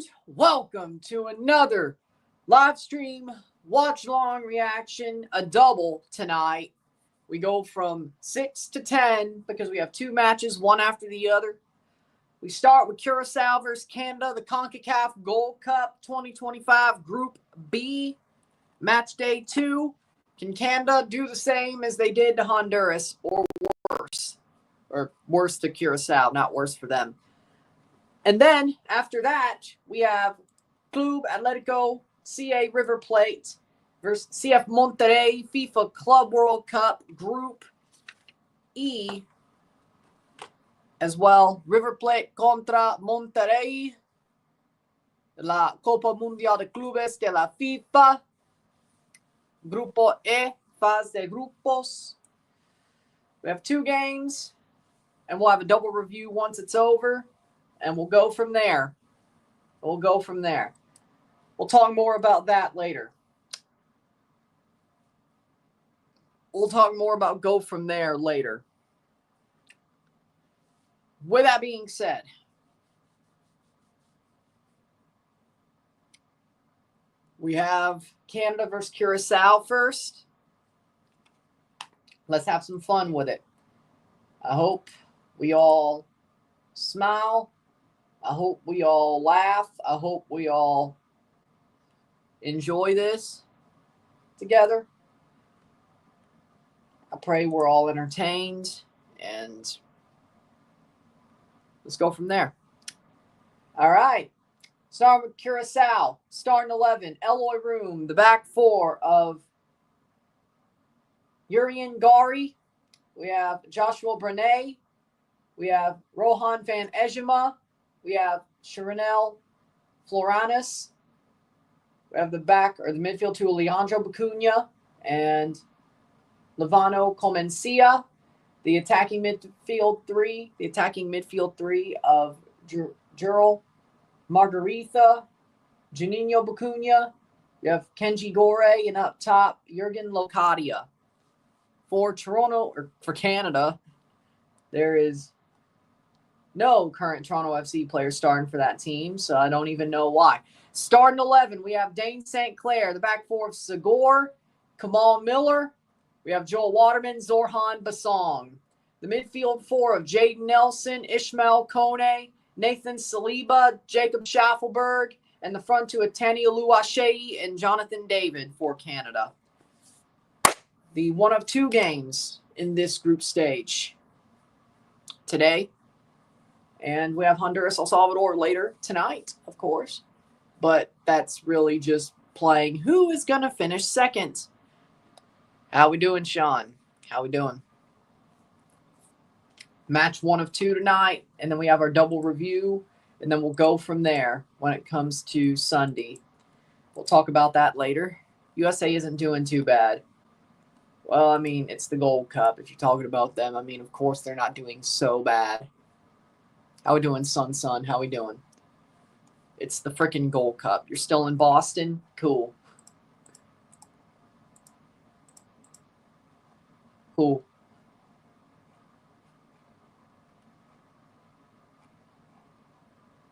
And welcome to another live stream watch-along reaction, a double tonight. We go from 6 to 10 because we have two matches, one after the other. We start with Curaçao versus Canada, the CONCACAF Gold Cup 2025 Group B, match day 2. Can Canada do the same as they did to Honduras, or worse? Or worse to Curaçao, not worse for them. And then, after that, we have Club Atlético CA River Plate versus CF Monterrey FIFA Club World Cup Group E. As well, River Plate contra Monterrey, la Copa Mundial de Clubes de la FIFA, Grupo E, fase de grupos. We have two games, and we'll have a double review once it's over. And we'll go from there. We'll talk more about that later. We'll talk more about go from there later. With that being said, we have Canada versus Curaçao first. Let's have some fun with it. I hope we all smile. I hope we all laugh. I hope we all enjoy this together. I pray we're all entertained, and let's go from there. All right. Starting with Curaçao. Starting 11, Eloàrd, the back four of Urian Gari. We have Joshua Brené. We have Rohan van Ejema. We have Chirinel Floranis. We have the back or the midfield two, Leandro Bacuna and Levano Comencia. The attacking midfield three of Jurel Margarita, Juninho Bacuna. We have Kenji Gore, and up top, Jurgen Locadia. For Toronto, or for Canada, there is no current Toronto FC players starting for that team, so I don't even know why. Starting 11, we have Dane St. Clair, the back four of Segor, Kamal Miller. We have Joel Waterman, Zorhan Basong. The midfield four of Jaden Nelson, Ishmael Kone, Nathan Saliba, Jacob Schaffelberg, and the front two of Tani Oluwaseyi and Jonathan David for Canada. The one of two games in this group stage today. And we have Honduras, El Salvador later tonight, of course. But that's really just playing who is going to finish second. How we doing, Sean? How we doing? Match one of two tonight. And then we have our double review. And then we'll go from there when it comes to Sunday. We'll talk about that later. USA isn't doing too bad. Well, I mean, it's the Gold Cup. If you're talking about them, I mean, of course they're not doing so bad. How we doing, Sun? How we doing? It's the freaking Gold Cup. You're still in Boston? Cool. Cool.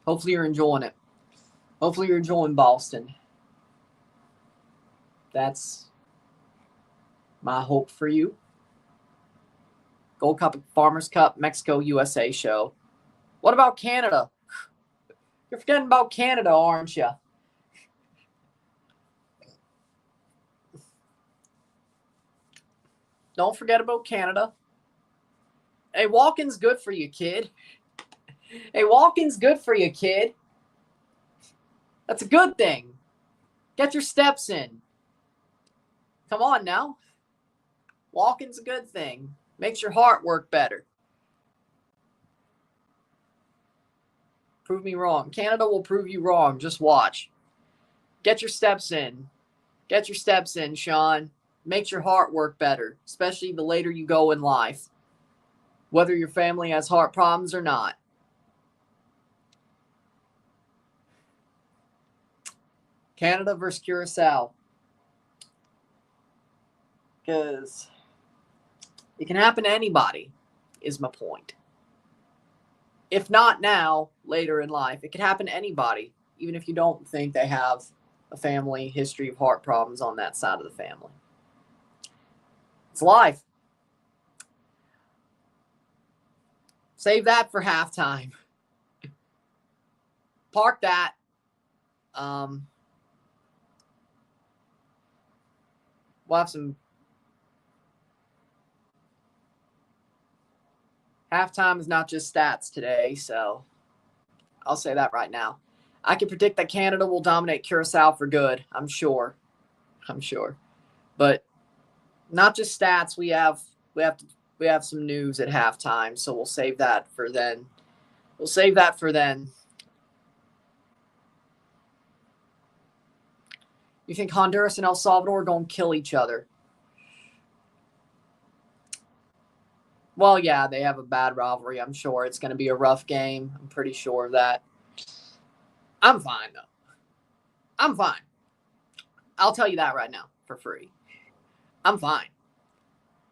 Hopefully you're enjoying it. Hopefully you're enjoying Boston. That's my hope for you. Gold Cup, Farmers Cup, Mexico, USA show. What about Canada? You're forgetting about Canada, aren't you? Don't forget about Canada. Hey, walking's good for you, kid. Hey, walking's good for you, kid. That's a good thing. Get your steps in. Come on now. Walking's a good thing. Makes your heart work better. Prove me wrong. Canada will prove you wrong. Just watch. Get your steps in. Get your steps in, Sean. Makes your heart work better, especially the later you go in life, whether your family has heart problems or not. Canada versus Curaçao. Because it can happen to anybody, is my point. If not now, later in life, it could happen to anybody. even if you don't think they have a family history of heart problems on that side of the family. It's life. Save that for halftime. Park that. We'll have some halftime is not just stats today, so I'll say that right now. I can predict that Canada will dominate Curaçao for good. I'm sure. But not just stats. We have some news at halftime, so we'll save that for then. You think Honduras and El Salvador are going to kill each other? Well, yeah, they have a bad rivalry. I'm sure it's going to be a rough game. I'm pretty sure of that. I'm fine, though. I'm fine. I'll tell you that right now for free. I'm fine.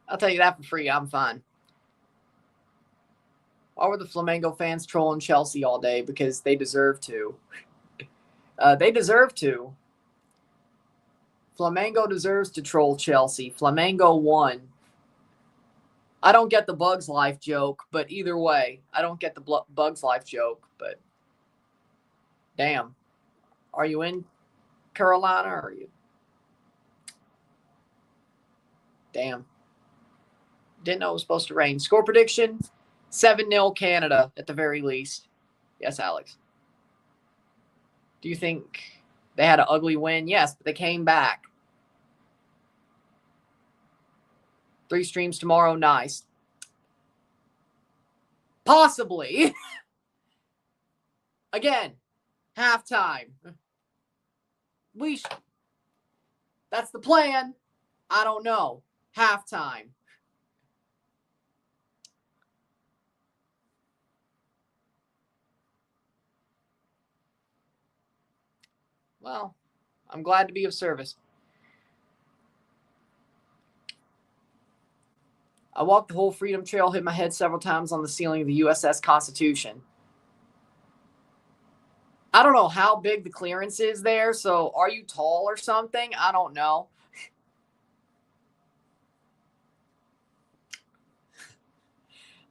I'll tell you that for free. I'm fine. Why were the Flamengo fans trolling Chelsea all day? Because they deserve to. They deserve to. Flamengo deserves to troll Chelsea. Flamengo won. I don't get the Bugs Life joke, but either way, I don't get the Bugs Life joke, but damn. Are you in Carolina or are you? Damn. Didn't know it was supposed to rain. Score prediction, 7-0 Canada at the very least. Yes, Alex. Do you think they had an ugly win? Yes, but they came back. 3 streams tomorrow. Nice. Possibly. Again, halftime. That's the plan. I don't know. Halftime. Well, I'm glad to be of service. I walked the whole Freedom Trail, hit my head several times on the ceiling of the USS Constitution. I don't know how big the clearance is there, so are you tall or something? I don't know.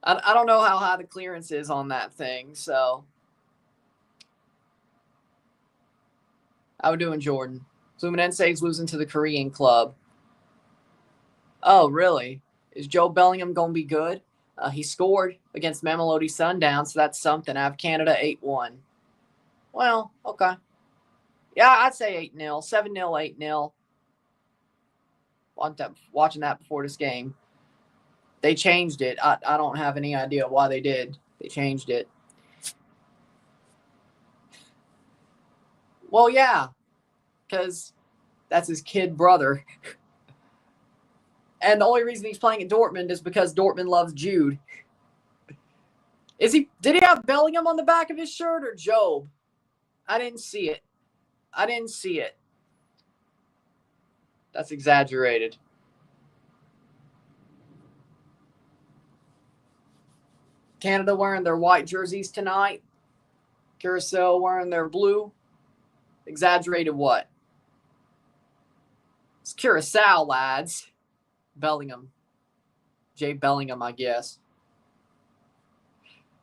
I don't know how high the clearance is on that thing, so. How we doing, Jordan? Fluminense's losing to the Korean club. Oh, really? Is Joe Bellingham going to be good? He scored against Mamelodi Sundowns, so that's something. I have Canada 8-1. Well, okay. Yeah, I'd say 8-0, 7-0, 8-0. Watching that before this game. They changed it. I don't have any idea why they did. They changed it. Well, yeah, because that's his kid brother. And the only reason he's playing at Dortmund is because Dortmund loves Jude. Did he have Bellingham on the back of his shirt or Job? I didn't see it. That's exaggerated. Canada wearing their white jerseys tonight. Curaçao wearing their blue. Exaggerated what? It's Curaçao, lads. Bellingham. Jay Bellingham, I guess.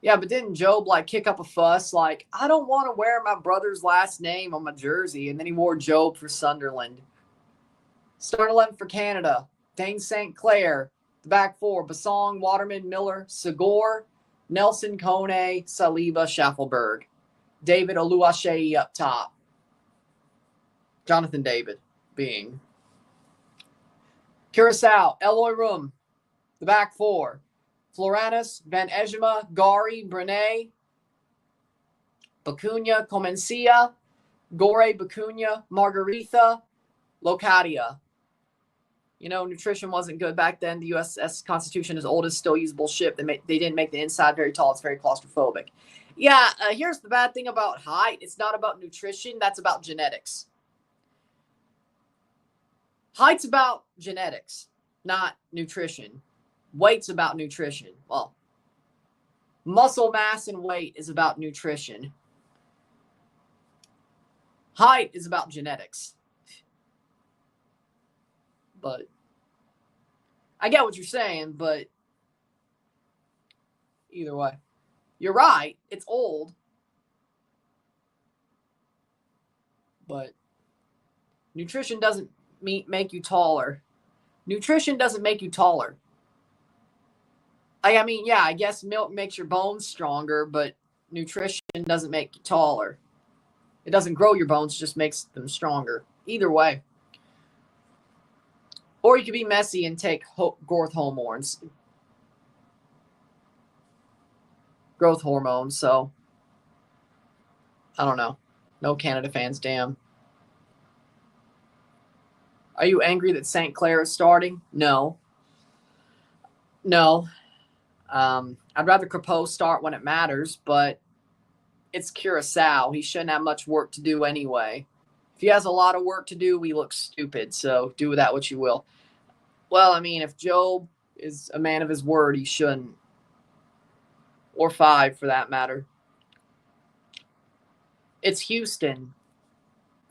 Yeah, but didn't Job kick up a fuss? I don't want to wear my brother's last name on my jersey. And then he wore Job for Sunderland. Start 11 for Canada. Dane St. Clair. The back 4. Basong, Waterman, Miller, Segor, Nelson, Kone, Saliba, Schaffelberg. David Oluwaseyi up top. Jonathan David being. Curaçao, Eloy Room, the back 4. Floranus, Van Ejema, Gari, Brené, Bacunia, Comencia, Gore, Bacunia, Margaritha, Locadia. You know, nutrition wasn't good back then. The USS Constitution is old as still usable ship. They didn't make the inside very tall. It's very claustrophobic. Yeah, here's the bad thing about height. It's not about nutrition. That's about genetics. Height's about genetics, not nutrition. Weight's about nutrition. Well, muscle mass and weight is about nutrition. Height is about genetics. But I get what you're saying, but either way. You're right. It's old. But nutrition doesn't make you taller. Nutrition doesn't make you taller. I mean, yeah, I guess milk makes your bones stronger, but nutrition doesn't make you taller. It doesn't grow your bones, it just makes them stronger. Either way. Or you could be messy and take growth hormones. So, I don't know. No Canada fans, damn. Are you angry that St. Clair is starting? No. I'd rather Capot start when it matters, but it's Curaçao. He shouldn't have much work to do anyway. If he has a lot of work to do, we look stupid, so do with that what you will. Well, I mean, if Job is a man of his word, he shouldn't. Or 5, for that matter. It's Houston.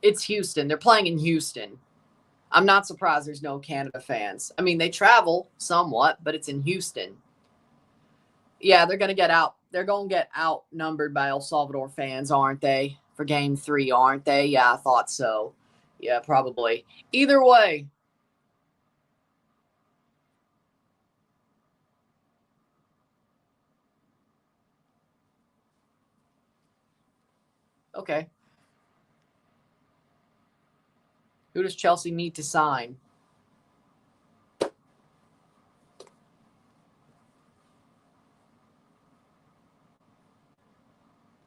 They're playing in Houston. I'm not surprised there's no Canada fans. I mean, they travel somewhat, but it's in Houston. Yeah, they're going to get out. They're going to get outnumbered by El Salvador fans, aren't they? For game 3, aren't they? Yeah, I thought so. Yeah, probably. Either way. Okay. Who does Chelsea need to sign?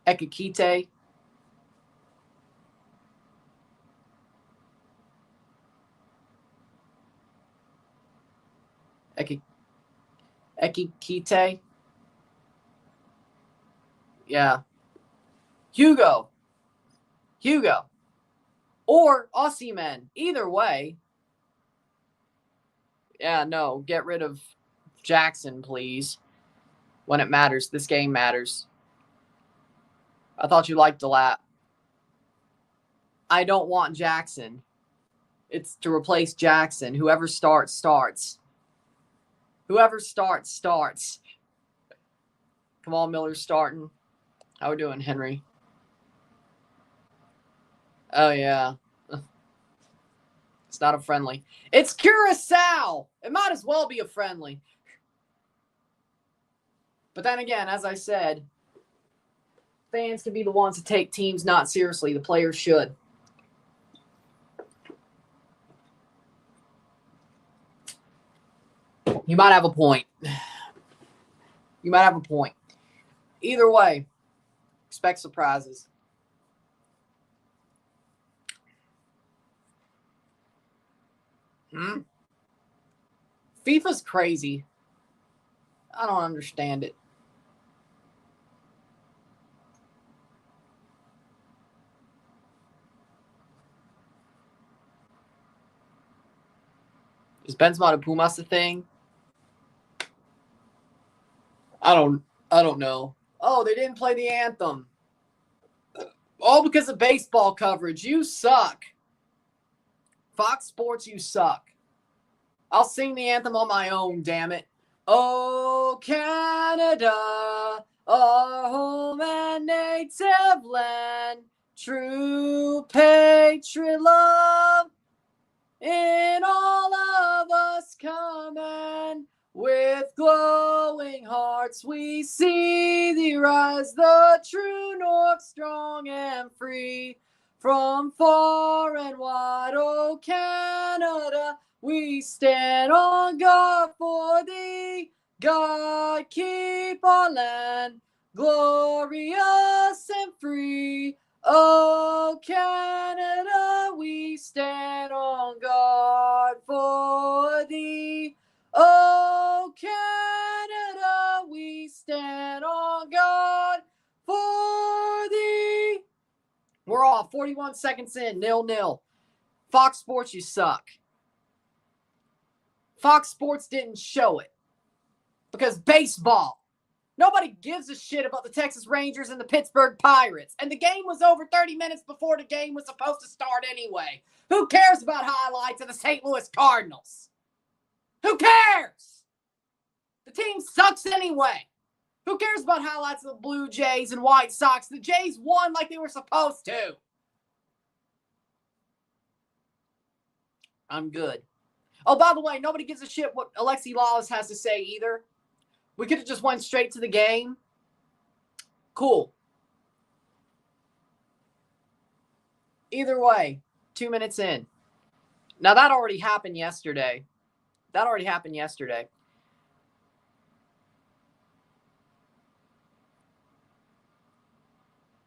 Ekikite. Ekikite. Yeah. Hugo. Or Osimhen. Either way. Yeah, no. Get rid of Jackson, please. When it matters. This game matters. I thought you liked Delap. I don't want Jackson. It's to replace Jackson. Whoever starts, starts. Whoever starts, starts. Kamal Miller's starting. How we doing, Henry? Oh, yeah. It's not a friendly. It's Curaçao. It might as well be a friendly. But then again, as I said, fans can be the ones to take teams not seriously. The players should. You might have a point. Either way, expect surprises. FIFA's crazy. I don't understand it. Is Benzema to Pumas a thing? I don't know. Oh, they didn't play the anthem. All because of baseball coverage. You suck. Fox Sports, you suck. I'll sing the anthem on my own, damn it. Oh, Canada, our home and native land, true patriot love, in all of us command. With glowing hearts we see thee rise, the true north, strong and free. From far and wide, oh Canada, we stand on guard for thee. God, keep our land glorious and free. Oh Canada, we stand on guard for thee. Oh Canada, we stand on guard for thee. We're off. 41 seconds in. 0-0. Fox Sports, you suck. Fox Sports didn't show it. Because baseball. Nobody gives a shit about the Texas Rangers and the Pittsburgh Pirates. And the game was over 30 minutes before the game was supposed to start anyway. Who cares about highlights of the St. Louis Cardinals? Who cares? The team sucks anyway. Who cares about highlights of the Blue Jays and White Sox? The Jays won like they were supposed to. I'm good. Oh, by the way, nobody gives a shit what Alexi Lalas has to say either. We could have just went straight to the game. Cool. Either way, 2 minutes in. Now, that already happened yesterday.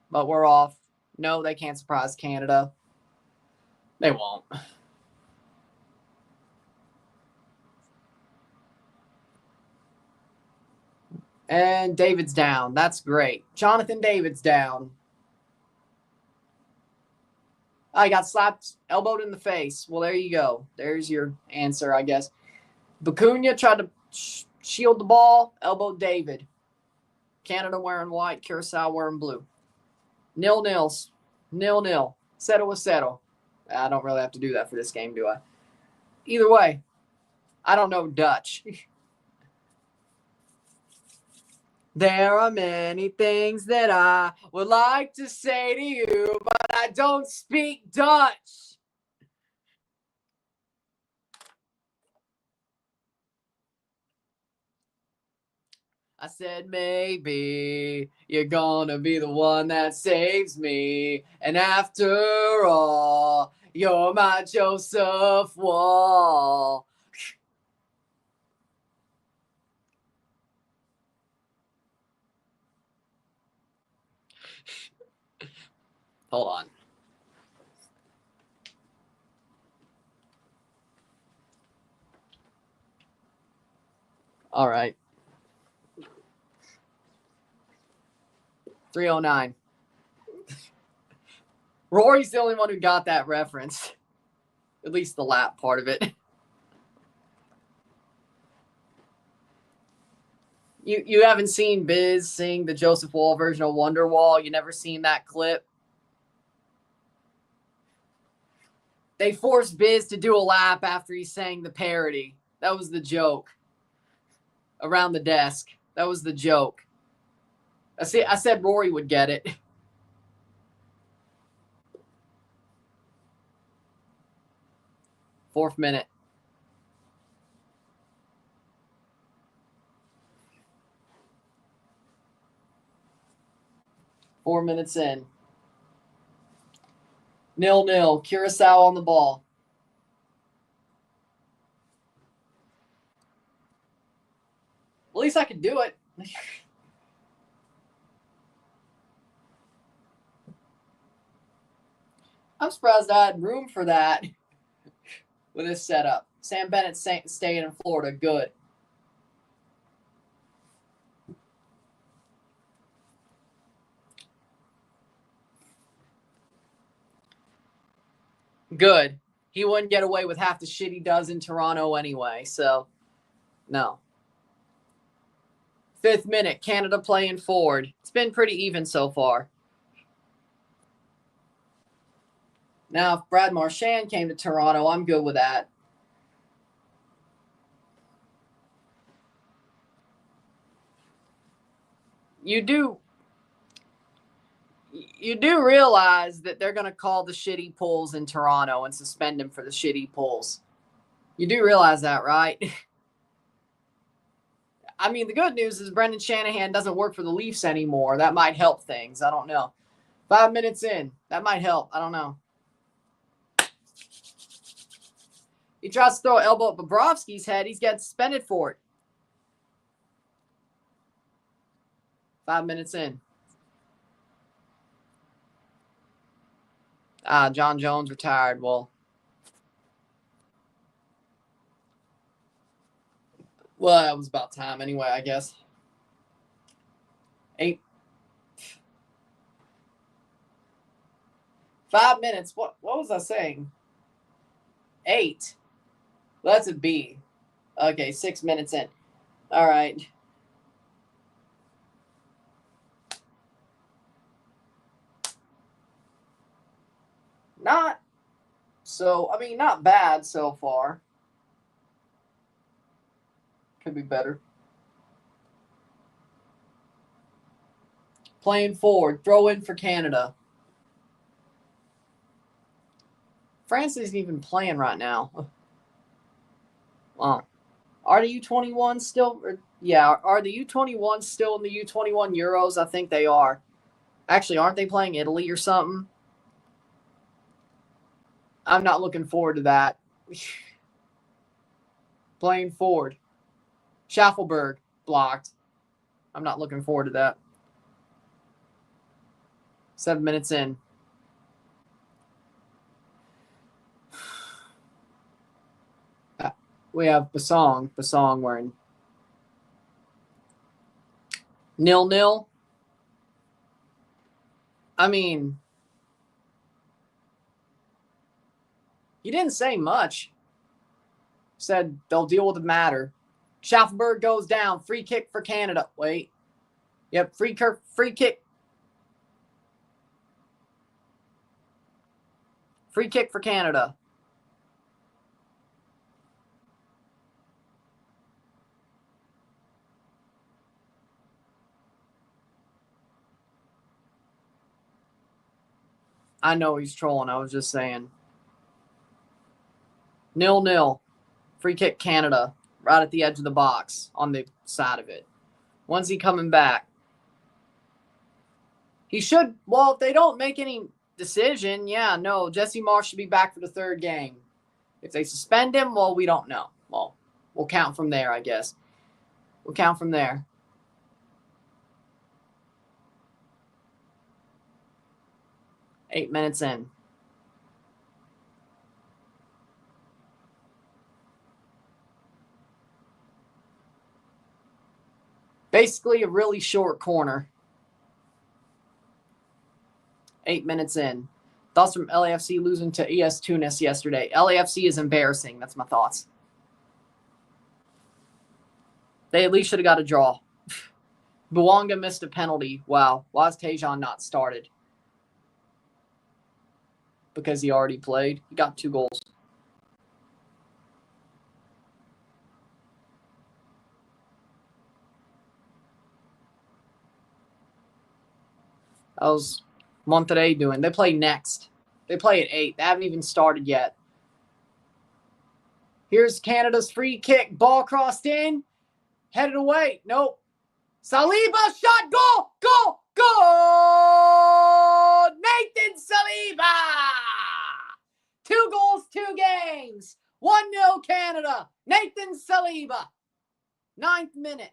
But we're off. No, they can't surprise Canada. They won't. And David's down. That's great. Jonathan David's down. I got slapped, elbowed in the face. Well, there you go. There's your answer, I guess. Bacunia tried to shield the ball, elbowed David. Canada wearing white, Curaçao wearing blue. 0-0. 0-0. Settle a settle. I don't really have to do that for this game, do I? Either way, I don't know Dutch. There are many things that I would like to say to you, but I don't speak Dutch. I said, maybe you're gonna be the one that saves me. And after all, you're my Joseph Wall. Hold on. All right. 309. Rory's the only one who got that reference. At least the lap part of it. You haven't seen Biz sing the Joseph Wall version of Wonderwall? You never seen that clip? They forced Biz to do a lap after he sang the parody. That was the joke. Around the desk. That was the joke. I said Rory would get it. Fourth minute. Four minutes in. 0-0. Curaçao on the ball. At least I could do it. I'm surprised I had room for that with this setup. Sam Bennett staying in Florida. Good. Good. He wouldn't get away with half the shit he does in Toronto anyway, so no. Fifth minute, Canada playing forward. It's been pretty even so far. Now, if Brad Marchand came to Toronto, I'm good with that. You do realize that they're going to call the shitty pulls in Toronto and suspend him for the shitty pulls. You do realize that, right? I mean, the good news is Brendan Shanahan doesn't work for the Leafs anymore. That might help things. I don't know. 5 minutes in. That might help. I don't know. He tries to throw an elbow at Bobrovsky's head. He's getting suspended for it. 5 minutes in. John Jones retired. Well, that was about time anyway, I guess. 8. 5 minutes. What was I saying? 8. Well, that's a B. Okay, 6 minutes in. All right. not bad so far. Could be better. Playing forward. Throw in for Canada. France isn't even playing right now. Wow. Are the U21 still? Are the U21 still in the U21 Euros? I think they are. Actually, aren't they playing Italy or something? I'm not looking forward to that. Playing forward. Schaffelberg blocked. I'm not looking forward to that. 7 minutes in. We have Basong wearing 0-0. I mean, he didn't say much. Said they'll deal with the matter. Schaffelberg goes down. Free kick for Canada. Wait. Yep, free kick. Free kick for Canada. I know he's trolling. I was just saying. 0-0. Free kick Canada. Right at the edge of the box. On the side of it. When's he coming back? He should. Well, if they don't make any decision, Jesse Marsh should be back for the third game. If they suspend him, well, we don't know. Well, we'll count from there, I guess. We'll count from there. Eight minutes in. Basically a really short corner. 8 minutes in. Thoughts from LAFC losing to ES Tunis yesterday. LAFC is embarrassing. That's my thoughts. They at least should have got a draw. Bouanga missed a penalty. Wow. Why is Tejan not started? Because he already played. He got 2 goals. How's Monterrey doing? They play next. They play at 8. They haven't even started yet. Here's Canada's free kick. Ball crossed in. Headed away. Nope. Saliba shot. Goal! Goal! Goal! Nathan Saliba! 2 goals, 2 games. 1-0 Canada. Nathan Saliba. 9th minute.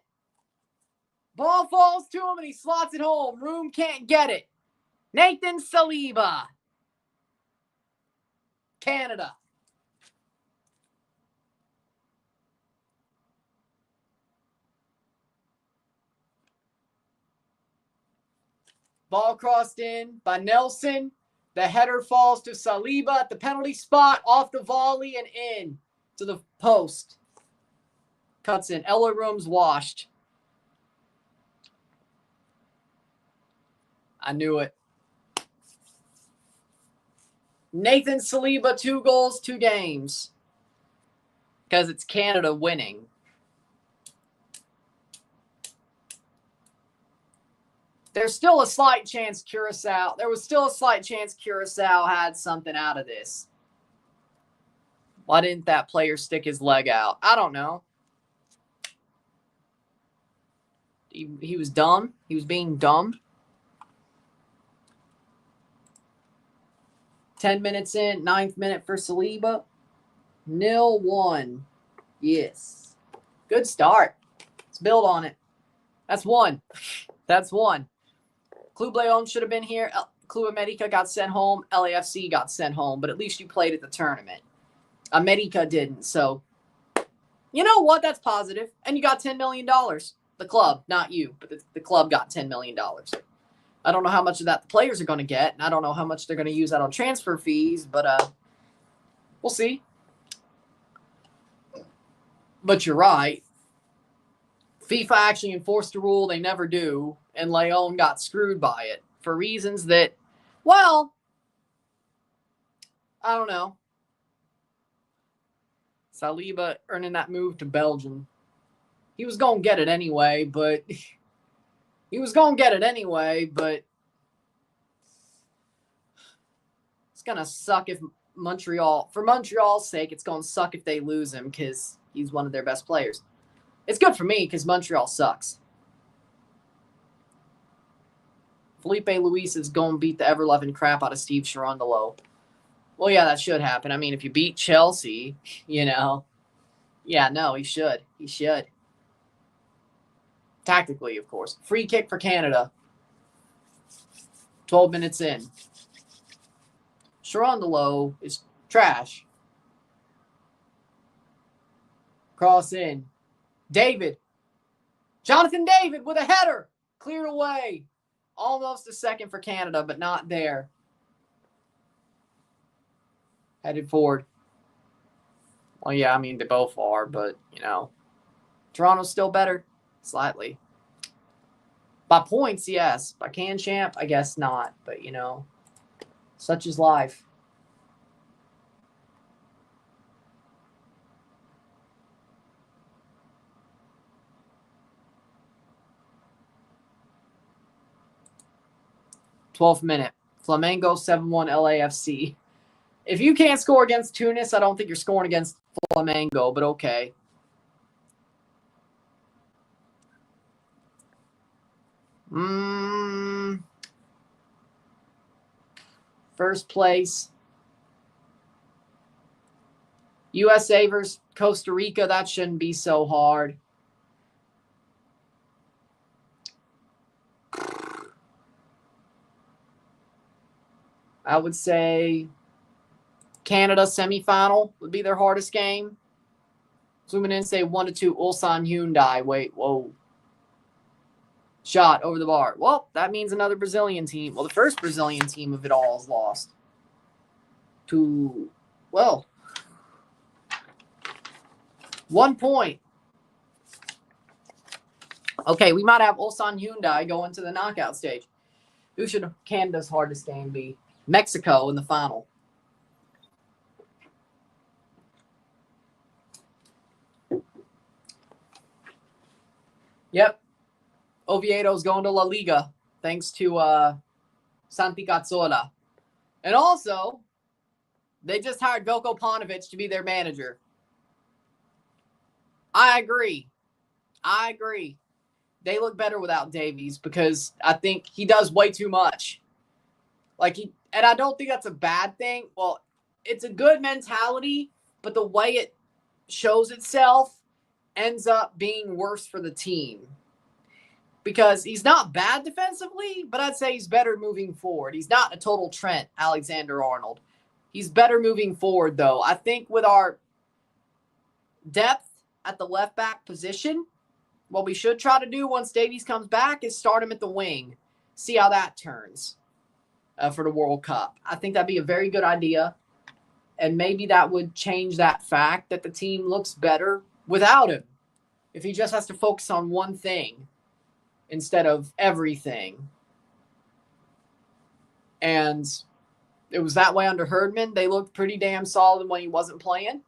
Ball falls to him and he slots it home. Room can't get it. Nathan Saliba. Canada. Ball crossed in by Nelson. The header falls to Saliba at the penalty spot, off the volley and in to the post. Cuts in. Eloàrd's washed. I knew it. Nathan Saliba, 2 goals, 2 games. Because it's Canada winning. There's still a slight chance Curaçao. There was still a slight chance Curaçao had something out of this. Why didn't that player stick his leg out? I don't know. He was dumb. He was being dumb. 10 minutes in, 9th minute for Saliba. 0-1. Yes. Good start. Let's build on it. That's 1. That's 1. Club Leon should have been here. Club America got sent home. LAFC got sent home. But at least you played at the tournament. America didn't. So, you know what? That's positive. And you got $10 million. The club, not you. But the club got $10 million. I don't know how much of that the players are going to get. And I don't know how much they're going to use that on transfer fees. But we'll see. But you're right. FIFA actually enforced a rule they never do, and Leon got screwed by it for reasons that, well, I don't know. Saliba earning that move to Belgium. He was going to get it anyway, but it's going to suck if Montreal, for Montreal's sake, it's going to suck if they lose him because he's one of their best players. It's good for me because Montreal sucks. Felipe Luis is going to beat the ever-loving crap out of Steve Cherundolo. Well, yeah, that should happen. I mean, if you beat Chelsea, you know. Yeah, no, he should. He should. Tactically, of course. Free kick for Canada. 12 minutes in. Cherundolo is trash. Cross in. David. Jonathan David with a header. Cleared away. Almost a second for Canada, but not there. Headed forward. Well, yeah, I mean, they both are, but, you know. Toronto's still better. Slightly. By points, yes. By can champ, I guess not. But, you know, such is life. #12th minute. Flamengo 7-1 LAFC. If you can't score against Tunis, I don't think you're scoring against Flamengo, but okay. First place. USA versus Costa Rica. That shouldn't be so hard. I would say Canada semifinal would be their hardest game. Zooming in, say 1-2 Ulsan Hyundai. Wait, whoa. Shot over the bar. Well, that means another Brazilian team. Well, the first Brazilian team of it all is lost. To, well, 1 point. Okay, we might have Ulsan Hyundai going to the knockout stage. Who should Canada's hardest game be? Mexico in the final. Yep. Oviedo's going to La Liga thanks to Santi Cazorla. And also, they just hired Velko Paunovic to be their manager. I agree. They look better without Davies because I think he does way too much. And I don't think that's a bad thing. Well, it's a good mentality, but the way it shows itself ends up being worse for the team. Because he's not bad defensively, but I'd say he's better moving forward. He's not a total Trent Alexander-Arnold. He's better moving forward, though. I think with our depth at the left back position, what we should try to do once Davies comes back is start him at the wing. See how that turns for the World Cup. I think that'd be a very good idea. And maybe that would change that fact that the team looks better without him. If he just has to focus on one thing instead of everything. And it was that way under Herdman. They looked pretty damn solid when he wasn't playing.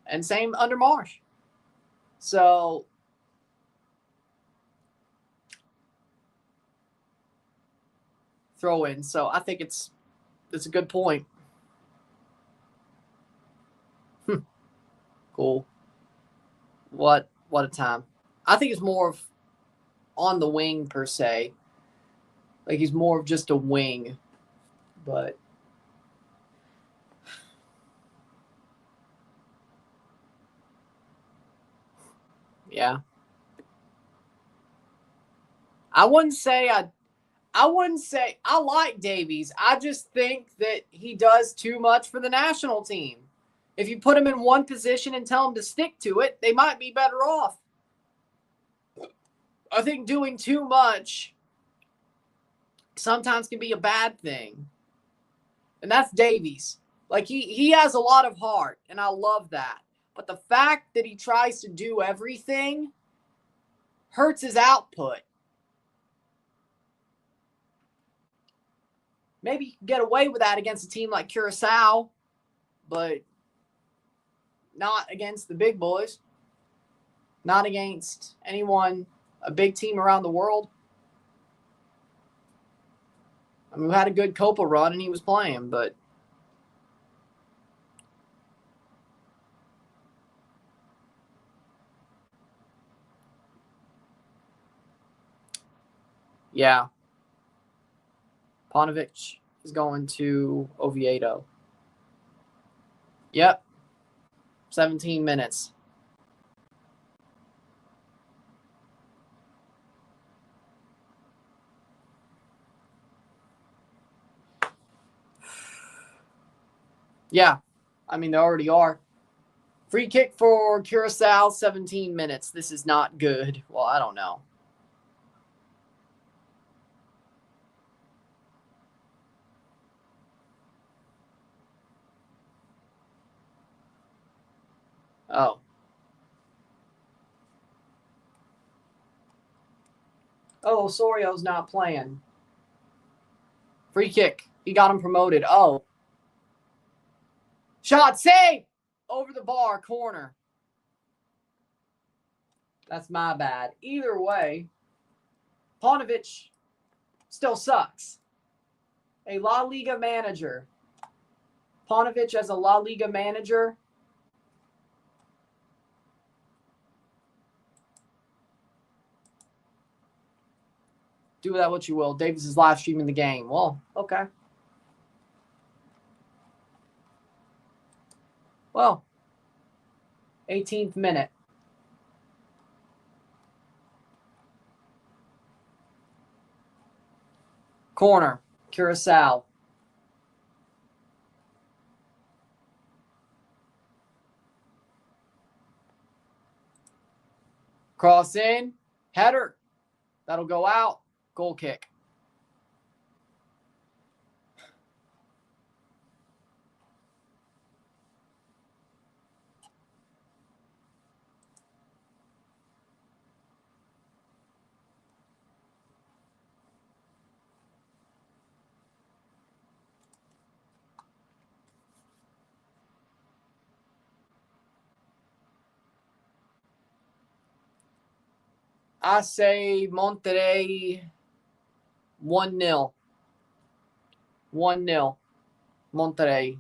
And same under Marsh. So throw in. So I think it's a good point. Cool. What a time. I think it's more of on the wing per se. Like he's more of just a wing. But yeah. I wouldn't say I like Davies. I just think that he does too much for the national team. If you put him in one position and tell him to stick to it, they might be better off. I think doing too much sometimes can be a bad thing. And that's Davies. Like he has a lot of heart, and I love that. But the fact that he tries to do everything hurts his output. Maybe you can get away with that against a team like Curaçao but not against the big boys. Not against anyone, a big team around the world. I mean, we had a good Copa run and he was playing, but yeah. Paunovic is going to Oviedo. Yep. 17 minutes. Yeah. I mean, they already are. Free kick for Curaçao, 17 minutes. This is not good. Well, I don't know. Oh. Oh, Osorio's not playing. Free kick. He got him promoted. Oh. Shot save! Over the bar, corner. That's my bad. Either way, Paunovic still sucks. A La Liga manager. Paunovic as a La Liga manager. Do that what you will. Davis is live streaming the game. Well, okay. Well, 18th minute. Corner, Curaçao. Cross in, header. That'll go out. Goal kick. I say Monterrey 1-0. 1-0. Monterrey.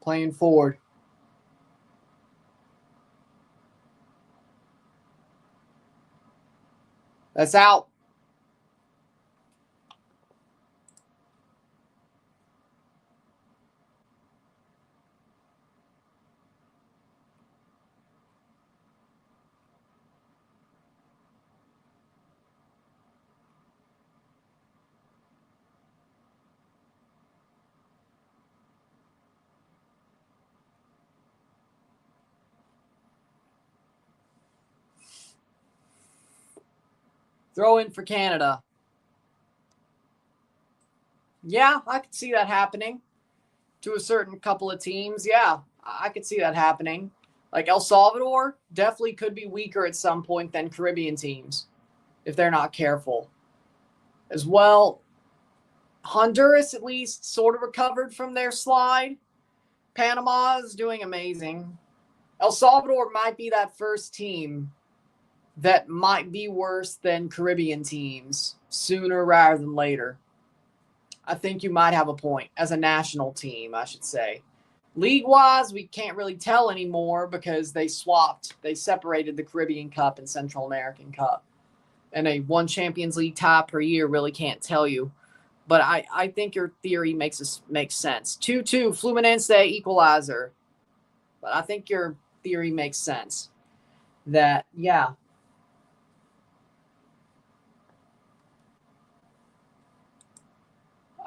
Playing forward. That's out. Throw in for Canada. Yeah, I could see that happening to a certain couple of teams. Yeah, I could see that happening. Like El Salvador definitely could be weaker at some point than Caribbean teams if they're not careful. As well, Honduras at least sort of recovered from their slide. Panama is doing amazing. El Salvador might be that first team that might be worse than Caribbean teams sooner rather than later. I think you might have a point as a national team, I should say. League-wise, we can't really tell anymore because they swapped. They separated the Caribbean Cup and Central American Cup. And a one Champions League tie per year really can't tell you. But I think your theory makes sense. 2-2, Fluminense equalizer. But I think your theory makes sense. That, yeah.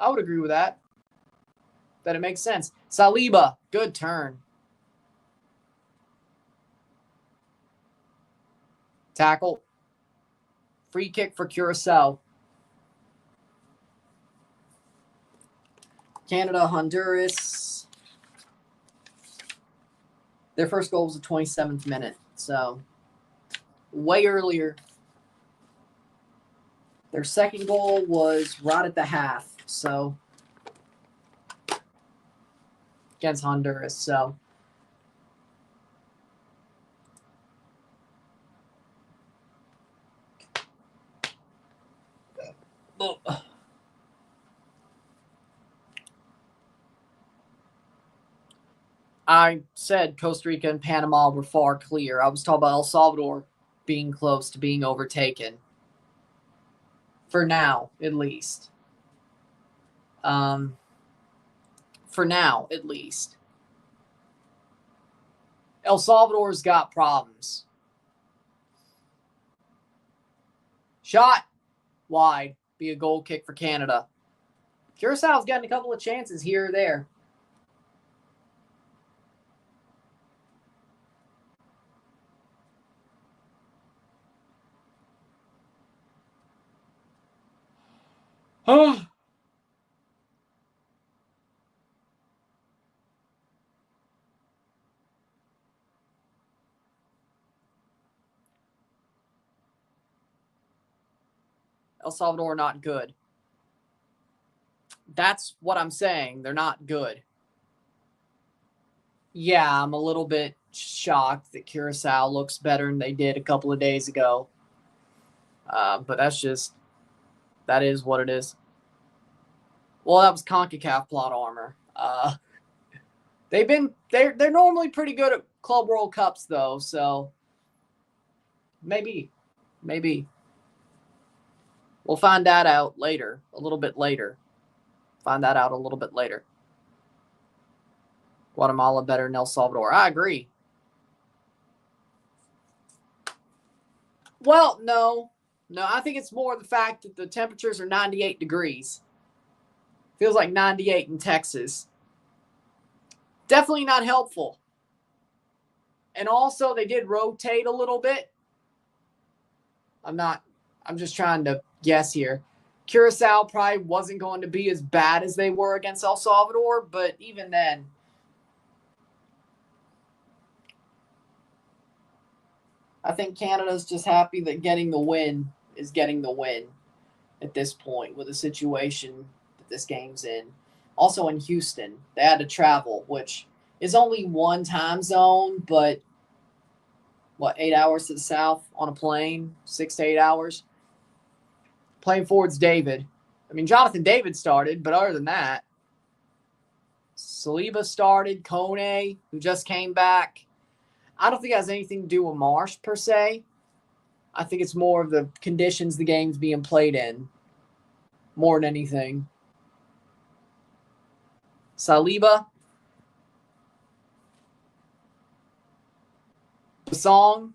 I would agree with that. That it makes sense. Saliba, good turn. Tackle. Free kick for Curaçao. Canada, Honduras. Their first goal was the 27th minute. So, way earlier. Their second goal was right at the half, so against Honduras. So I said Costa Rica and Panama were far clear. I was talking about El Salvador being close to being overtaken. For now, at least. For now, at least. El Salvador's got problems. Shot wide. Be a goal kick for Canada. Curaçao's gotten a couple of chances here or there. Oh. El Salvador not good. That's what I'm saying. They're not good. Yeah, I'm a little bit shocked that Curaçao looks better than they did a couple of days ago. But that is what it is. Well, that was CONCACAF plot armor. They're normally pretty good at Club World Cups though, so maybe we'll find that out later, a little bit later. Find that out a little bit later. Guatemala better than El Salvador. I agree. Well, no, I think it's more the fact that the temperatures are 98 degrees. Feels like 98 in Texas. Definitely not helpful. And also, they did rotate a little bit. I'm just trying to guess here. Curaçao probably wasn't going to be as bad as they were against El Salvador, but even then, I think Canada's just happy that getting the win is getting the win at this point with the situation that this game's in. Also in Houston, they had to travel, which is only one time zone, but 8 hours to the south on a plane, 6 to 8 hours. Playing forward's David. I mean, Jonathan David started, but other than that, Saliba started, Kone, who just came back. I don't think it has anything to do with Marsh, per se. I think it's more of the conditions the game's being played in, more than anything. Saliba. Song.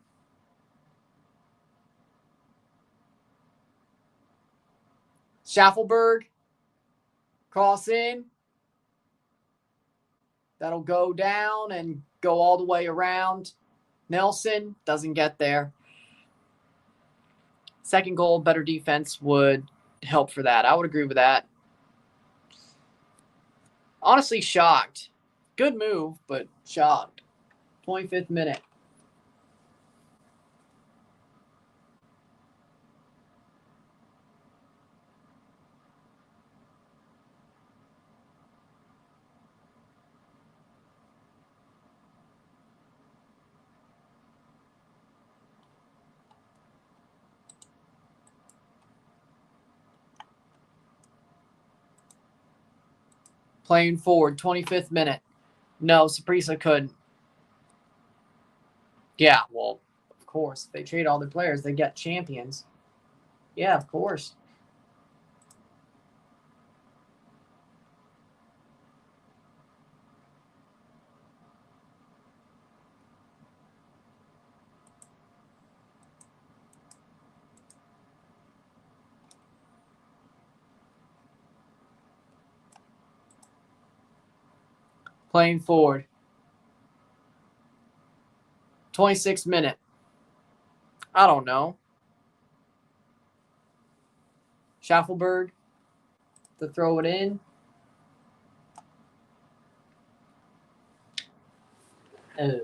Schaffelberg. Cross in. That'll go down and go all the way around. Nelson doesn't get there. Second goal, better defense would help for that. I would agree with that. Honestly, shocked. Good move, but shocked. 25th minute. Playing forward, 25th minute. No, Saprissa couldn't. Yeah, well, of course. If they trade all their players, they get champions. Yeah, of course. Playing forward. 26th minute. I don't know. Schaffelberg to throw it in. Oh.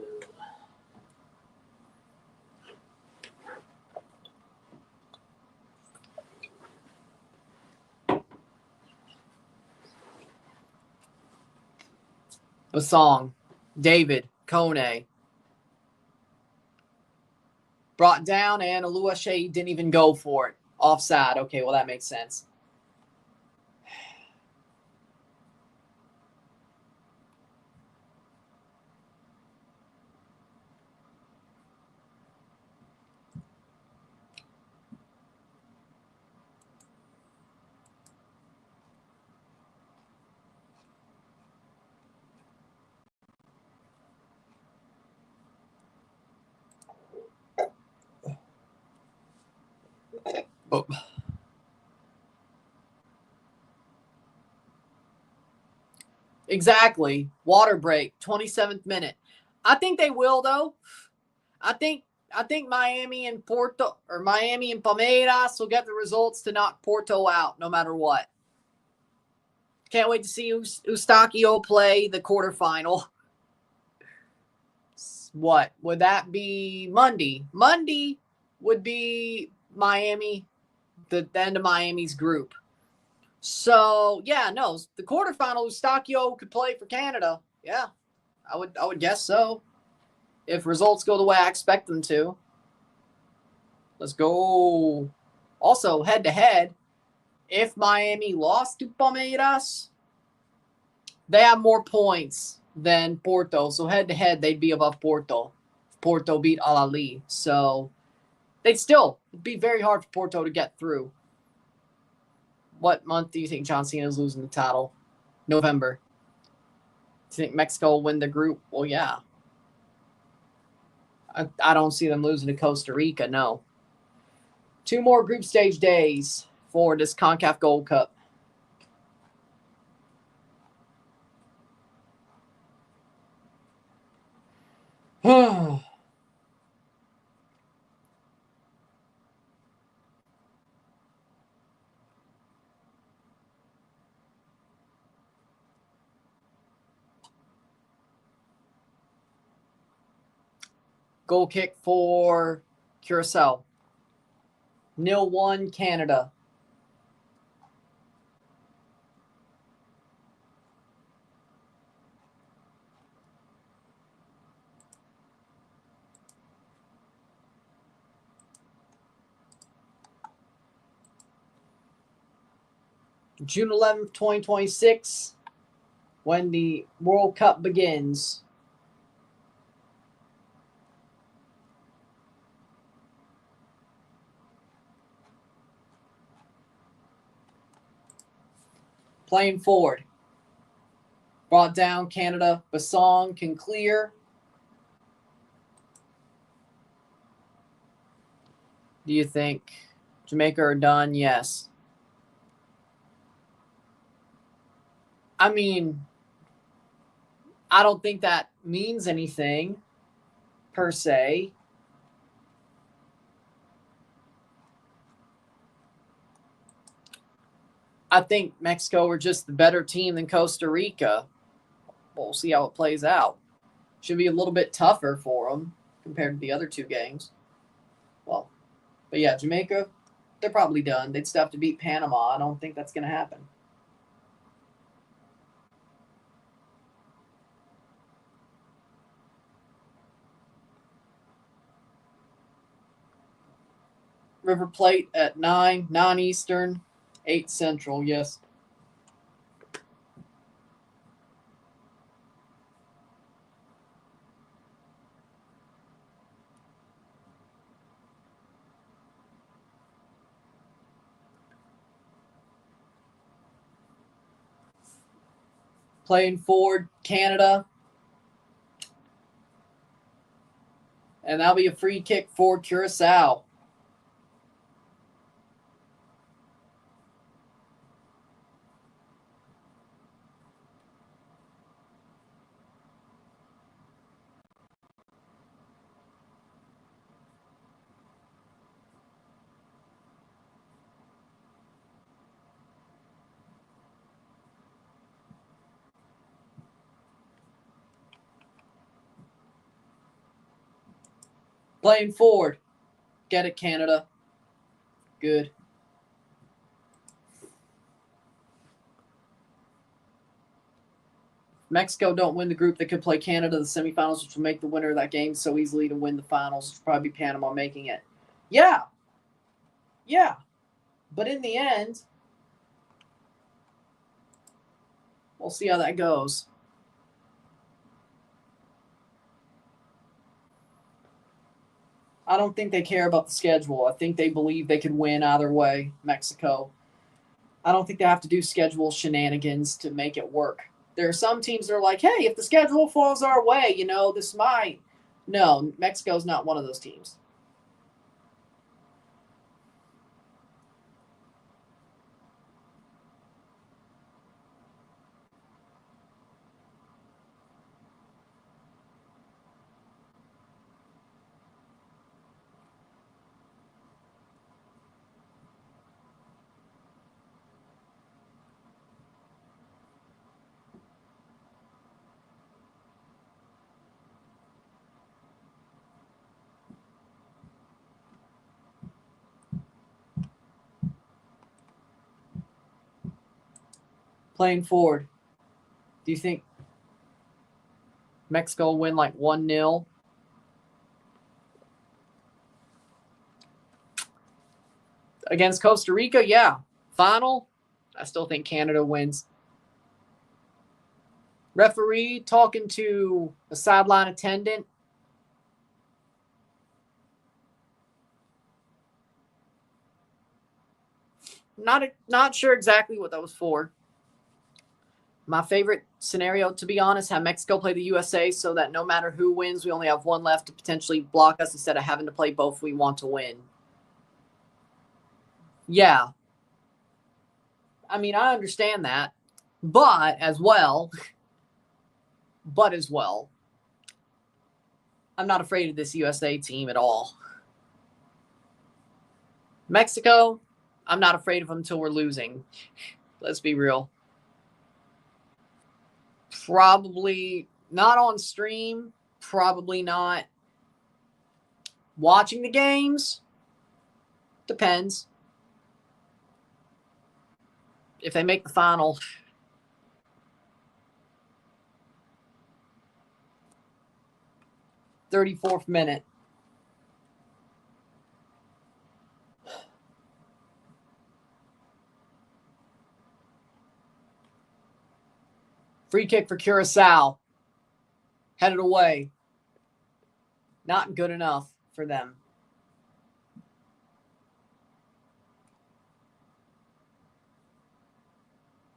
Basong, David, Kone. Brought down, and Alucard didn't even go for it. Offside. Okay, well, that makes sense. Oh. Exactly. Water break, 27th minute. I think they will, though. I think Miami and Porto, or Miami and Palmeiras will get the results to knock Porto out no matter what. Can't wait to see Eustáquio play the quarterfinal. What would that be? Monday. Monday would be Miami, the end of Miami's group. So yeah, no, the quarterfinal, Eustáquio could play for Canada. Yeah, I would guess so. If results go the way I expect them to. Let's go. Also, head to head, if Miami lost to Palmeiras, they have more points than Porto. So head to head, they'd be above Porto. Porto beat Al-Ahly. So they'd still be very hard for Porto to get through. What month do you think John Cena is losing the title? November. Do you think Mexico will win the group? Well, yeah. I don't see them losing to Costa Rica, no. 2 more group stage days for this CONCACAF Gold Cup. Goal kick for Curaçao. 0-1 Canada. June 11th, 2026, when the World Cup begins. Playing forward. Brought down Canada. Basong can clear. Do you think Jamaica are done? Yes. I mean, I don't think that means anything per se. I think Mexico are just the better team than Costa Rica. We'll see how it plays out. Should be a little bit tougher for them compared to the other 2 games. Well, but yeah, Jamaica, they're probably done. They'd still have to beat Panama. I don't think that's going to happen. River Plate at 9 Eastern, 8 Central, yes. Playing forward, Canada. And that'll be a free kick for Curaçao. Playing forward. Get it, Canada. Good. Mexico don't win the group, they could play Canada in the semifinals, which will make the winner of that game so easily to win the finals. Which will probably be Panama making it. Yeah. Yeah. But in the end, we'll see how that goes. I don't think they care about the schedule. I think they believe they could win either way, Mexico. I don't think they have to do schedule shenanigans to make it work. There are some teams that are like, hey, if the schedule falls our way, this might. No, Mexico's not one of those teams. Playing forward, do you think Mexico will win like 1-0? Against Costa Rica, yeah. Final, I still think Canada wins. Referee talking to a sideline attendant. Not sure exactly what that was for. My favorite scenario, to be honest, have Mexico play the USA so that no matter who wins, we only have one left to potentially block us instead of having to play both we want to win. Yeah. I mean, I understand that. But as well, I'm not afraid of this USA team at all. Mexico, I'm not afraid of them until we're losing. Let's be real. Probably not on stream. Probably not watching the games. Depends. If they make the final. 34th minute. Free kick for Curaçao. Headed away. Not good enough for them.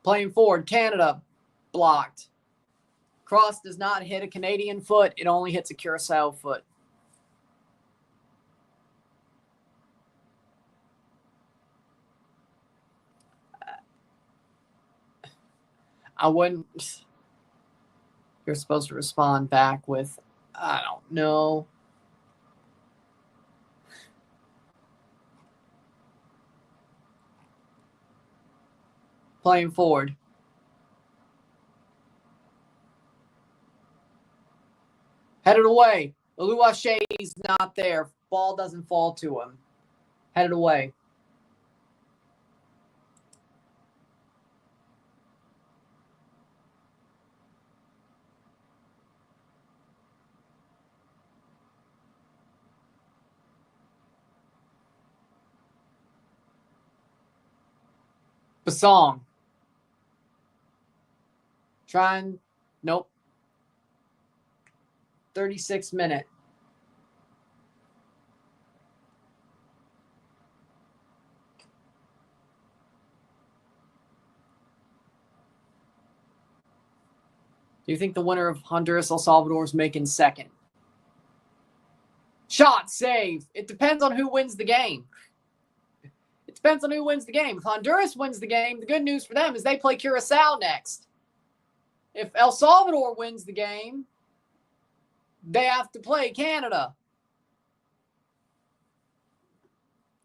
Playing forward, Canada blocked. Cross does not hit a Canadian foot. It only hits a Curaçao foot. I wouldn't. You're supposed to respond back with, I don't know. Playing forward. Headed away. Eloàrd's not there. Ball doesn't fall to him. Headed away. Basong. Trying. Nope. 36th minute. Do you think the winner of Honduras El Salvador is making second? Shot, save. It depends on who wins the game. It depends on who wins the game. If Honduras wins the game, the good news for them is they play Curaçao next. If El Salvador wins the game, they have to play Canada.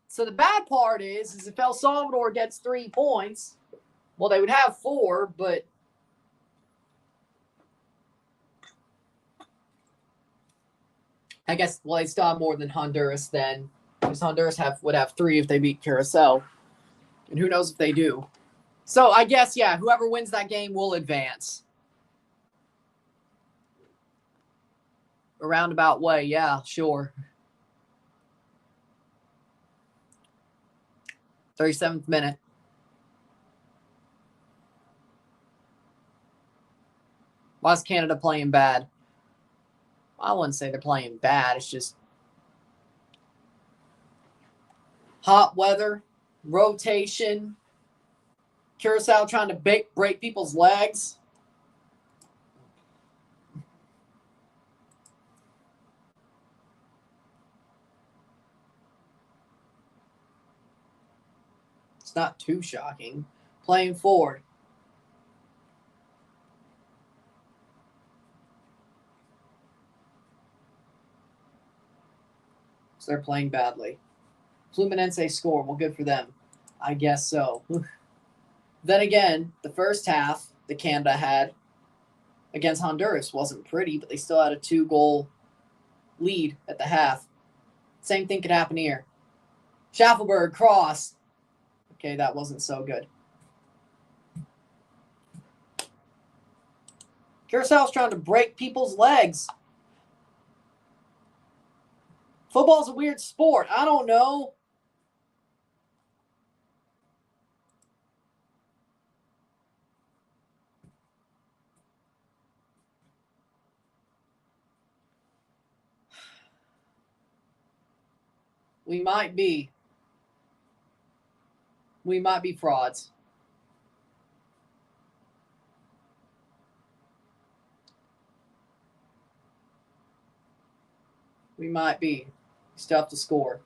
So the bad part is if El Salvador gets 3 points, well, they would have 4, but I guess, well, they still have more than Honduras then, because Honduras would have 3 if they beat Curaçao. And who knows if they do. So I guess, yeah, whoever wins that game will advance. A roundabout way, yeah, sure. 37th minute. Why is Canada playing bad? I wouldn't say they're playing bad. It's just hot weather, rotation, Curaçao trying to break people's legs. It's not too shocking. Playing forward. So they're playing badly. Fluminense score. Well, good for them. I guess so. Then again, the first half that Canada had against Honduras wasn't pretty, but they still had a 2-goal lead at the half. Same thing could happen here. Schaffelberg, cross. Okay, that wasn't so good. Curaçao's trying to break people's legs. Football's a weird sport. I don't know. We might be frauds. We might be. Still have to score.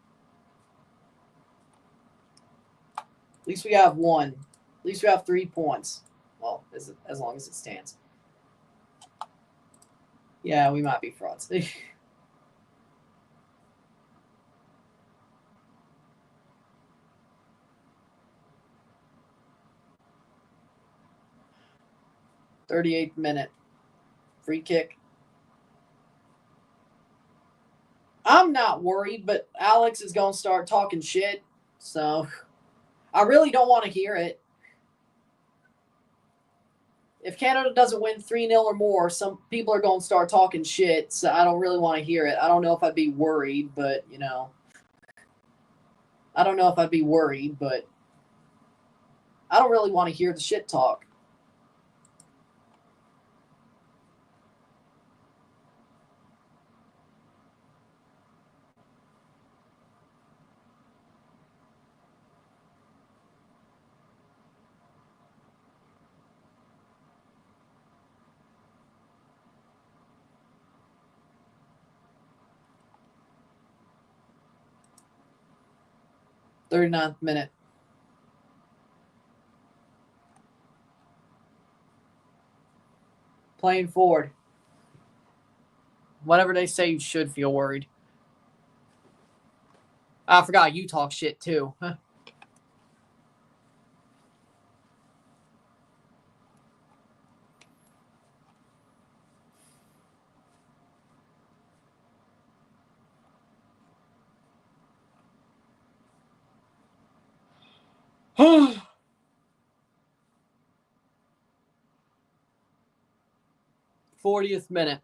At least we have one. At least we have 3 points. Well, as long as it stands. Yeah, we might be frauds. 38th minute. Free kick. I'm not worried, but Alex is going to start talking shit. So I really don't want to hear it. If Canada doesn't win 3-0 or more, some people are going to start talking shit. So I don't really want to hear it. I don't know if I'd be worried, but, you know. I don't know if I'd be worried, but I don't really want to hear the shit talk. Thirty-ninth minute. Playing forward. Whatever they say, you should feel worried. I forgot you talk shit too. Huh. 40th minute.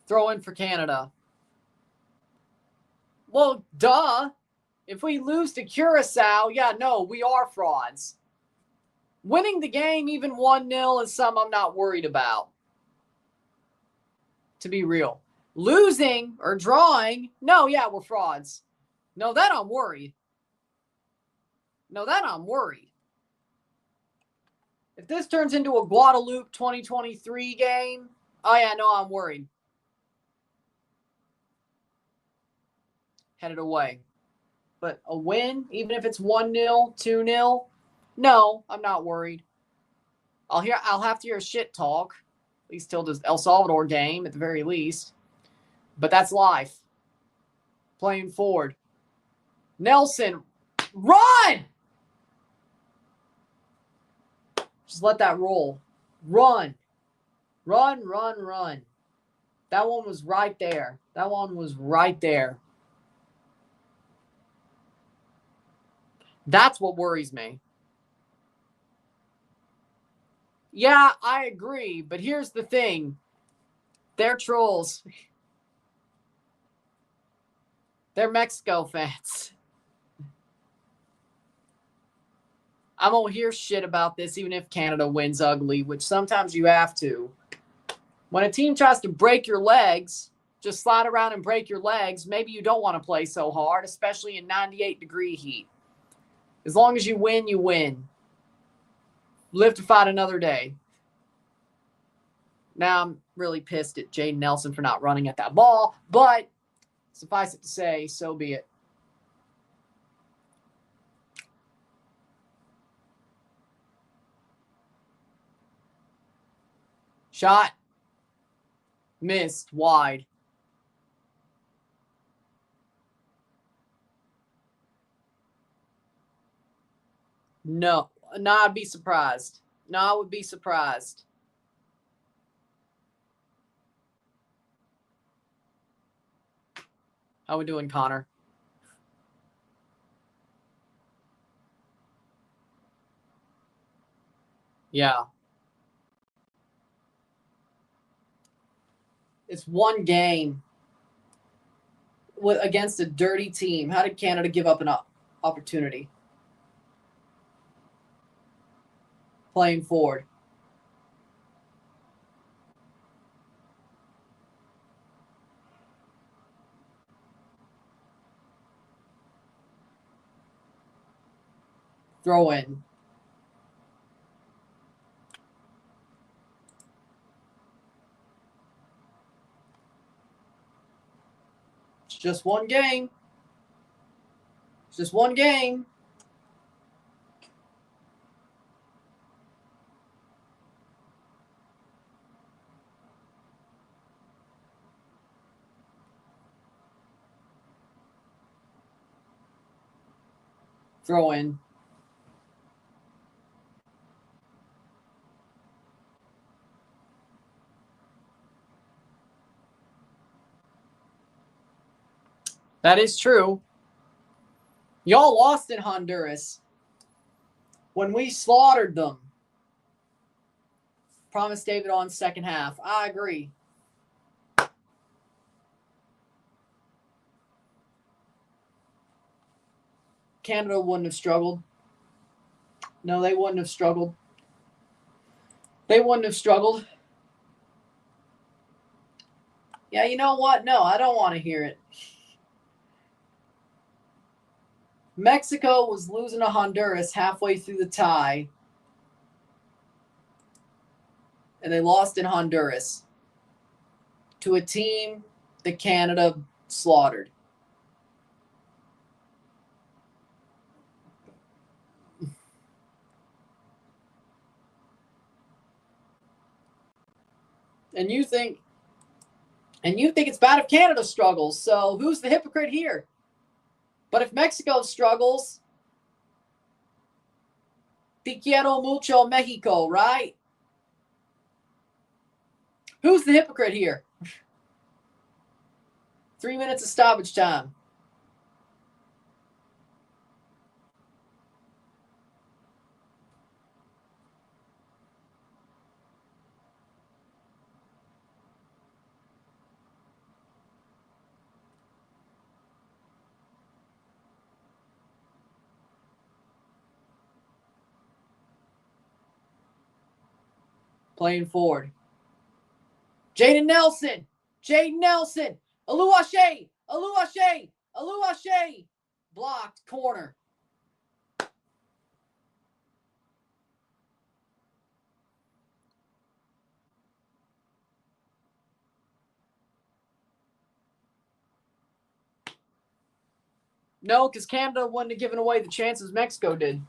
Throw in for Canada. Well, duh. If we lose to Curaçao, yeah, no, we are frauds. Winning the game, even 1-0, is something I'm not worried about. To be real. Losing or drawing, no, yeah, we're frauds. No, that I'm worried. If this turns into a Guadeloupe 2023 game, oh yeah, no, I'm worried. Headed away. But a win, even if it's 1-0, 2-0, no, I'm not worried. I'll have to hear shit talk, at least till the El Salvador game at the very least. But that's life. Playing forward. Nelson, Run! Just let that roll. Run. Run, run, run. That one was right there. That one was right there. That's what worries me. Yeah, I agree. But here's the thing. They're trolls. They're Mexico fans. I won't hear shit about this even if Canada wins ugly, which sometimes you have to. When a team tries to break your legs, just slide around and break your legs, maybe you don't want to play so hard, especially in 98-degree heat. As long as you win, you win. Live to fight another day. Now I'm really pissed at Jaden Nelson for not running at that ball, but suffice it to say, so be it. Shot. Missed. Wide. No. No, I'd be surprised. No, I would be surprised. How we doing, Connor? Yeah. It's one game against a dirty team. How did Canada give up an opportunity? Playing forward. Throw in. It's just one game. It's just one game. Throw in. That is true. Y'all lost in Honduras when we slaughtered them. Promise David on second half. I agree. Canada wouldn't have struggled. No, they wouldn't have struggled. They wouldn't have struggled. Yeah, you know what? No, I don't want to hear it. Mexico was losing to Honduras halfway through the tie. And they lost in Honduras to a team that Canada slaughtered. And you think it's bad if Canada struggles. So who's the hypocrite here? But if Mexico struggles, te quiero mucho Mexico, right? Who's the hypocrite here? 3 minutes of stoppage time. Playing forward. Jaden Nelson. Jaden Nelson. Alucard. Alucard. Alucard. Blocked. Corner. No, because Canada wouldn't have given away the chances Mexico did.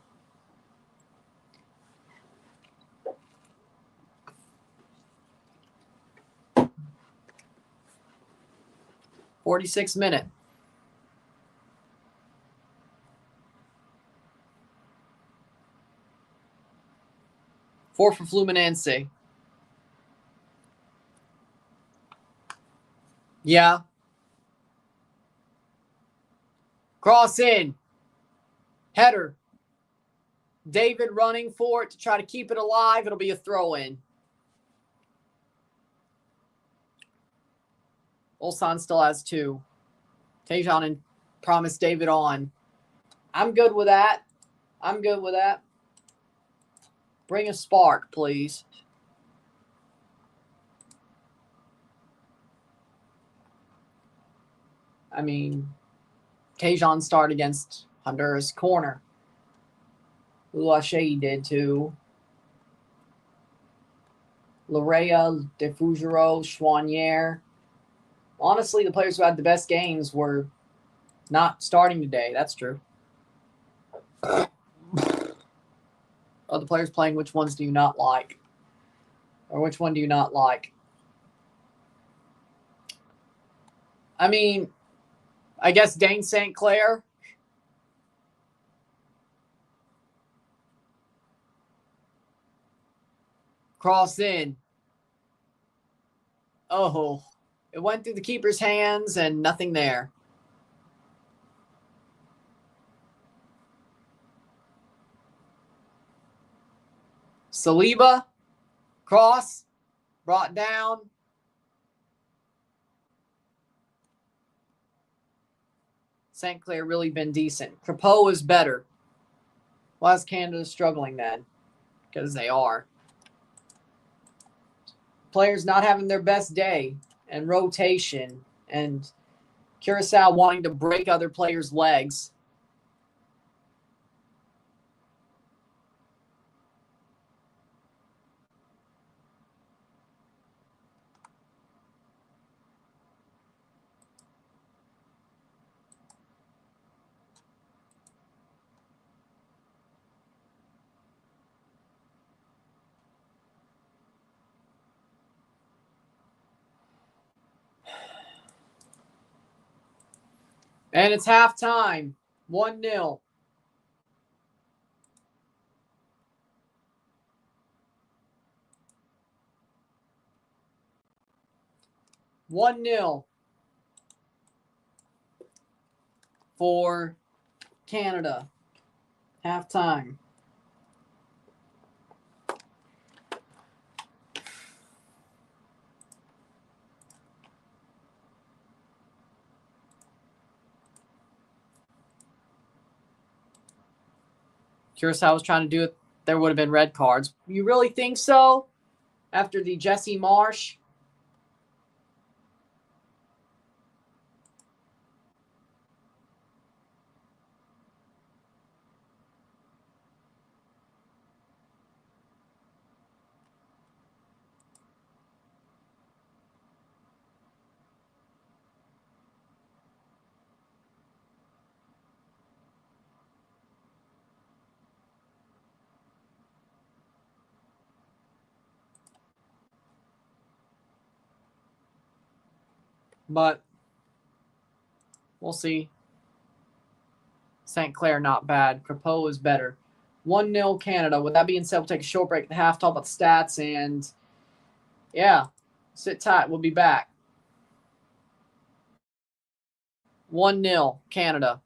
'46 minute. 4 for Fluminense. Yeah. Cross in. Header. David running for it to try to keep it alive. It'll be a throw-in. Ulsan still has 2. Tejan and promised David on. I'm good with that. I'm good with that. Bring a spark, please. I mean, Tejan started against Honduras corner. Ulache did too. Larea, Defugero, Chouanier. Honestly, the players who had the best games were not starting today. That's true. Other players playing, which ones do you not like? Or which one do you not like? I mean, I guess Dane St. Clair. Cross in. Oh, it went through the keeper's hands and nothing there. Saliba, cross, brought down. St. Clair really been decent. Crepeau is better. Why is Canada struggling then? Because they are. Players not having their best day and rotation and Curaçao wanting to break other players' legs. And it's halftime. 1-0. For Canada. Halftime. Curaçao was trying to do it. There would have been red cards. You really think so? After the Jesse Marsh? But we'll see. St. Clair, not bad. Crepeau is better. 1-0 Canada. With that being said, we'll take a short break at the half, talk about the stats, and yeah, sit tight. We'll be back. 1-0 Canada.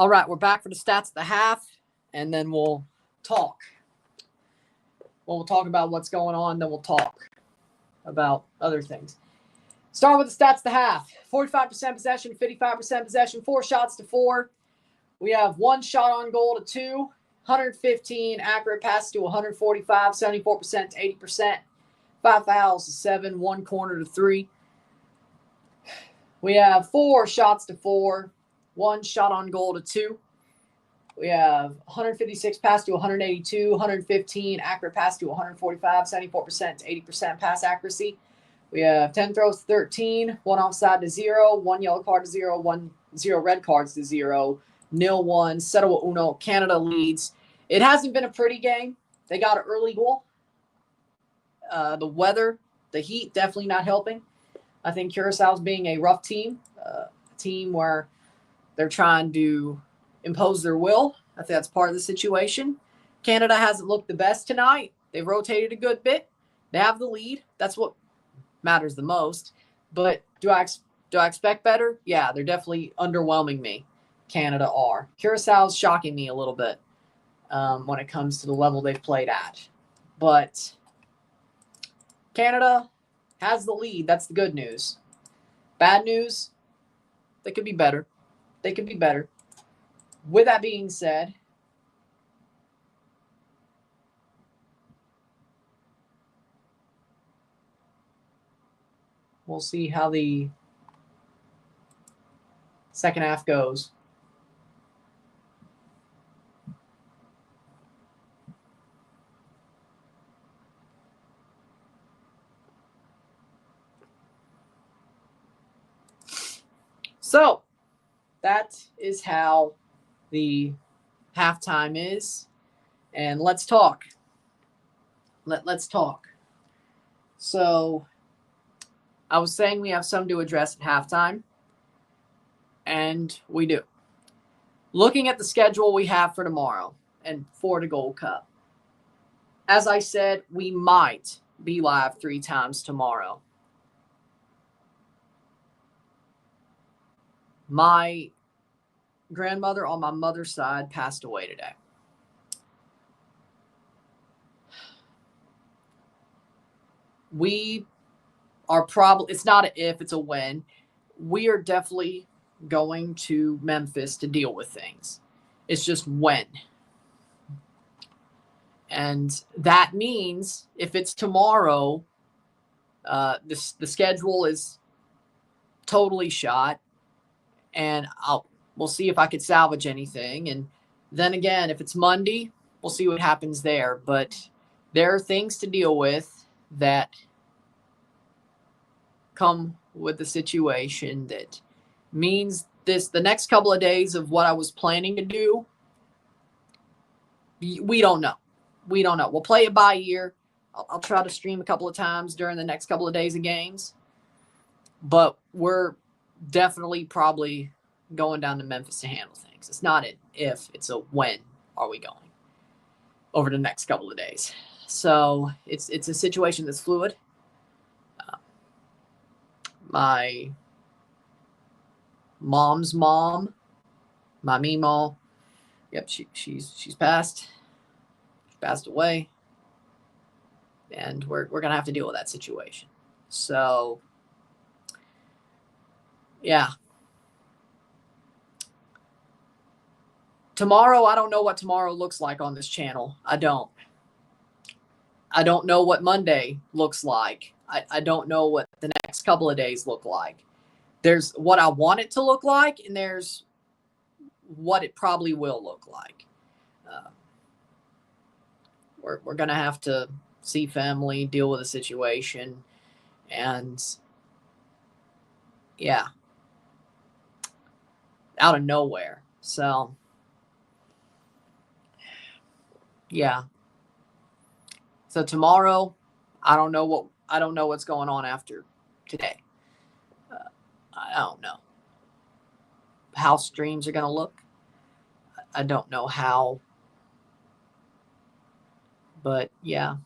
All right, we're back for the stats at the half, and then we'll talk. Well, we'll talk about what's going on, then we'll talk about other things. Start with the stats at the half. 45% possession, 55% possession, 4 shots to 4. We have 1 shot on goal to 2, 115 accurate passes to 145, 74% to 80%, 5 fouls to 7, 1 corner to 3. We have 4 shots to 4, 1 shot on goal to 2. We have 156 pass to 182, 115 accurate pass to 145, 74% to 80% pass accuracy. We have 10 throws to 13, 1 offside to 0, 1 yellow card to 0, 0 red cards to 0, 0-1, settle uno. Canada leads. It hasn't been a pretty game. They got an early goal. The weather, the heat, definitely not helping. I think Curaçao's being a rough team, a team where they're trying to impose their will. I think that's part of the situation. Canada hasn't looked the best tonight. They've rotated a good bit. They have the lead. That's what matters the most. But do I expect better? Yeah, they're definitely underwhelming me. Canada are. Curaçao's shocking me a little bit when it comes to the level they've played at. But Canada has the lead. That's the good news. Bad news, they could be better. They could be better. With that being said, we'll see how the second half goes. So that is how the halftime is. And let's talk. Let's talk. So I was saying we have some to address at halftime. And we do. Looking at the schedule we have for tomorrow and for the Gold Cup. As I said, we might be live 3 times tomorrow. My grandmother on my mother's side passed away today. We are probably, it's not an if, it's a when. We are definitely going to Memphis to deal with things. It's just when. And that means if it's tomorrow, the schedule is totally shot. And we'll see if I could salvage anything. And then again, if it's Monday, we'll see what happens there. But there are things to deal with that come with the situation that means the next couple of days of what I was planning to do, we don't know. We don't know. We'll play it by ear. I'll try to stream a couple of times during the next couple of days of games. But we're definitely probably going down to Memphis to handle things. It's not an if, it's a when are we going over the next couple of days. So it's a situation that's fluid. My mom's mom, my Meemaw, yep, she's passed. She passed away. And we're gonna have to deal with that situation. So yeah. Tomorrow, I don't know what tomorrow looks like on this channel. I don't know what Monday looks like. I don't know what the next couple of days look like. There's what I want it to look like, and there's what it probably will look like. We're going to have to see family, deal with the situation, and yeah, out of nowhere. So yeah. So tomorrow, I don't know what's going on after today. I don't know how streams are going to look. I don't know how. But yeah,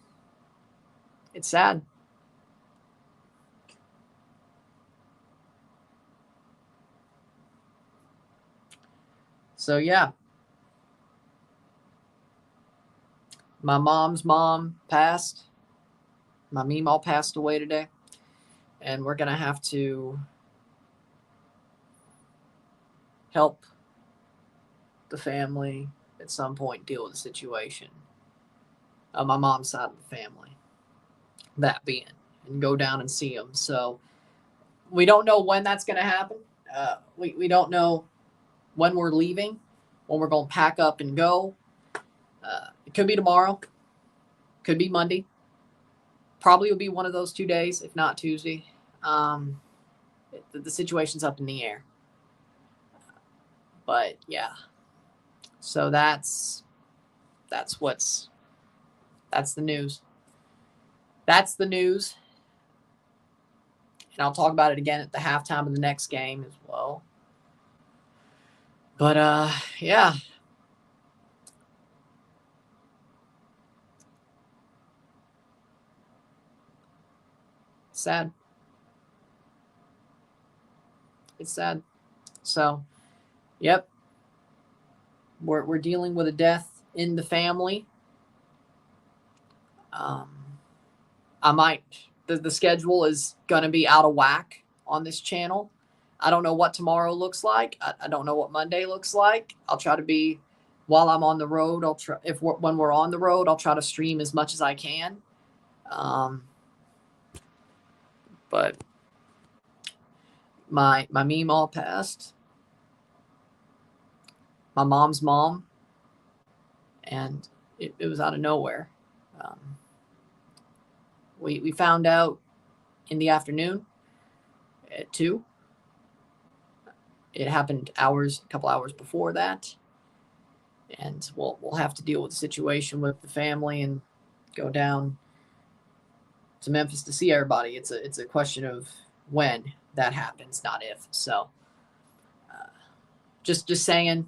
it's sad. So, yeah. My mom's mom passed. My meemaw passed away today. And we're going to have to help the family at some point deal with the situation of my mom's side of the family. That being, and go down and see them. So we don't know when that's going to happen. We don't know when we're leaving, when we're going to pack up and go. It could be tomorrow. Could be Monday. Probably will be one of those 2 days, if not Tuesday. The situation's up in the air. But yeah. So that's the news. That's the news. And I'll talk about it again at the halftime of the next game as well. But yeah. Sad. It's sad. So, yep. We're dealing with a death in the family. I might. The schedule is going to be out of whack on this channel. I don't know what tomorrow looks like. I don't know what Monday looks like. I'll try to be, while I'm on the road, I'll try, when we're on the road, I'll try to stream as much as I can. But my meemaw passed. My mom's mom. And it was out of nowhere. We found out in the afternoon at 2. It happened a couple hours before that. And we'll have to deal with the situation with the family and go down to Memphis to see everybody. It's a question of when that happens, not if. So just saying,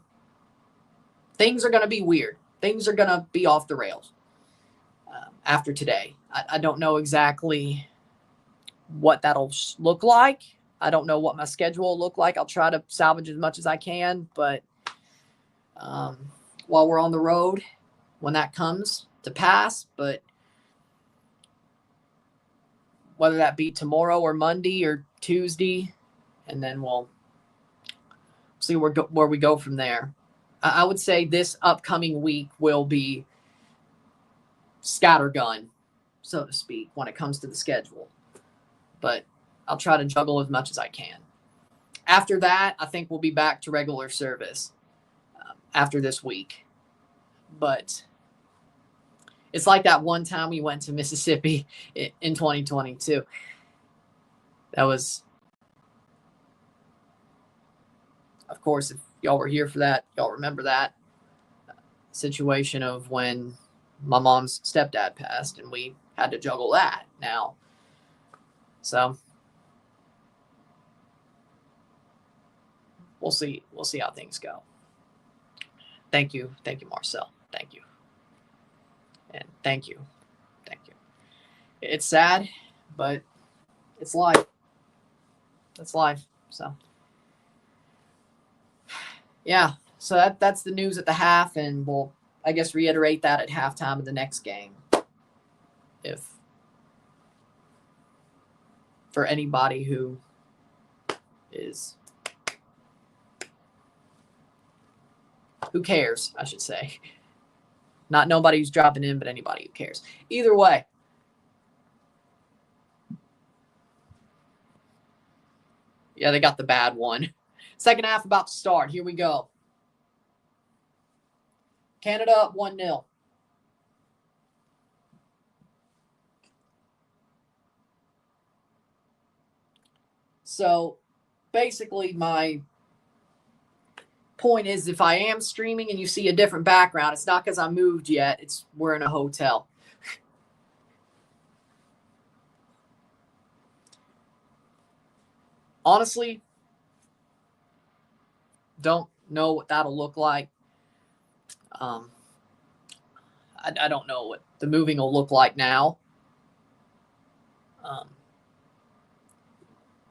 things are going to be weird. Things are going to be off the rails after today. I don't know exactly what that'll look like. I don't know what my schedule will look like. I'll try to salvage as much as I can, but while we're on the road, when that comes to pass, but whether that be tomorrow or Monday or Tuesday, and then we'll see where we go from there. I would say this upcoming week will be scattergun, so to speak, when it comes to the schedule. But I'll try to juggle as much as I can. After that, I think we'll be back to regular service after this week. But it's like that one time we went to Mississippi in 2022. That was, of course, if y'all were here for that, y'all remember that situation of when my mom's stepdad passed and we had to juggle that now. So we'll see how things go. Thank you, Marcel. Thank you. And thank you. It's sad, but it's life. That's life. So yeah, so that's the news at the half, and we'll, I guess, reiterate that at halftime of the next game. If for anybody who cares, I should say. Not nobody who's dropping in, but anybody who cares. Either way. Yeah, they got the bad one. Second half about to start. Here we go. Canada up 1-0. So basically my point is, if I am streaming and you see a different background, it's not because I moved yet. It's we're in a hotel. Honestly, don't know what that'll look like. I don't know what the moving will look like now.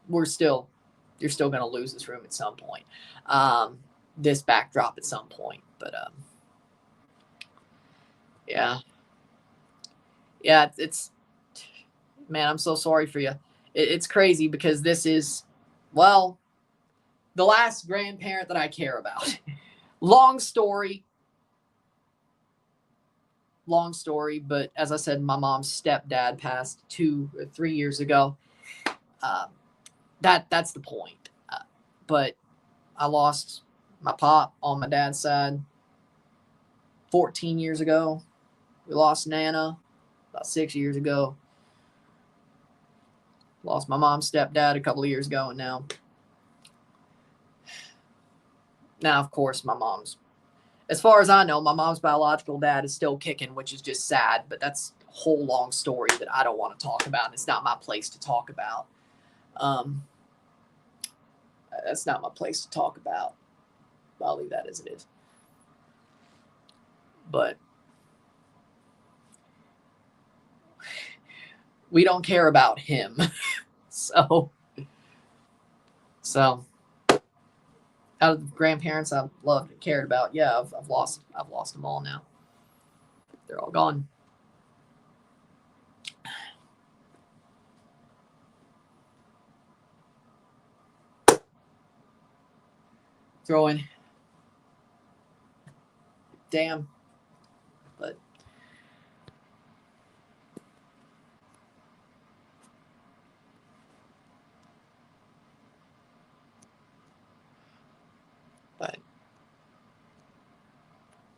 You're still going to lose this room at some point. this backdrop at some point. But yeah, it's man, I'm so sorry for you. It's crazy because this is, well, the last grandparent that I care about. Long story, but as I said, my mom's stepdad passed 2 or 3 years ago. That's the point. But I lost my pop on my dad's side 14 years ago. We lost Nana about 6 years ago. Lost my mom's stepdad a couple of years ago, and now, of course, my mom's, as far as I know, my mom's biological dad is still kicking, which is just sad, but that's a whole long story that I don't want to talk about, and it's not my place to talk about. That's not my place to talk about. I'll leave that as it is. But we don't care about him. So out of the grandparents I've loved and cared about, yeah, I've lost them all now. They're all gone. Throwing. Damn. But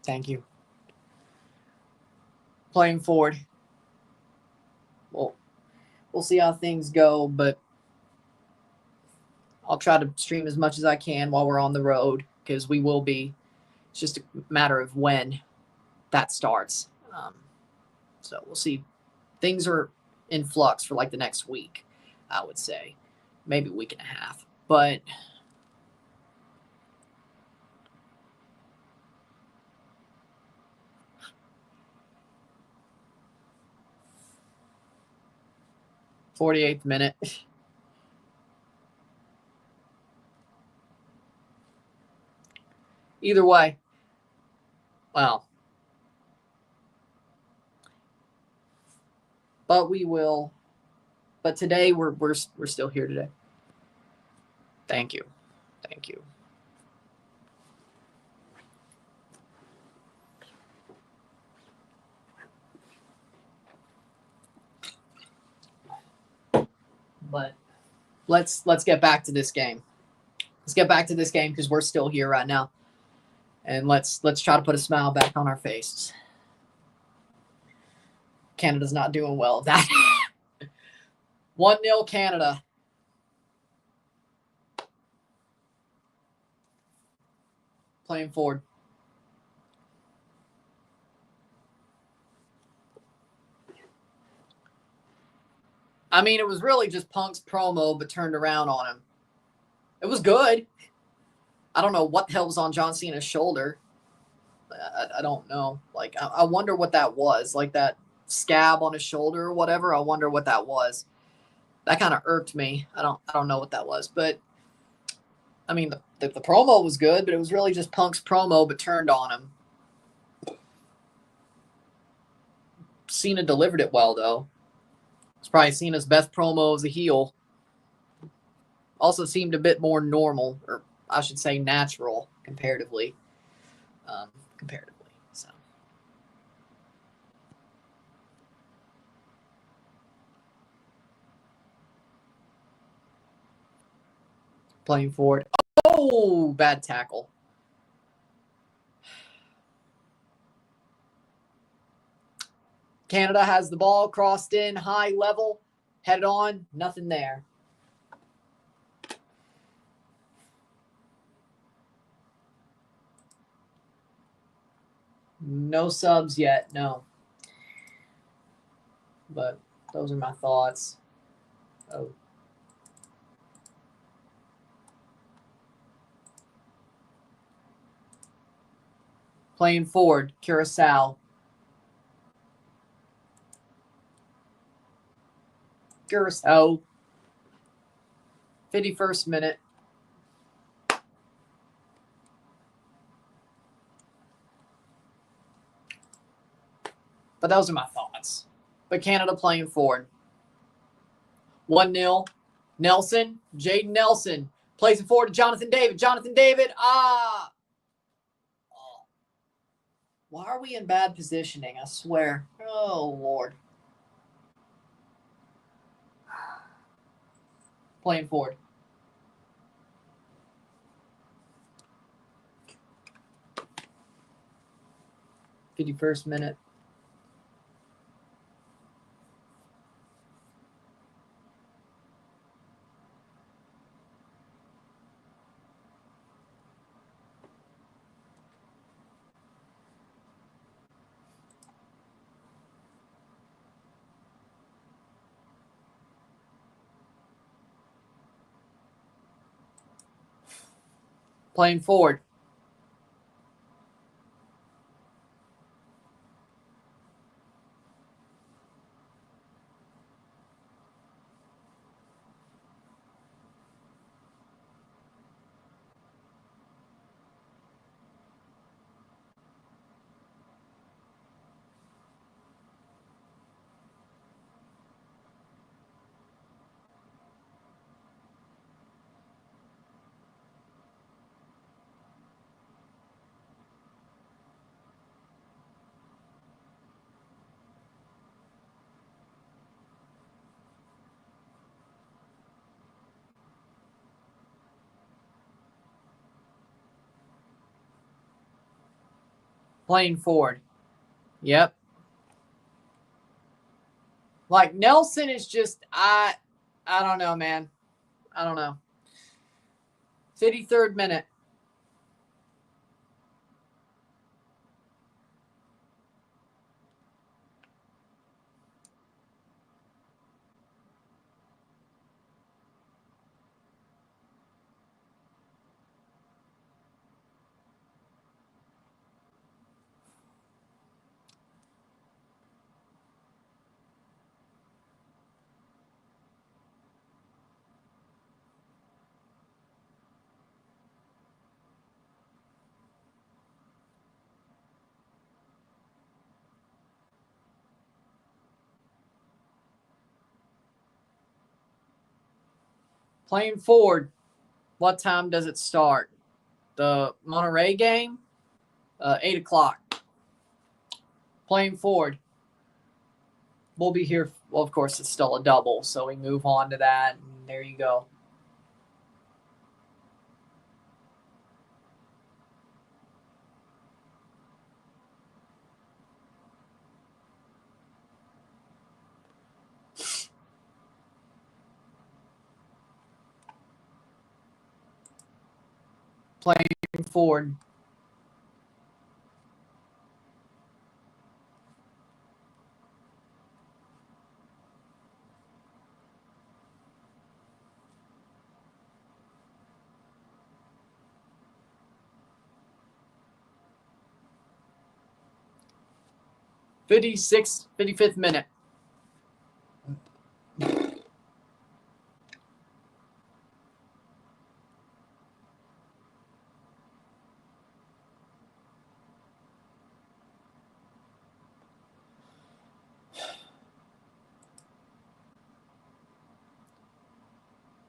thank you. Playing forward. Well, we'll see how things go, but I'll try to stream as much as I can while we're on the road, because we will be. It's just a matter of when that starts. So we'll see. Things are in flux for like the next week, I would say. Maybe a week and a half. But '48th minute. Either way, well, but we will. But today we're still here today. Thank you. But let's get back to this game. Let's get back to this game because we're still here right now. And let's try to put a smile back on our faces. Canada's not doing well at that. 1-0 Canada. Playing forward. I mean, it was really just Punk's promo, but turned around on him. It was good. I don't know what the hell was on John Cena's shoulder. I don't know. Like, I wonder what that was. Like that scab on his shoulder or whatever. I wonder what that was. That kind of irked me. I don't know what that was. But, I mean, the promo was good, but it was really just Punk's promo, but turned on him. Cena delivered it well, though. It's probably Cena's best promo as a heel. Also seemed a bit more normal, or I should say natural, comparatively. So. Playing forward. Oh, bad tackle. Canada has the ball crossed in, high level, headed on, nothing there. No subs yet, no. But those are my thoughts. Oh. Playing forward, Curaçao. Curaçao. 51st minute. But those are my thoughts. But Canada playing forward. 1-0. Nelson. Jaden Nelson. Plays it forward to Jonathan David. Jonathan David. Oh. Why are we in bad positioning? I swear. Oh, Lord. Playing forward. '51st minute. Playing forward. Playing forward. Yep. Like, Nelson is just, I don't know, man. I don't know. 53rd minute. Playing forward. What time does it start? The Monterrey game? 8 o'clock. Playing forward. We'll be here. Well, of course, it's still a double, so we move on to that. And there you go. Playing forward. '56th, 55th minute.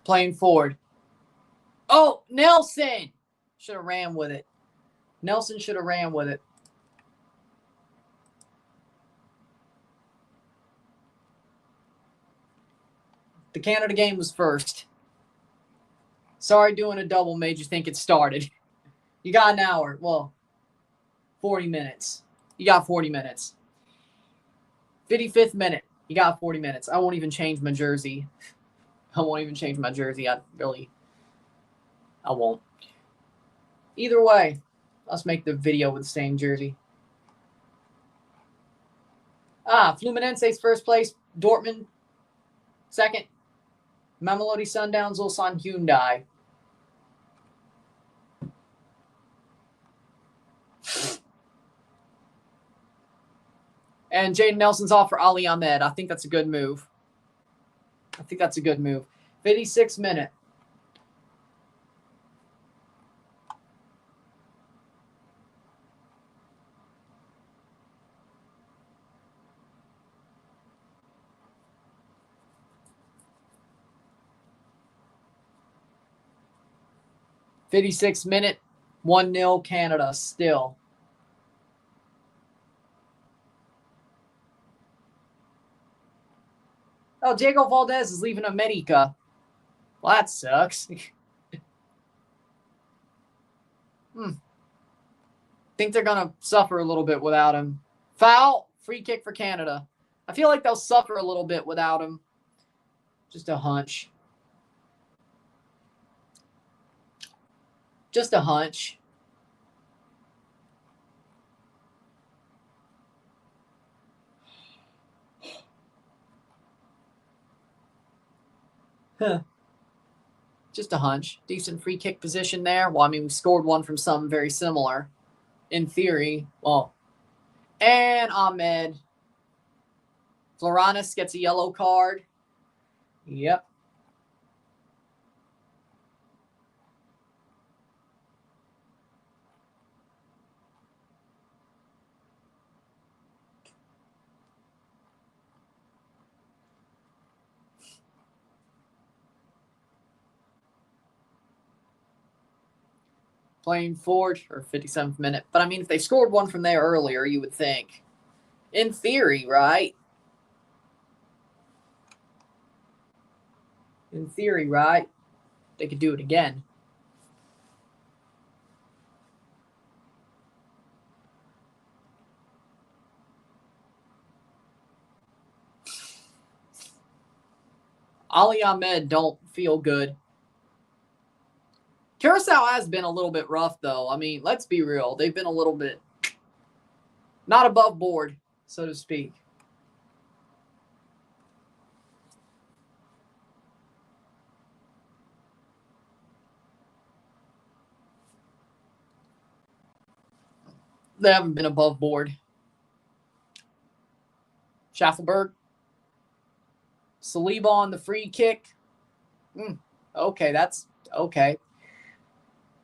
Playing forward. Oh, Nelson! Should have ran with it. Nelson should have ran with it. The Canada game was first. Sorry, doing a double made you think it started. You got an hour. Well, 40 minutes. You got 40 minutes. 55th minute. You got 40 minutes. I won't even change my jersey. I won't. Either way, let's make the video with the same jersey. Fluminense's first place. Dortmund second. Mamelodi Sundowns, Ulsan Hyundai. And Jaden Nelson's off for Ali Ahmed. I think that's a good move. 56th minute. 56th minute, 1-0 Canada still. Oh, Diego Valdez is leaving America. Well, that sucks. Think they're going to suffer a little bit without him. Foul, free kick for Canada. I feel like they'll suffer a little bit without him. Just a hunch. Just a hunch. Huh. Just a hunch. Decent free kick position there. Well, I mean, we scored one from something very similar. In theory. Well, and Ahmed. Floranis gets a yellow card. Yep. Playing forward, or 57th minute. But I mean, if they scored one from there earlier, you would think. In theory, right? In theory, right? They could do it again. Ali Ahmed don't feel good. Curaçao has been a little bit rough, though. I mean, let's be real. They've been a little bit not above board, so to speak. They haven't been above board. Schaffelberg. Saliba on the free kick. Okay, that's okay.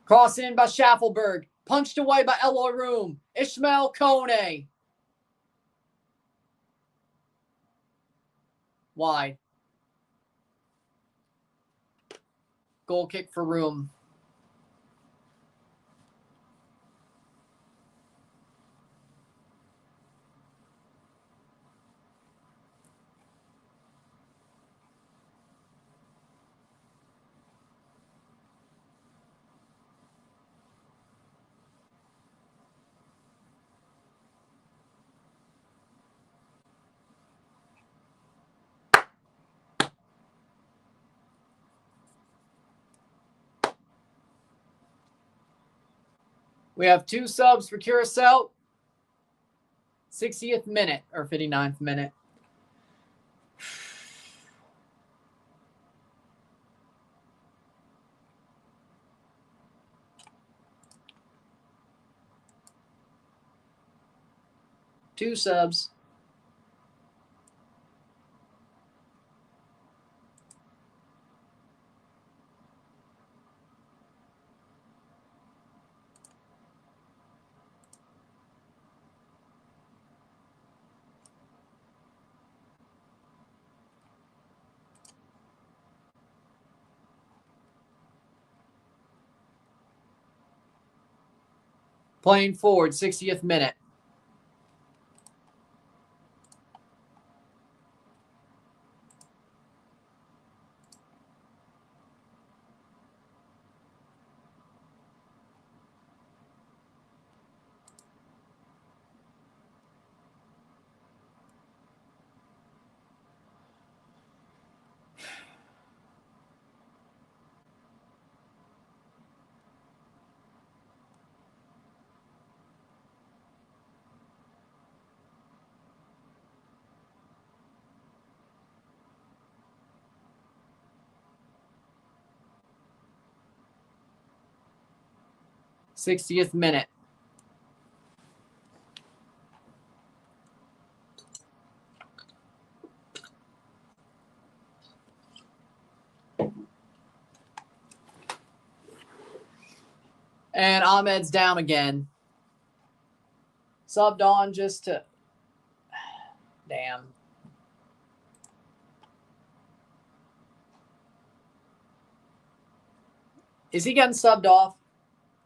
Cross in by Schaffelberg. Punched away by Eloàrd. Ismail Kone. Wide. Goal kick for Room. We have 2 subs for Curaçao. 60th minute, or 59th minute. Two subs. Playing forward, 60th minute. Sixtieth minute. And Ahmed's down again. Subbed on just to... Damn. Is he getting subbed off?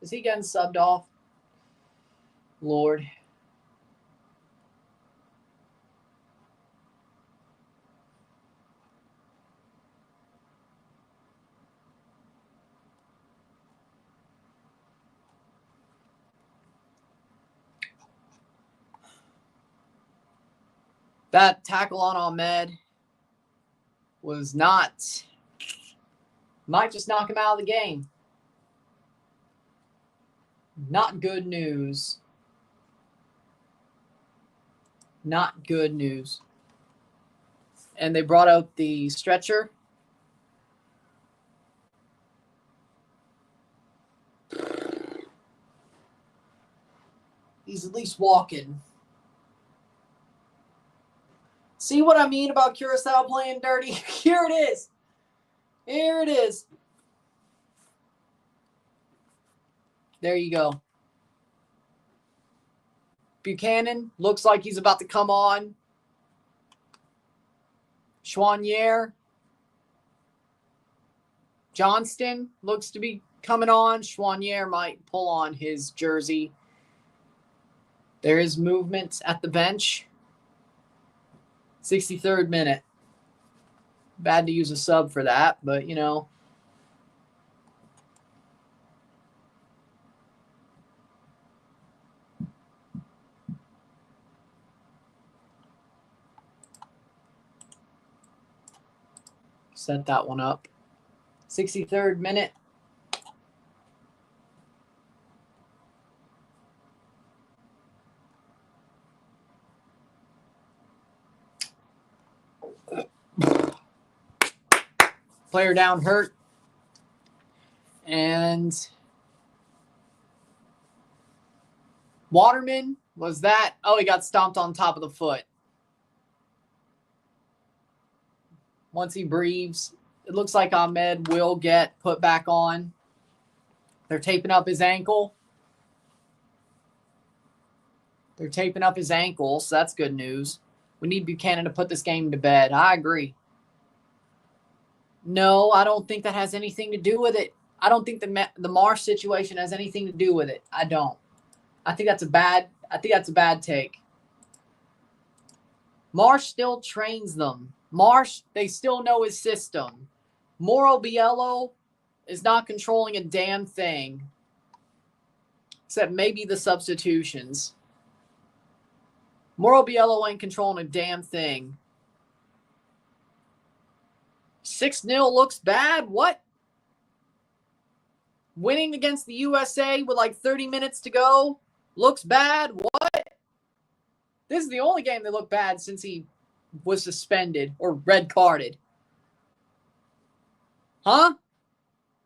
Is he getting subbed off? Lord. That tackle on Ahmed was not, might just knock him out of the game. Not good news. Not good news. And they brought out the stretcher. He's at least walking. See what I mean about Curaçao playing dirty? Here it is. Here it is. There you go. Buchanan looks like he's about to come on. Chouanier. Johnston looks to be coming on. Chouanier might pull on his jersey. There is movement at the bench. 63rd minute. Bad to use a sub for that, but, you know. Set that one up. 63rd minute. Player down hurt. And Waterman, was that? Oh, he got stomped on top of the foot. Once he breathes, it looks like Ahmed will get put back on. They're taping up his ankle. They're taping up his ankle, so that's good news. We need Buchanan to put this game to bed. I agree. No, I don't think that has anything to do with it. I don't think the Marsh situation has anything to do with it. I don't. I think that's a bad take. Marsh still trains them. Marsh, they still know his system. Mauro Biello is not controlling a damn thing. Except maybe the substitutions. Mauro Biello ain't controlling a damn thing. 6-0 looks bad. What? Winning against the USA with like 30 minutes to go looks bad. What? This is the only game that looked bad since he was suspended or red carded. Huh?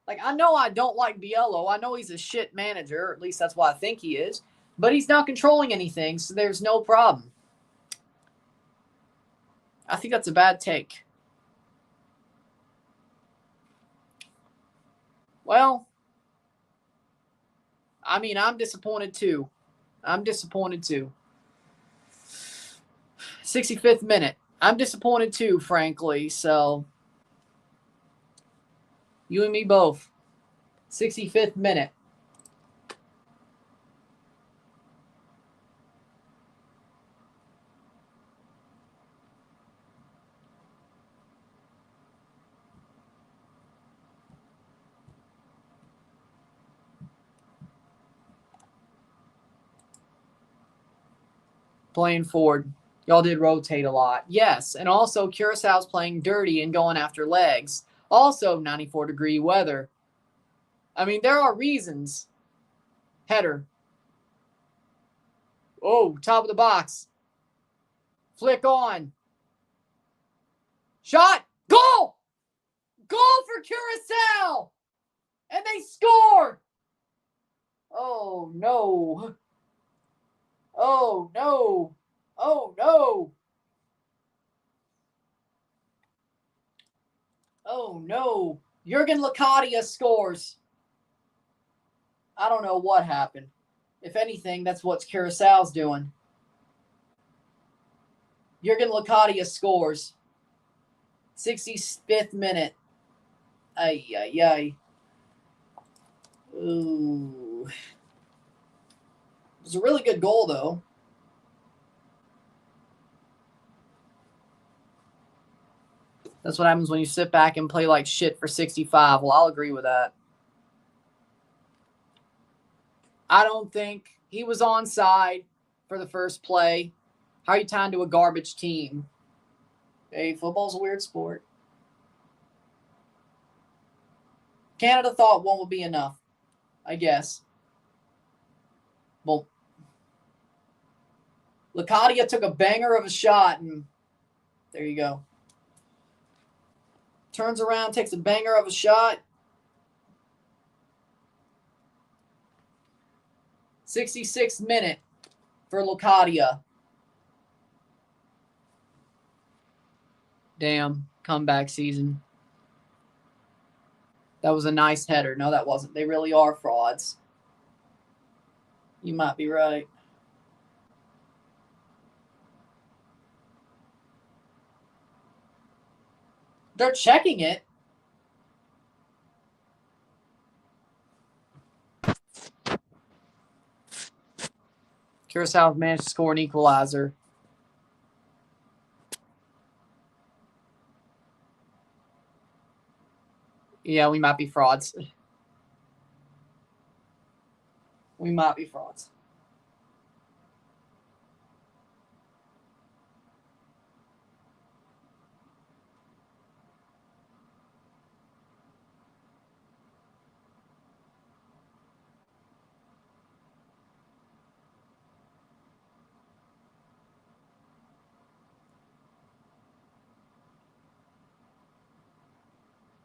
Like, I know I don't like Biello. I know he's a shit manager. Or at least that's what I think he is. But he's not controlling anything, so there's no problem. I think that's a bad take. Well, I mean, I'm disappointed too. 65th minute. I'm disappointed too, frankly. So, you and me both. 65th minute. Playing forward. Y'all did rotate a lot. Yes, and also Curaçao's playing dirty and going after legs. Also 94-degree weather. I mean, there are reasons. Header. Oh, top of the box. Flick on. Shot. Goal! Goal for Curaçao! And they score! Oh, no. Oh, no. Oh, no. Oh, no. Jurgen Locadia scores. I don't know what happened. If anything, that's what Curaçao's doing. Jurgen Locadia scores. 65th minute. Ay, ay, ay. Ooh. It was a really good goal, though. That's what happens when you sit back and play like shit for 65. Well, I'll agree with that. I don't think he was onside for the first play. How are you tying to a garbage team? Hey, football's a weird sport. Canada thought one would be enough, I guess. Well, Lacadia took a banger of a shot, and there you go. Turns around, takes a banger of a shot. 66th minute for Lacadia. Damn, comeback season. That was a nice header. No, that wasn't. They really are frauds. You might be right. They're checking it. Curaçao managed to score an equalizer. Yeah, we might be frauds. We might be frauds.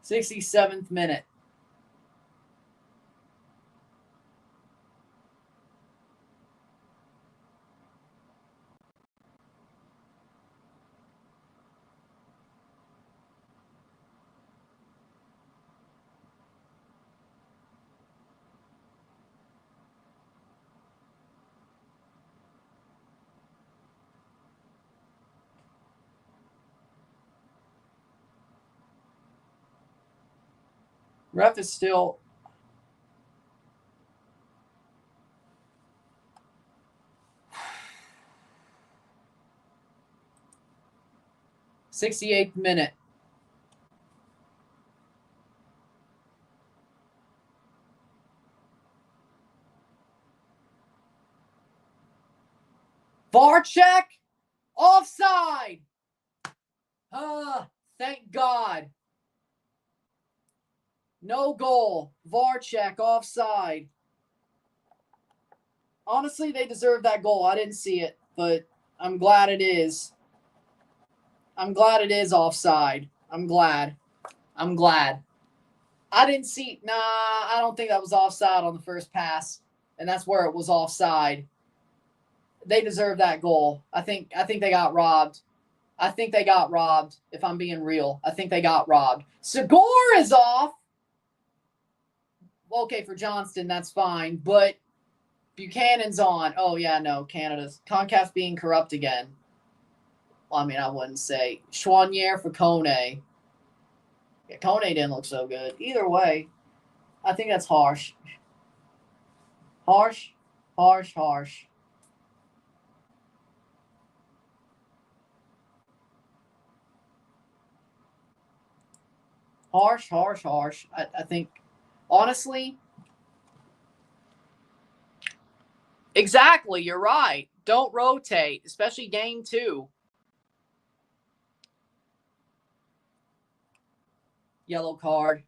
'67th minute. Ref is still. '68th minute. VAR check. Offside. Thank God. No goal. VAR check. Offside. Honestly, they deserve that goal. I didn't see it, but I'm glad it is. I'm glad it is offside. I'm glad. I didn't see. Nah, I don't think that was offside on the first pass, and that's where it was offside. They deserve that goal. I think they got robbed. If I'm being real. I think they got robbed. Segura is off. Okay, for Johnston, that's fine. But Buchanan's on. Oh, yeah, no. Canada's. CONCACAF being corrupt again. Well, I mean, I wouldn't say. Chouanier for Kone. Yeah, Kone didn't look so good. Either way, I think that's harsh. Harsh. I think, honestly, exactly, you're right. Don't rotate, especially game 2. Yellow card.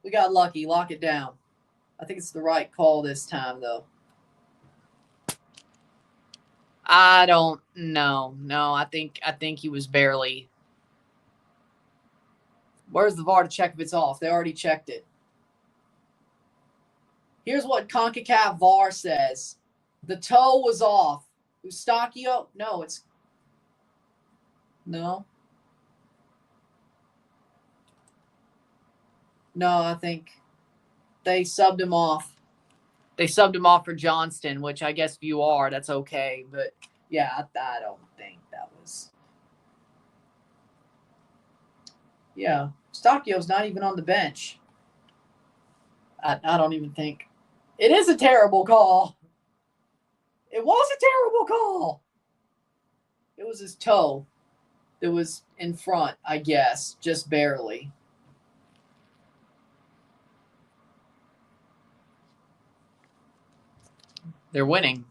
We got lucky. Lock it down. I think it's the right call this time, though. I don't know. No, I think he was barely. Where's the VAR to check if it's off? They already checked it. Here's what CONCACAF VAR says. The toe was off. Eustachio? No, it's. No. No, I think they subbed him off. They subbed him off for Johnston, which I guess if you are, that's okay. But, yeah, I don't think that was. Yeah. Stockio's not even on the bench. I don't even think. It is a terrible call. It was a terrible call. It was his toe that was in front, I guess, just barely. They're winning.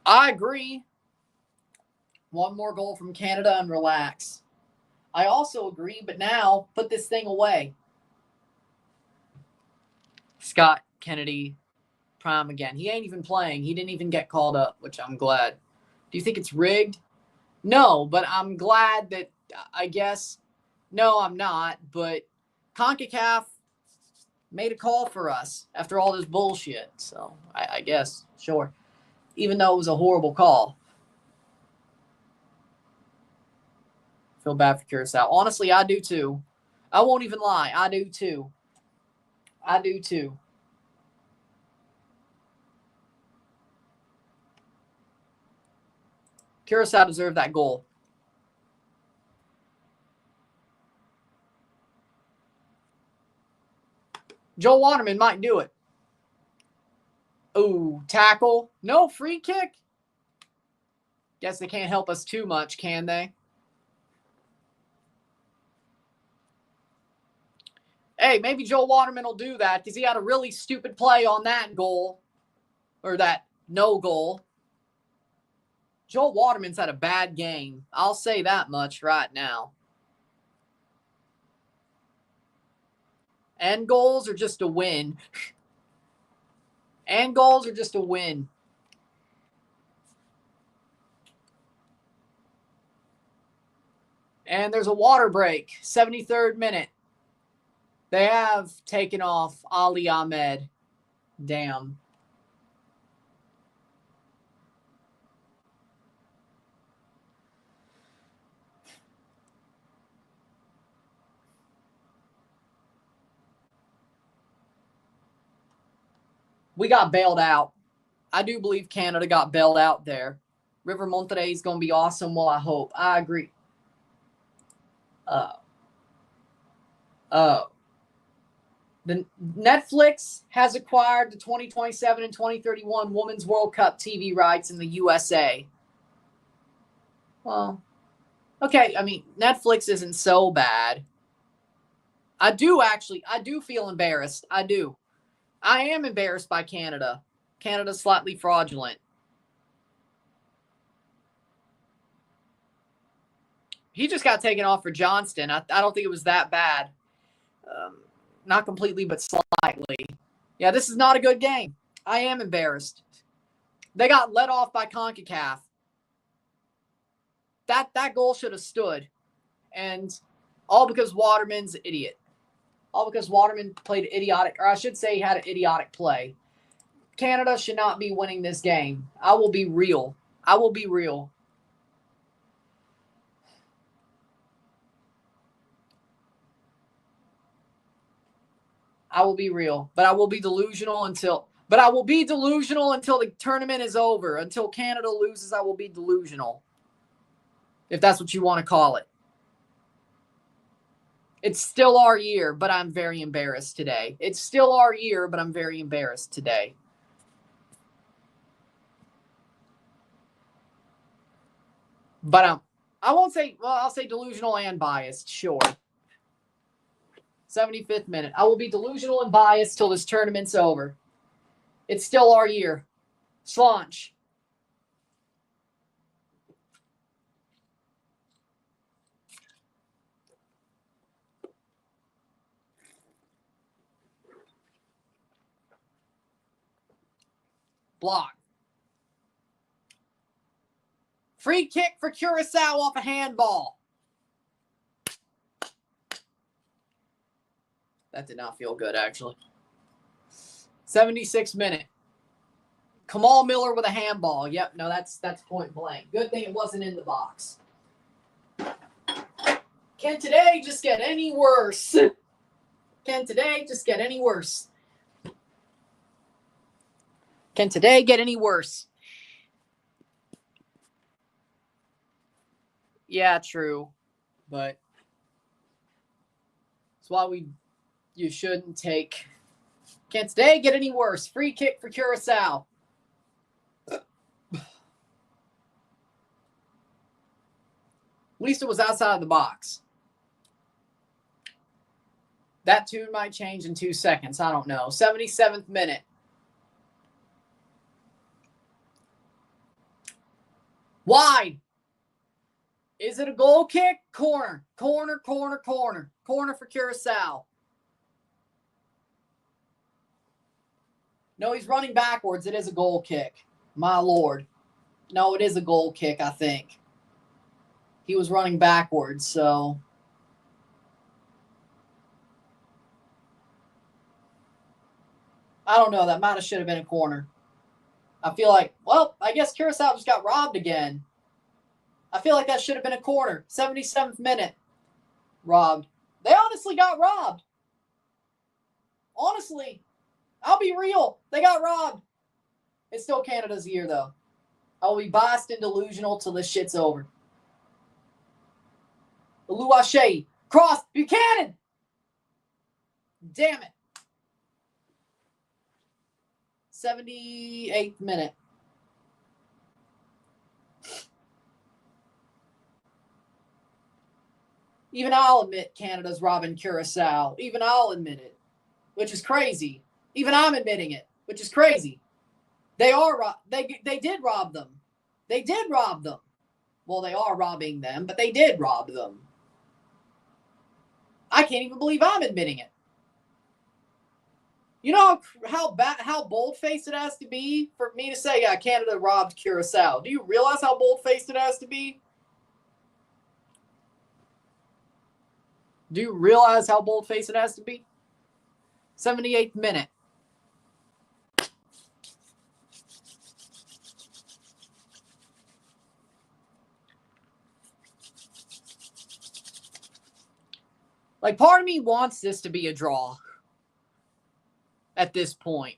I agree. One more goal from Canada and relax. I also agree, but now put this thing away. Scott Kennedy, prime again. He ain't even playing. He didn't even get called up, which I'm glad. Do you think it's rigged? No, but I'm glad that, I guess, no, I'm not, but CONCACAF made a call for us after all this bullshit. So I guess, sure. Even though it was a horrible call. Feel bad for Curaçao. Honestly, I do too. I won't even lie. I do too. I do too. Curaçao deserved that goal. Joel Waterman might do it. Ooh, tackle. No, free kick. Guess they can't help us too much, can they? Hey, maybe Joel Waterman will do that because he had a really stupid play on that goal. Or that no goal. Joel Waterman's had a bad game. I'll say that much right now. And goals are just a win. And goals are just a win. And there's a water break. 73rd minute. They have taken off Ali Ahmed. Damn. We got bailed out. I do believe Canada got bailed out there. River Monterrey is going to be awesome. Well, I hope. I agree. The Netflix has acquired the 2027 and 2031 Women's World Cup TV rights in the USA. Well, okay. I mean, Netflix isn't so bad. I do feel embarrassed. I do. I am embarrassed by Canada. Canada's slightly fraudulent. He just got taken off for Johnston. I don't think it was that bad. Not completely, but slightly. Yeah, this is not a good game. I am embarrassed. They got let off by CONCACAF. That goal should have stood. And all because Waterman's an idiot. All because Waterman played idiotic, or I should say he had an idiotic play. Canada should not be winning this game. I will be real. I will be real. I will be real. But I will be delusional until the tournament is over. Until Canada loses, I will be delusional. If that's what you want to call it. It's still our year, but I'm very embarrassed today. It's still our year, but I'm very embarrassed today. But I won't say, well, I'll say delusional and biased, sure. 75th minute. I will be delusional and biased till this tournament's over. It's still our year. Slaunch. Block. Free kick for Curaçao off a handball. That did not feel good, actually. 76th minute. Kamal Miller with a handball. Yep, no, that's point blank. Good thing it wasn't in the box. Can today just get any worse? Can today just get any worse? Can today get any worse? Yeah, true. But that's why you shouldn't take. Can't today get any worse. Free kick for Curaçao. At least it was outside of the box. That tune might change in 2 seconds. I don't know. 77th minute. Wide. Is it a goal kick? Corner. Corner, corner, corner. Corner for Curaçao. No, he's running backwards. It is a goal kick. My lord. No, it is a goal kick, I think. He was running backwards, so... I don't know. That might have should have been a corner. I feel like, well, I guess Curaçao just got robbed again. I feel like that should have been a corner. 77th minute. Robbed. They honestly got robbed. Honestly. I'll be real. They got robbed. It's still Canada's year, though. I will be biased and delusional till this shit's over. Eloàrd. Cross. Buchanan. Damn it. 78th minute. Even I'll admit Canada's robbing Curaçao. Even I'll admit it, which is crazy. Even I'm admitting it, which is crazy. They did rob them. They did rob them. Well, they are robbing them, but they did rob them. I can't even believe I'm admitting it. You know how bold-faced it has to be for me to say, yeah, Canada robbed Curaçao. Do you realize how bold-faced it has to be? Do you realize how bold-faced it has to be? 78th minute. Like, part of me wants this to be a draw at this point.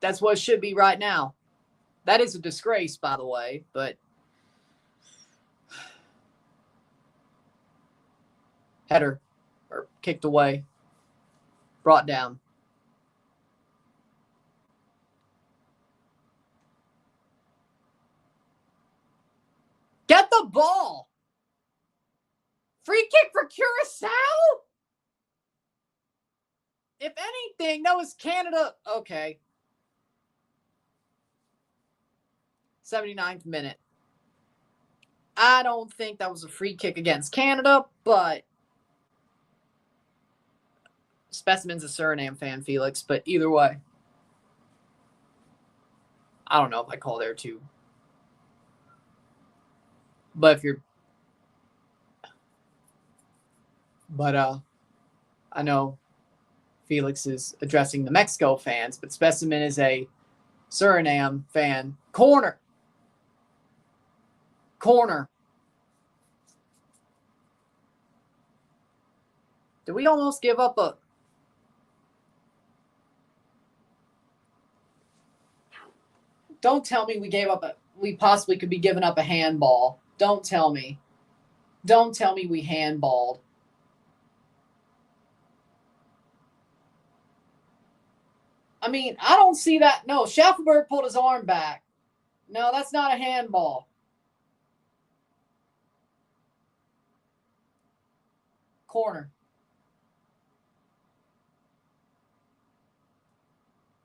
That's what it should be right now. That is a disgrace, by the way, but header or kicked away, brought down. Get the ball. Free kick for Curaçao? If anything, that was Canada. Okay. 79th minute. I don't think that was a free kick against Canada, but Specimen's a Suriname fan, Felix, but either way. I don't know if I call there too. But if you're... But I know Felix is addressing the Mexico fans, but Specimen is a Suriname fan. Corner. Corner. Did we almost give up a... Don't tell me we gave up a... We possibly could be giving up a handball. Don't tell me. Don't tell me we handballed. I mean, I don't see that. No, Schaffelberg pulled his arm back. No, that's not a handball. Corner.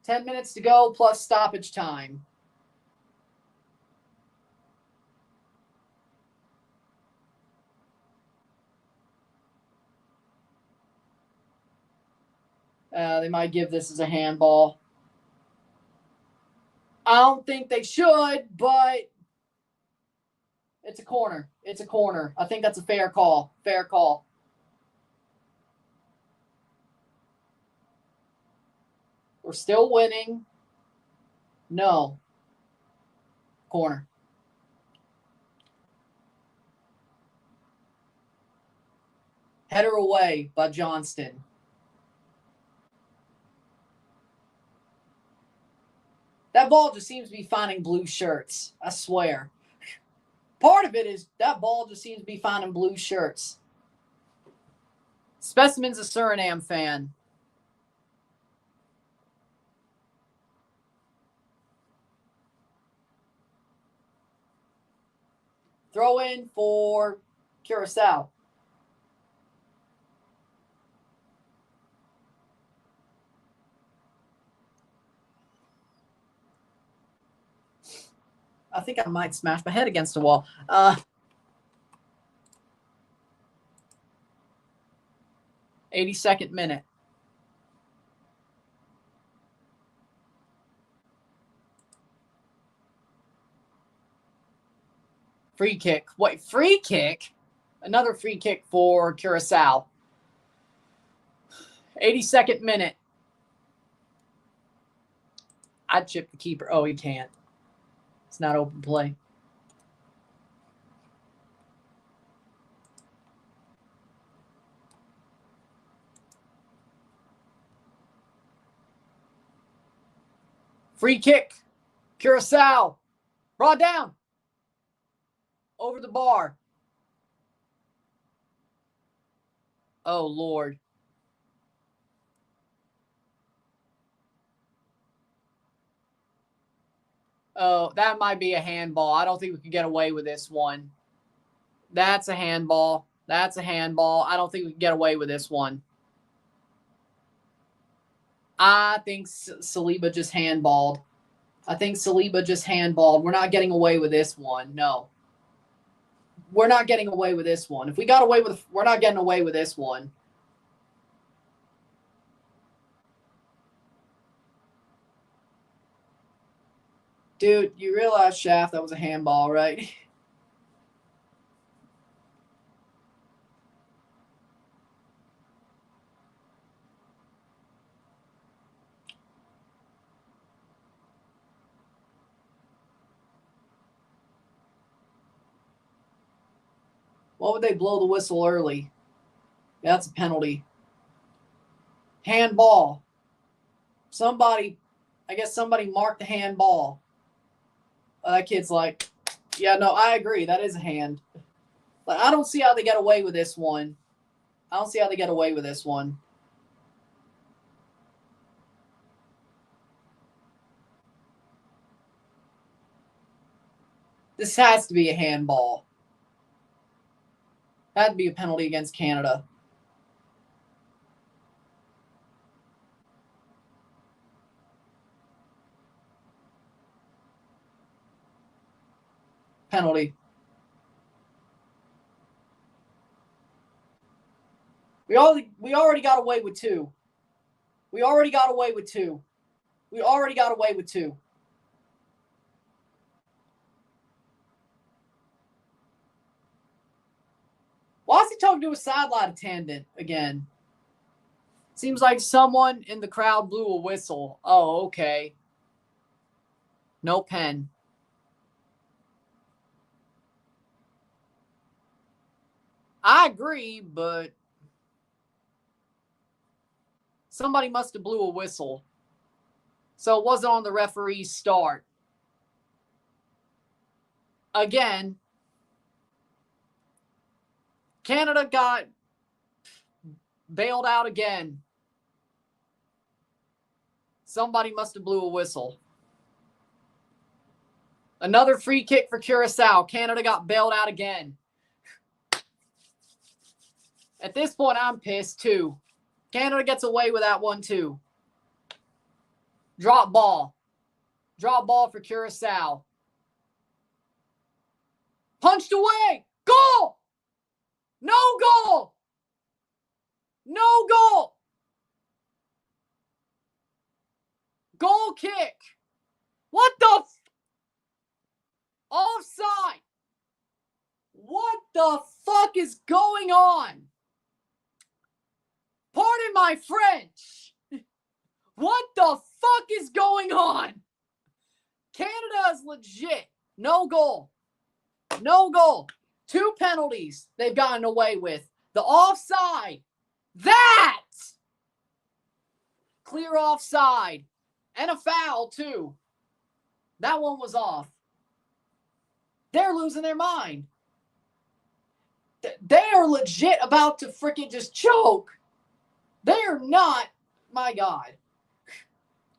10 minutes to go plus stoppage time. They might give this as a handball. I don't think they should, but it's a corner. It's a corner. I think that's a fair call. Fair call. We're still winning. No. Corner. Header away by Johnston. That ball just seems to be finding blue shirts. I swear. Part of it is that ball just seems to be finding blue shirts. Specimen's a Suriname fan. Throw in for Curaçao. I think I might smash my head against the wall. 82nd minute. Free kick. Wait, free kick? Another free kick for Curaçao. 82nd minute. I'd chip the keeper. Oh, he can't. It's not open play. Free kick. Curaçao. Brought down. Over the bar. Oh, Lord. Oh, that might be a handball. I don't think we can get away with this one. That's a handball. That's a handball. I don't think we can get away with this one. I think Saliba just handballed. We're not getting away with this one. No. We're not getting away with this one. If we got away with, we're not getting away with this one. Dude, you realize, Shaft, that was a handball, right? What would they blow the whistle early? Yeah, that's a penalty. Handball. Somebody marked the handball. That kid's like, yeah, no, I agree. That is a hand. But I don't see how they get away with this one. This has to be a handball. That'd be a penalty against Canada. Penalty. We already got away with two. Why is he talking to a sideline attendant again? Seems like someone in the crowd blew a whistle. Oh, okay. No pen. I agree, but somebody must have blew a whistle. So it wasn't on the referee's start. Again, Canada got bailed out again. Somebody must have blew a whistle. Another free kick for Curaçao. Canada got bailed out again. At this point, I'm pissed too. Canada gets away with that one too. Drop ball. Drop ball for Curaçao. Punched away. Goal! No goal! No goal! Goal kick. What the offside? What the fuck is going on? Pardon my French. What the fuck is going on? Canada is legit. No goal. No goal. 2 penalties they've gotten away with. The offside. That! Clear offside. And a foul, too. That one was off. They're losing their mind. They are legit about to freaking just choke. They are not, my God.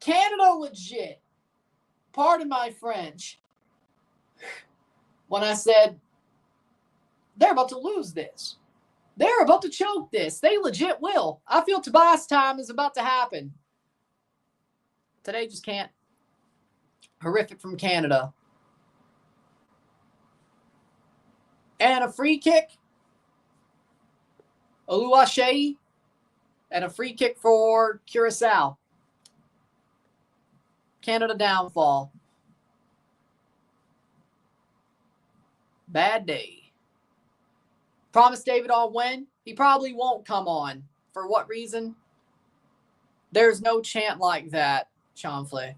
Canada legit. Pardon my French. When I said they're about to lose this. They're about to choke this. They legit will. I feel Tobias time is about to happen. Today just can't. Horrific from Canada. And a free kick. Eloàrd. And a free kick for Curaçao. Canada downfall. Bad day. Promise David on when? He probably won't come on. For what reason? There's no chant like that, Chanfle.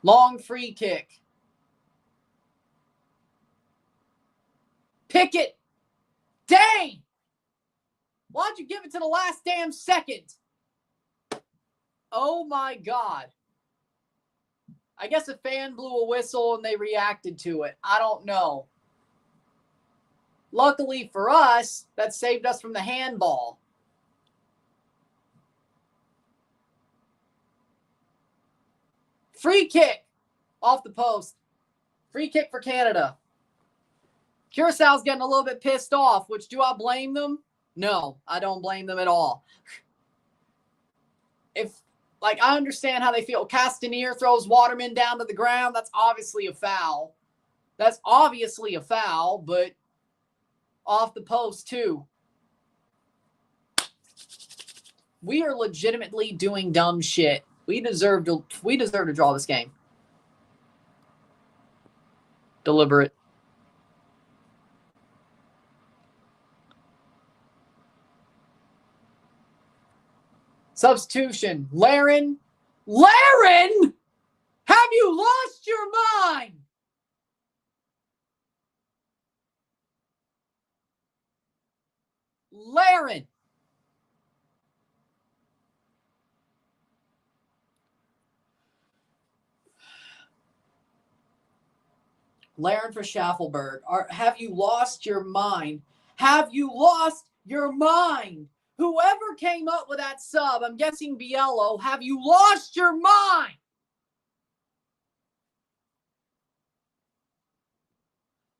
Long free kick. Pick it. Dang! Why'd you give it to the last damn second? Oh my God. I guess a fan blew a whistle and they reacted to it. I don't know. Luckily for us, that saved us from the handball. Free kick off the post. Free kick for Canada. Curaçao's getting a little bit pissed off, which do I blame them? No, I don't blame them at all. I understand how they feel. Castanier throws Waterman down to the ground. That's obviously a foul. That's obviously a foul, but off the post too. We are legitimately doing dumb shit. We deserve to draw this game. Deliberate. Substitution. Laren? Have you lost your mind? Laren. Laren for Schaffelberg. Have you lost your mind? Have you lost your mind? Whoever came up with that sub, I'm guessing Biello, have you lost your mind?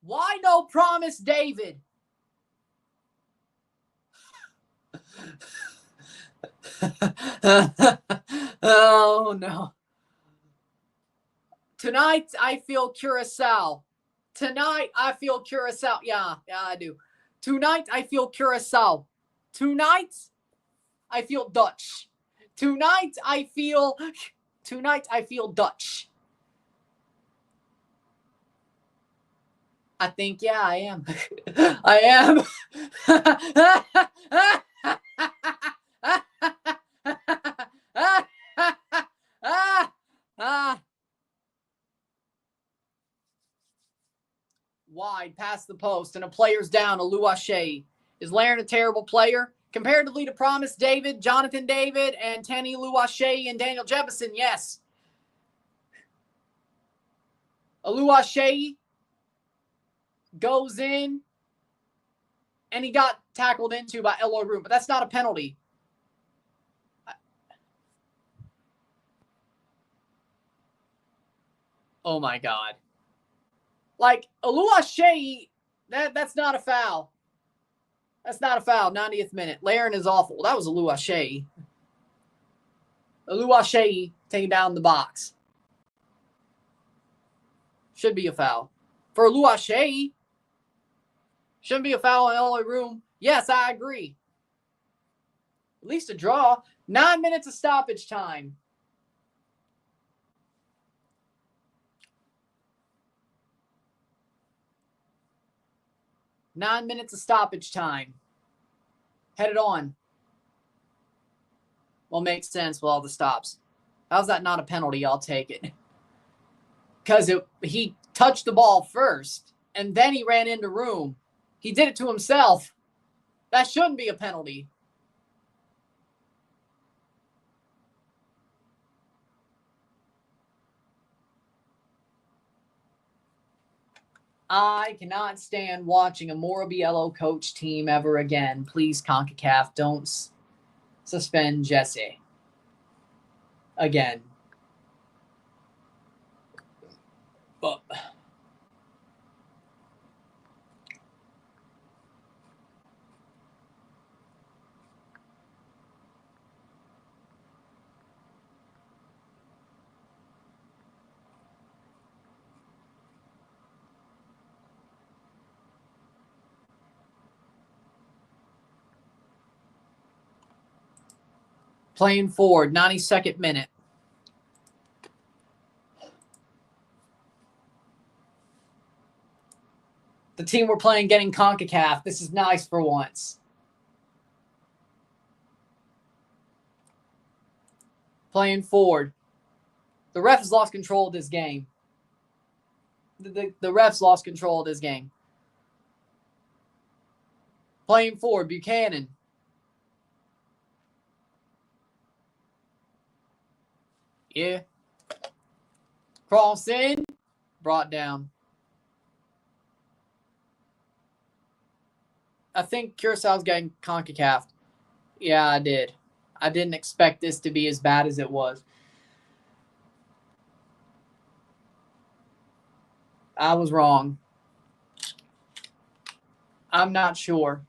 Why no promise, David? Oh, no. Tonight, I feel Curaçao. Tonight, I feel Curaçao. Yeah, I do. Tonight, I feel Curaçao. Tonight, I feel Dutch. Tonight, I feel Dutch. I think, yeah, I am. I am. Wide past the post and a player's down. Eloàrd. Is Laren a terrible player? Comparatively to Promise David, Jonathan David, and Tanny Eloàrd and Daniel Jebison, yes. Eloàrd goes in and he got tackled into by Eloàrd, but that's not a penalty. Oh my God. Like, Eloàrd, that's not a foul. That's not a foul. 90th minute. Laren is awful. That was Eloàrd. Eloàrd taking down the box. Should be a foul. For Eloàrd, shouldn't be a foul in Eloàrd. Yes, I agree. At least a draw. 9 minutes of stoppage time. Nine minutes of stoppage time. Headed on. Well, makes sense with all the stops. How's that not a penalty? I'll take it. Because he touched the ball first, and then he ran into room. He did it to himself. That shouldn't be a penalty. I cannot stand watching a Morobiello coach team ever again. Please, CONCACAF, don't suspend Jesse again. But playing forward, 92nd minute. The team we're playing getting CONCACAF. This is nice for once. Playing forward. The ref has lost control of this game. The refs lost control of this game. Playing forward, Buchanan. Yeah. Cross in. Brought down. I think Curaçao's getting CONCACAF. Yeah, I did. I didn't expect this to be as bad as it was. I was wrong. I'm not sure.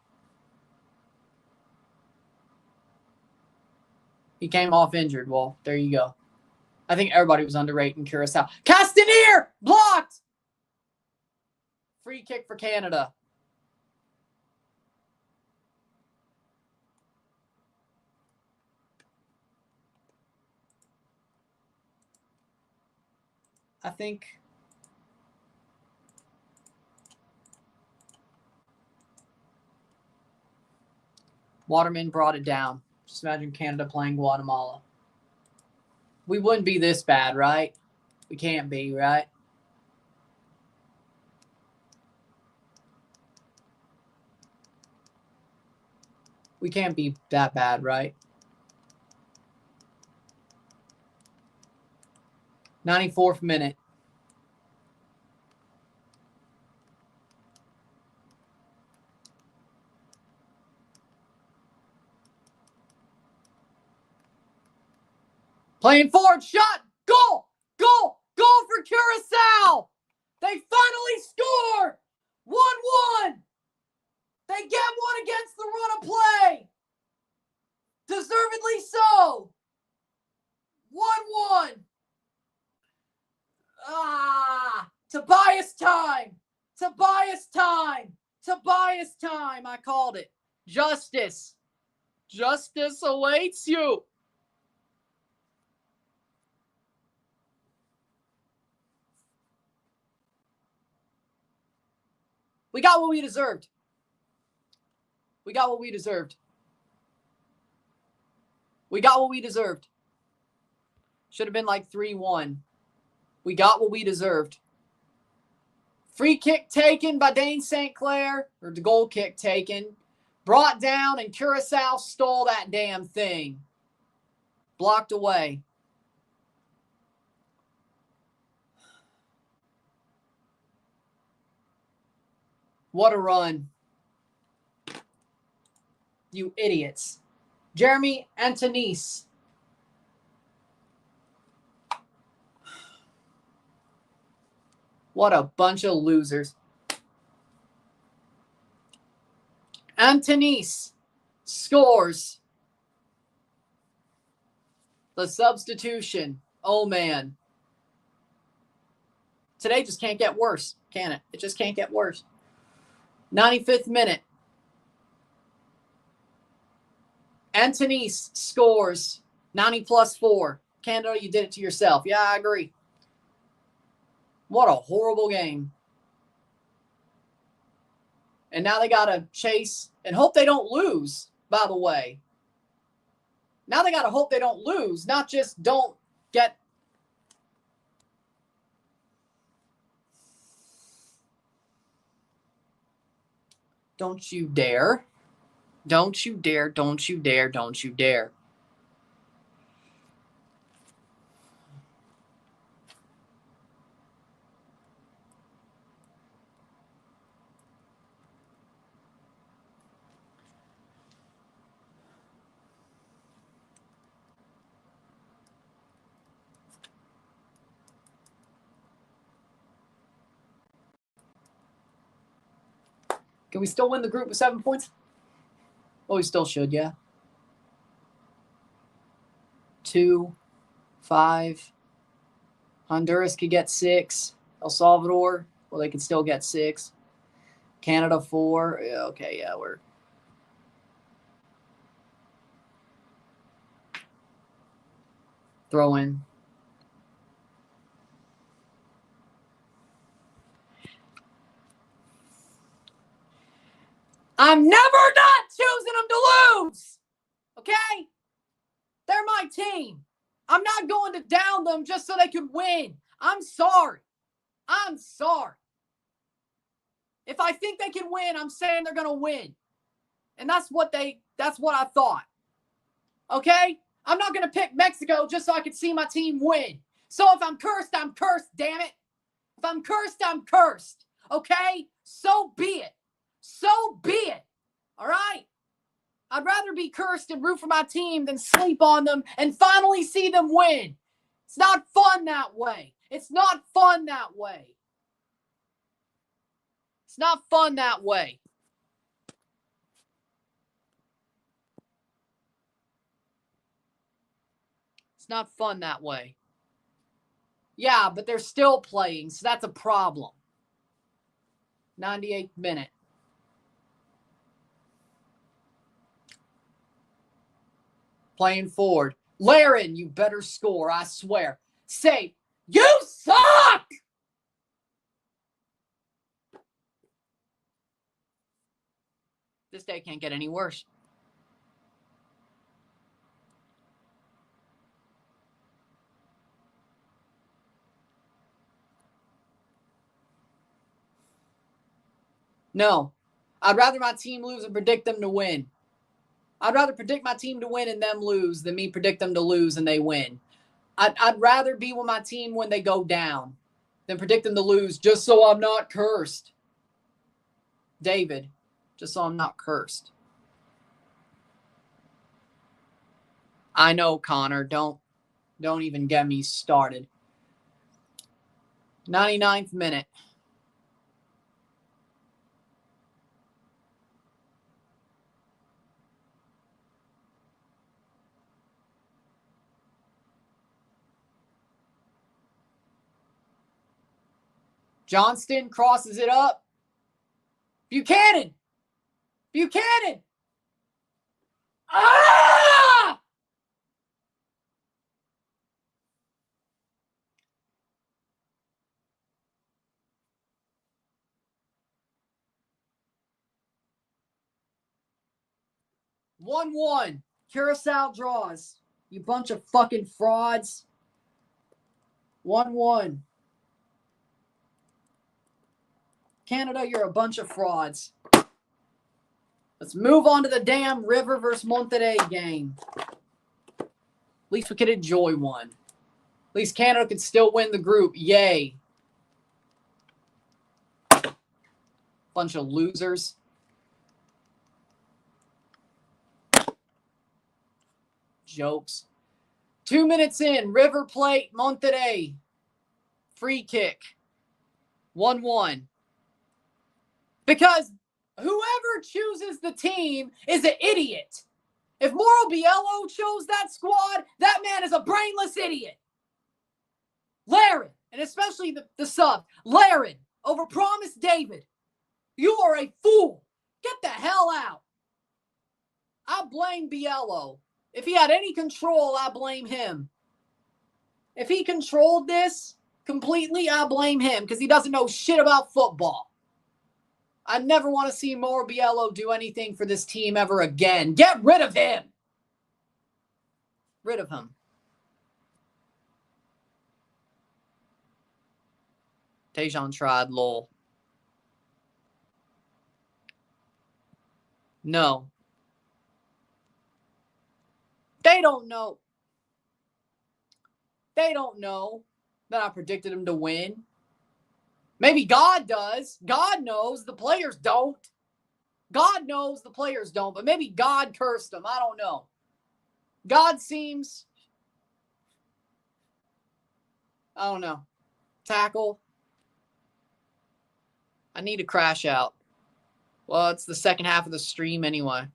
He came off injured. Well, there you go. I think everybody was underrating Curaçao. Castaneer! Blocked! Free kick for Canada. I think Waterman brought it down. Just imagine Canada playing Guatemala. We wouldn't be this bad, right? We can't be, right? We can't be that bad, right? 94th minute. Playing forward, shot, goal, goal, goal for Curaçao. They finally score. 1-1. They get one against the run of play. Deservedly so. 1-1. Tobias time. Tobias time. Tobias time. I called it. Justice. Justice awaits you. We got what we deserved. We got what we deserved. We got what we deserved. Should have been like 3-1. We got what we deserved. Free kick taken by Dane St. Clair, or the goal kick taken. Brought down, and Curaçao stole that damn thing. Blocked away. What a run. You idiots. Jeremy Antonis. What a bunch of losers. Antonis scores. The substitution. Oh, man. Today just can't get worse, can it? It just can't get worse. 95th minute. Antonis scores. 90+4. Canada, you did it to yourself. Yeah, I agree. What a horrible game. And now they got to chase and hope they don't lose, by the way. Now they got to hope they don't lose, not just don't get. Don't you dare. Don't you dare, don't you dare, don't you dare. Can we still win the group with 7 points? Oh, we still should, yeah. 2, 5. Honduras could get 6. El Salvador, well, they could still get 6. Canada 4. Yeah, okay, yeah, we're. Throw in. I'm never not choosing them to lose. Okay? They're my team. I'm not going to down them just so they can win. I'm sorry. I'm sorry. If I think they can win, I'm saying they're going to win. And that's what I thought. Okay? I'm not going to pick Mexico just so I can see my team win. So if I'm cursed, damn it. If I'm cursed, I'm cursed. Okay? So be it. So be it. All right? I'd rather be cursed and root for my team than sleep on them and finally see them win. It's not fun that way. It's not fun that way. It's not fun that way. It's not fun that way. Yeah, but they're still playing, so that's a problem. 98th minute. Playing forward. Laren, you better score, I swear. Say, you suck! This day can't get any worse. No. I'd rather my team lose and predict them to win. I'd rather predict my team to win and them lose than me predict them to lose and they win. I'd rather be with my team when they go down than predict them to lose just so I'm not cursed. David, just so I'm not cursed. I know, Connor. Don't even get me started. 99th minute. Johnston crosses it up. Buchanan! Buchanan! Ah! (1-1). Curaçao draws. You bunch of fucking frauds. 1-1. Canada, you're a bunch of frauds. Let's move on to the damn River versus Monterrey game. At least we could enjoy one. At least Canada could still win the group. Yay. Bunch of losers. Jokes. 2 minutes in. River Plate, Monterrey. Free kick. 1-1. Because whoever chooses the team is an idiot. If Mauro Biello chose that squad, that man is a brainless idiot. Laren, and especially the sub, Laren, overpromised David. You are a fool. Get the hell out. I blame Biello. If he had any control, I blame him. If he controlled this completely, I blame him because he doesn't know shit about football. I never want to see Mauro Biello do anything for this team ever again. Get rid of him. Rid of him. Tejan tried, lol. No. They don't know. They don't know that I predicted him to win. Maybe God does. God knows. The players don't. God knows the players don't, but maybe God cursed them. I don't know. God seems, I don't know. Tackle. I need to crash out. Well, it's the second half of the stream anyway.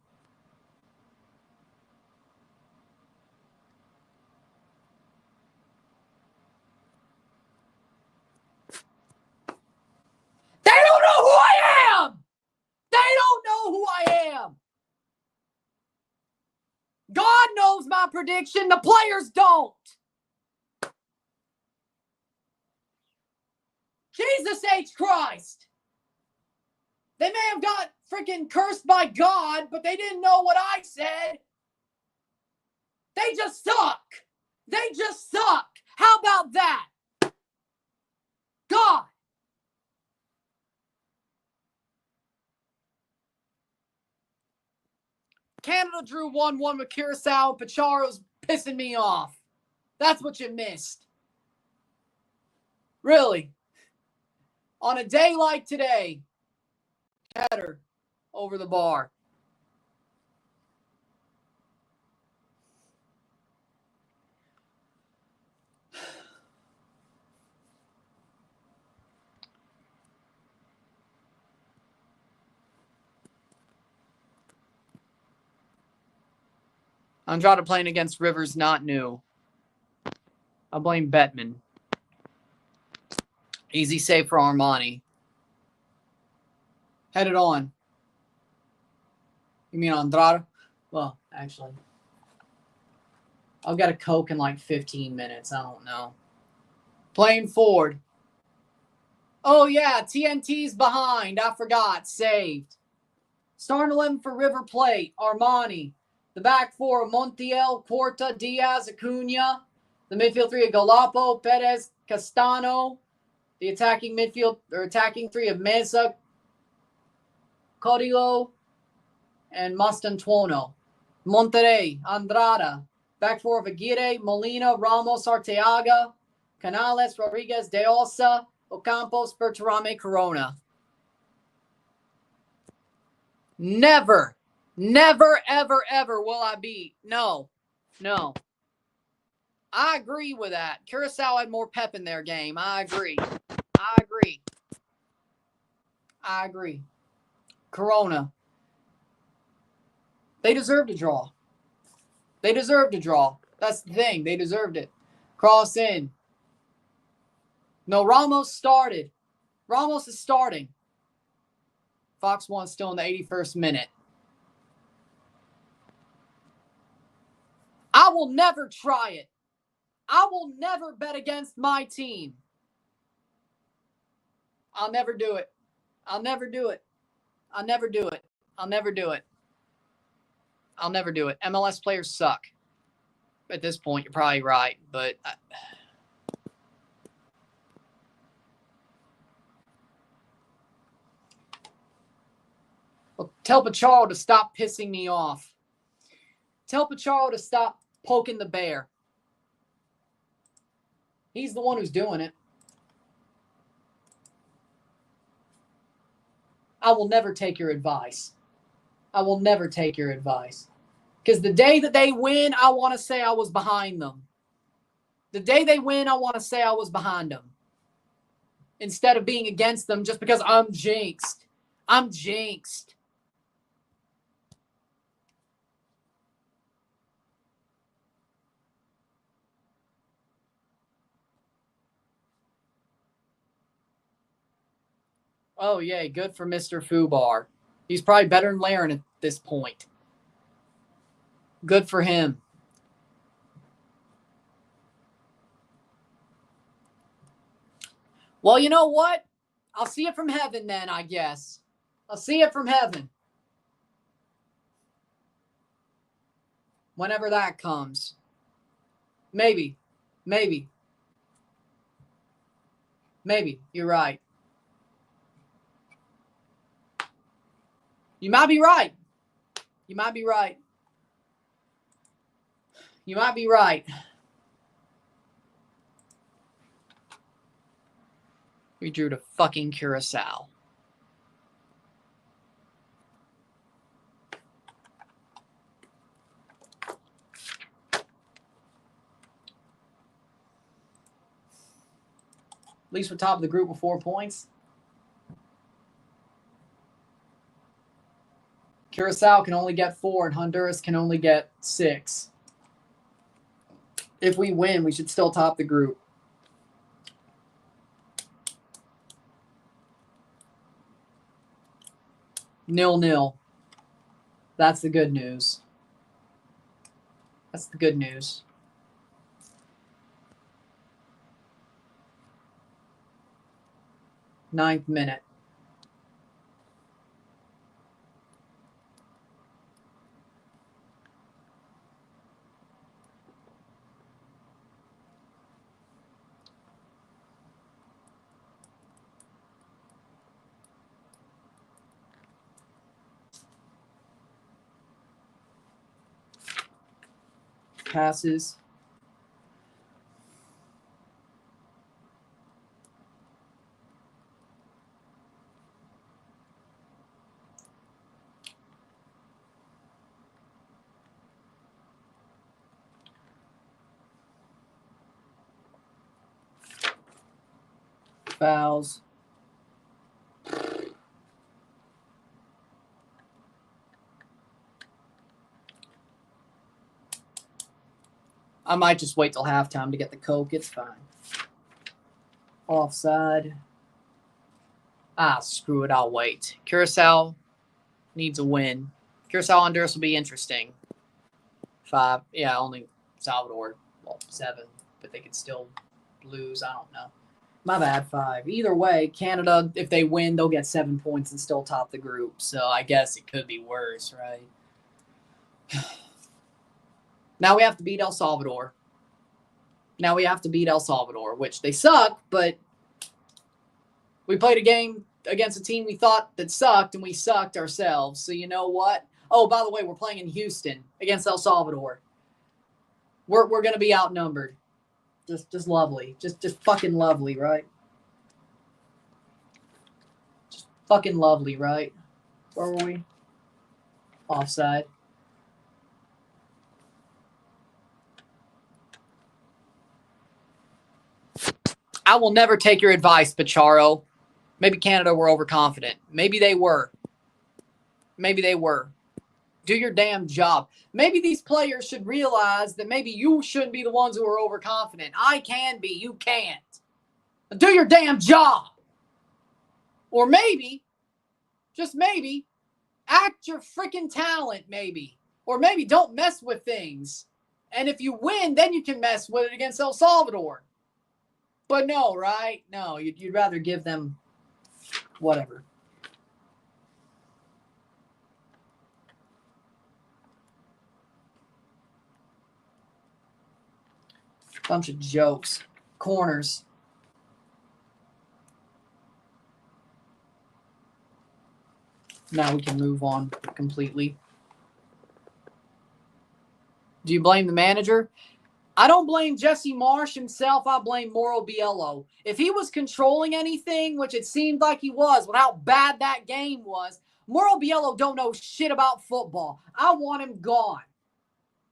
They don't know who I am! They don't know who I am! God knows my prediction. The players don't. Jesus H. Christ. They may have got freaking cursed by God, but they didn't know what I said. They just suck. They just suck. How about that? God. Canada drew 1-1 with Curaçao. Pacharo's pissing me off. That's what you missed. Really. On a day like today, header over the bar. Andrade playing against Rivers, not new. I blame Bettman. Easy save for Armani. Headed on. You mean Andrade? Well, actually. I'll get a Coke in like 15 minutes. I don't know. Playing forward. Oh, yeah. TNT's behind. I forgot. Saved. Starting 11 for River Plate. Armani. The back four, Montiel, Porta, Diaz, Acuna. The midfield three of Galapo, Perez, Castano. The attacking midfield, or attacking three of Mesa, Codilo, and Mastantuono. Monterrey, Andrada. Back four of Aguirre, Molina, Ramos, Arteaga, Canales, Rodriguez, De Osa, Ocampos, Bertarame, Corona. Never, ever, ever will I beat. No. I agree with that. Curaçao had more pep in their game. I agree. Corona. They deserve to draw. That's the thing. They deserved it. Cross in. No, Ramos started. Ramos is starting. Fox 1 still in the 81st minute. I will never try it. I will never bet against my team. I'll never do it. MLS players suck. At this point, you're probably right, but well, tell Pacharo to stop pissing me off. Tell Pacharo to stop poking the bear. He's the one who's doing it. I will never take your advice. Because the day that they win, I want to say I was behind them. Instead of being against them just because I'm jinxed. Oh, yay. Good for Mr. Fubar. He's probably better than Laren at this point. Good for him. Well, you know what? I'll see it from heaven then, I guess. I'll see it from heaven. Whenever that comes. Maybe. You're right. You might be right. We drew to fucking Curaçao. At least we're top of the group with 4 points. Curaçao can only get 4, and Honduras can only get 6. If we win, we should still top the group. Nil-nil. That's the good news. That's the good news. Ninth minute. Passes. Fouls. I might just wait till halftime to get the Coke. It's fine. Offside. Ah, screw it. I'll wait. Curaçao needs a win. Curaçao Honduras will be interesting. 5. Yeah, only Salvador. Well, 7. But they could still lose. I don't know. My bad, 5. Either way, Canada, if they win, they'll get 7 points and still top the group. So I guess it could be worse, right? Now we have to beat El Salvador. Which they suck, but we played a game against a team we thought that sucked, and we sucked ourselves. So you know what? Oh, by the way, we're playing in Houston against El Salvador. We're going to be outnumbered. Just lovely. Just fucking lovely, right? Just fucking lovely, right? Where were we? Offside. I will never take your advice, Pacharo. Maybe Canada were overconfident. Maybe they were. Do your damn job. Maybe these players should realize that maybe you shouldn't be the ones who are overconfident. I can be. You can't. Do your damn job. Or maybe, just maybe, act your freaking talent, maybe. Or maybe don't mess with things. And if you win, then you can mess with it against El Salvador. But no, right? No, you'd rather give them whatever. Bunch of jokes. Corners. Now we can move on completely. Do you blame the manager? I don't blame Jesse Marsh himself. I blame Mauro Biello. If he was controlling anything, which it seemed like he was, with how bad that game was, Mauro Biello don't know shit about football. I want him gone.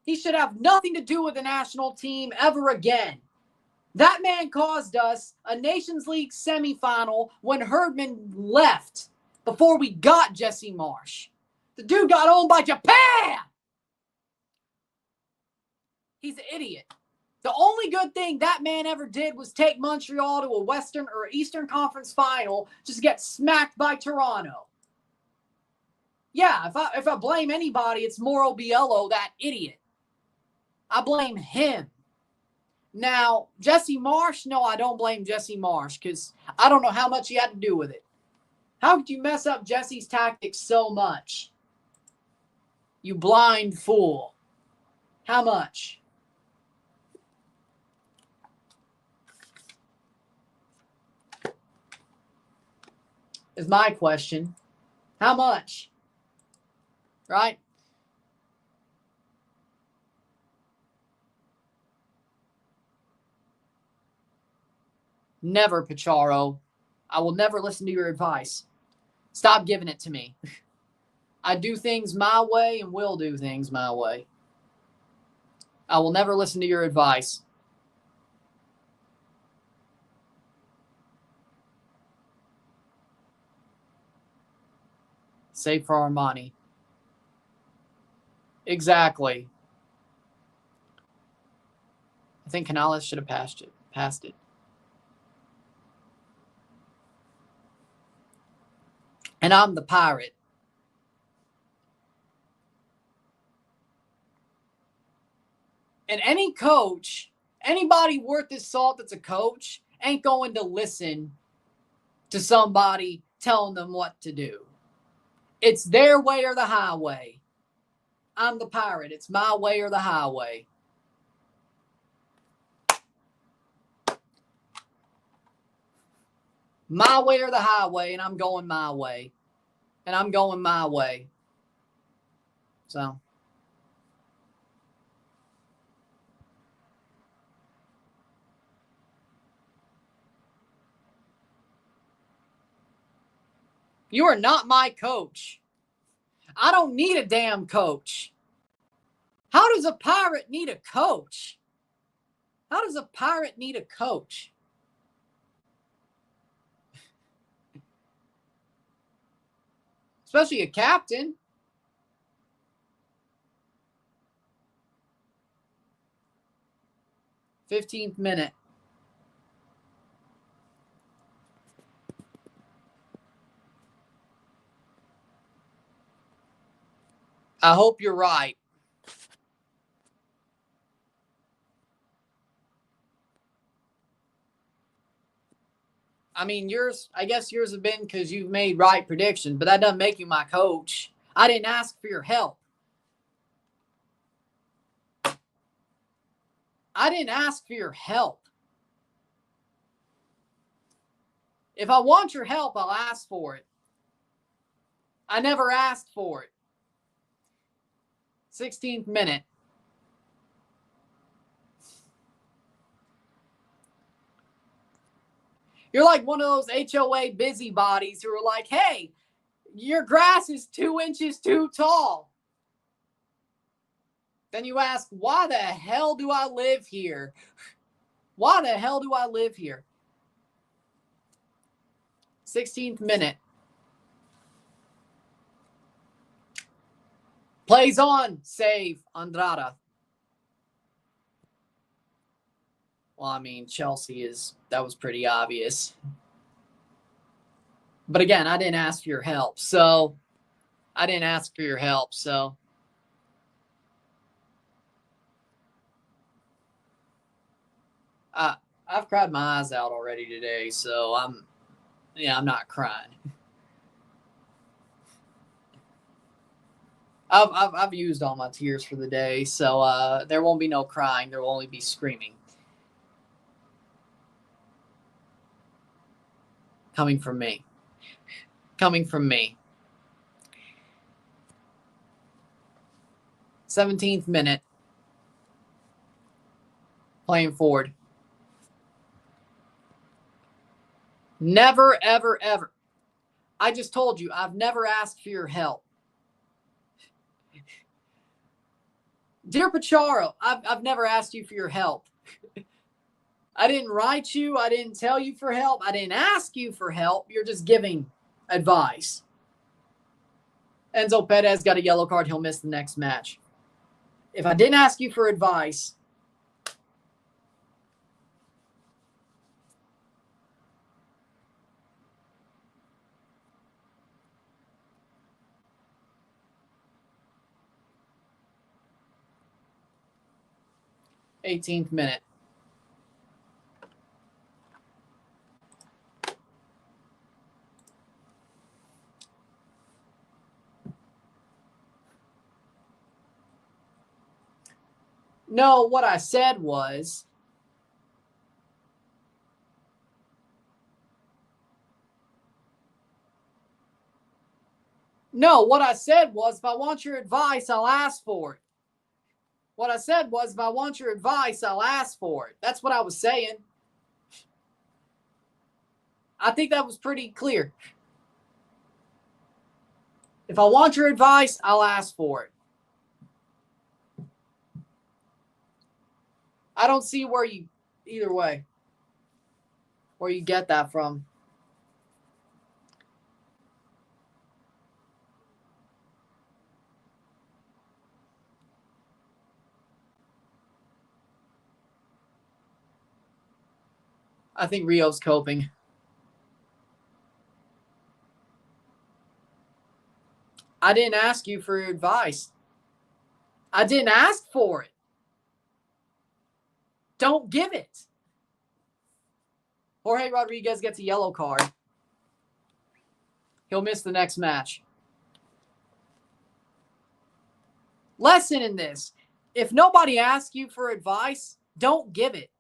He should have nothing to do with the national team ever again. That man caused us a Nations League semifinal when Herdman left before we got Jesse Marsh. The dude got owned by Japan. He's an idiot. The only good thing that man ever did was take Montreal to a Western or Eastern Conference final just to get smacked by Toronto. Yeah, if I blame anybody, it's Mauro Biello, that idiot. I blame him. Now, Jesse Marsh, no, I don't blame Jesse Marsh because I don't know how much he had to do with it. How could you mess up Jesse's tactics so much? You blind fool. How much? Is my question. How much? Right? Never, Pacharo. I will never listen to your advice. Stop giving it to me. I do things my way and will do things my way. I will never listen to your advice. Save for Armani. Exactly. I think Canales should have passed it. And I'm the pirate. And any coach, anybody worth his salt that's a coach, ain't going to listen to somebody telling them what to do. It's their way or the highway. I'm the pirate. It's my way or the highway. My way or the highway, and I'm going my way. And I'm going my way. So. You are not my coach. I don't need a damn coach. How does a pirate need a coach? How does a pirate need a coach? Especially a captain. '15th minute. I hope you're right. I mean, I guess yours have been because you've made right predictions, but that doesn't make you my coach. I didn't ask for your help. I didn't ask for your help. If I want your help, I'll ask for it. I never asked for it. 16th minute. You're like one of those HOA busybodies who are like, hey, your grass is 2 inches too tall. Then you ask, why the hell do I live here? Why the hell do I live here? 16th minute. Plays on. Save. Andrada. Well, I mean, Chelsea that was pretty obvious. But again, I didn't ask for your help. So, I've cried my eyes out already today. So, I'm not crying. I've used all my tears for the day. So, there won't be no crying. There will only be screaming. Coming from me. 17th minute. Playing forward. Never, ever, ever. I just told you, I've never asked for your help. Dear Pacharo, I've never asked you for your help. I didn't write you. I didn't tell you for help. I didn't ask you for help. You're just giving advice. Enzo Perez got a yellow card. He'll miss the next match. If I didn't ask you for advice, '18th minute. No, what I said was, if I want your advice, I'll ask for it. What I said was, if I want your advice, I'll ask for it. That's what I was saying. I think that was pretty clear. If I want your advice, I'll ask for it. I don't see where you get that from. I think Rio's coping. I didn't ask you for your advice. I didn't ask for it. Don't give it. Jorge Rodriguez gets a yellow card. He'll miss the next match. Lesson in this. If nobody asks you for advice, don't give it.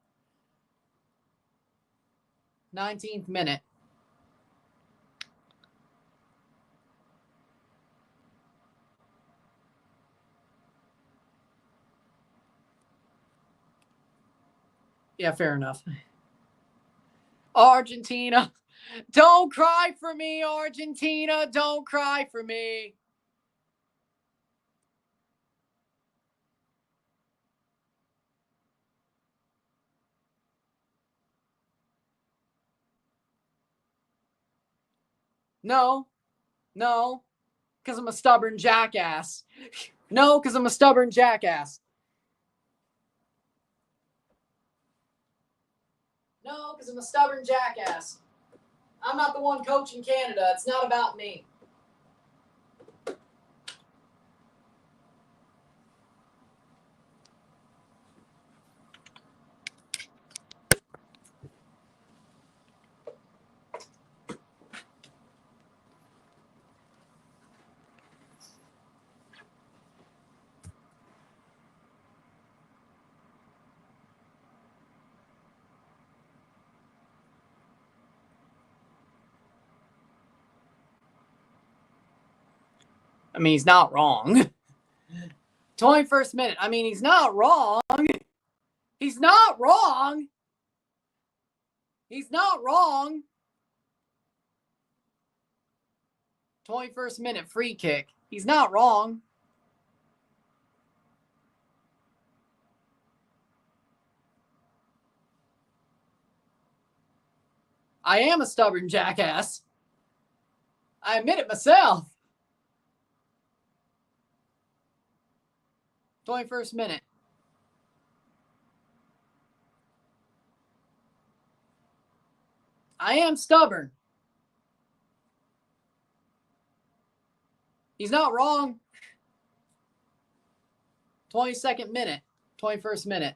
19th minute. Yeah, fair enough. Argentina. Don't cry for me, Argentina. Don't cry for me. No, because I'm a stubborn jackass. No, because I'm a stubborn jackass. No, because I'm a stubborn jackass. I'm not the one coaching Canada. It's not about me. I mean, he's not wrong. 21st minute. I mean, he's not wrong. He's not wrong. He's not wrong. 21st minute free kick. He's not wrong. I am a stubborn jackass. I admit it myself. 21st minute. I am stubborn. He's not wrong. 22nd minute. 21st minute.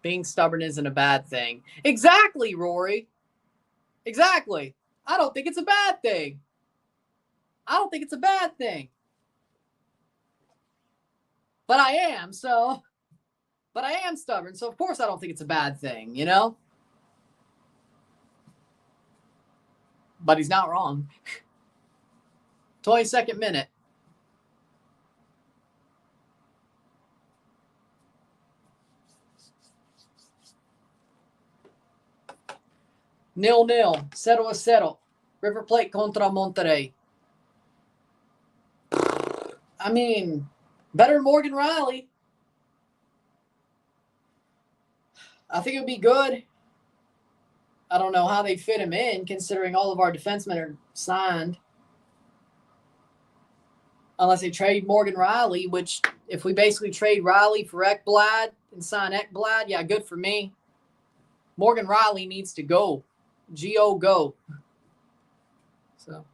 Being stubborn isn't a bad thing. Exactly, Rory. Exactly. I don't think it's a bad thing. I don't think it's a bad thing. But I am, so. But I am stubborn, so of course I don't think it's a bad thing, you know? But he's not wrong. 22nd minute. Nil-nil. 0-0. River Plate contra Monterrey. I mean, better than Morgan Riley. I think it would be good. I don't know how they fit him in, considering all of our defensemen are signed. Unless they trade Morgan Riley, which if we basically trade Riley for Ekblad and sign Ekblad, yeah, good for me. Morgan Riley needs to go. G-O, go. So.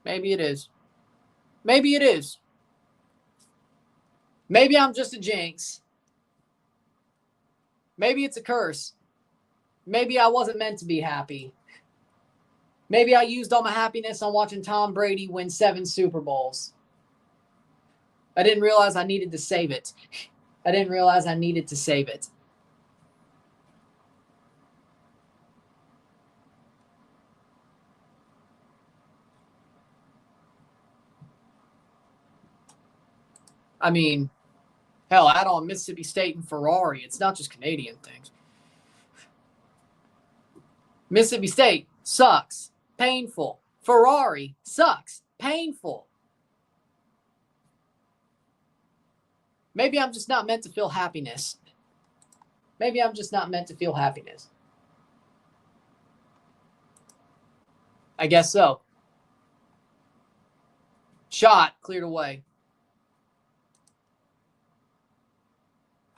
Maybe it is. Maybe it is. Maybe I'm just a jinx. Maybe it's a curse. Maybe I wasn't meant to be happy. Maybe I used all my happiness on watching Tom Brady win 7 Super Bowls. I didn't realize I needed to save it. I didn't realize I needed to save it. I mean, hell, add on Mississippi State and Ferrari. It's not just Canadian things. Mississippi State sucks. Painful. Ferrari sucks. Painful. Maybe I'm just not meant to feel happiness. Maybe I'm just not meant to feel happiness. I guess so. Shot, cleared away.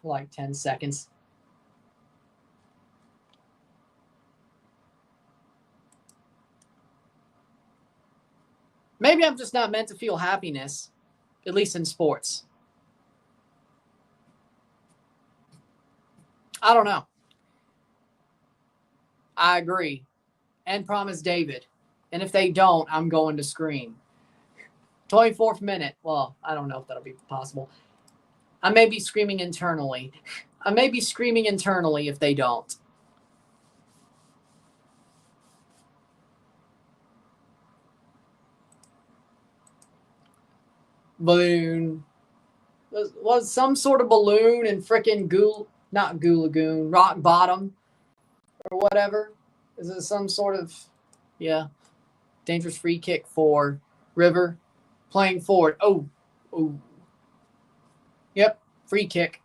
Like 10 seconds. Maybe I'm just not meant to feel happiness, at least in sports. I don't know. I agree. And promise David. And if they don't, I'm going to scream. 24th minute. Well, I don't know if that'll be possible. I may be screaming internally. I may be screaming internally if they don't. Balloon. Was some sort of balloon in frickin' not Goo Lagoon, Rock Bottom or whatever. Is it some sort of, yeah, dangerous free kick for River playing forward. Oh. Yep, free kick.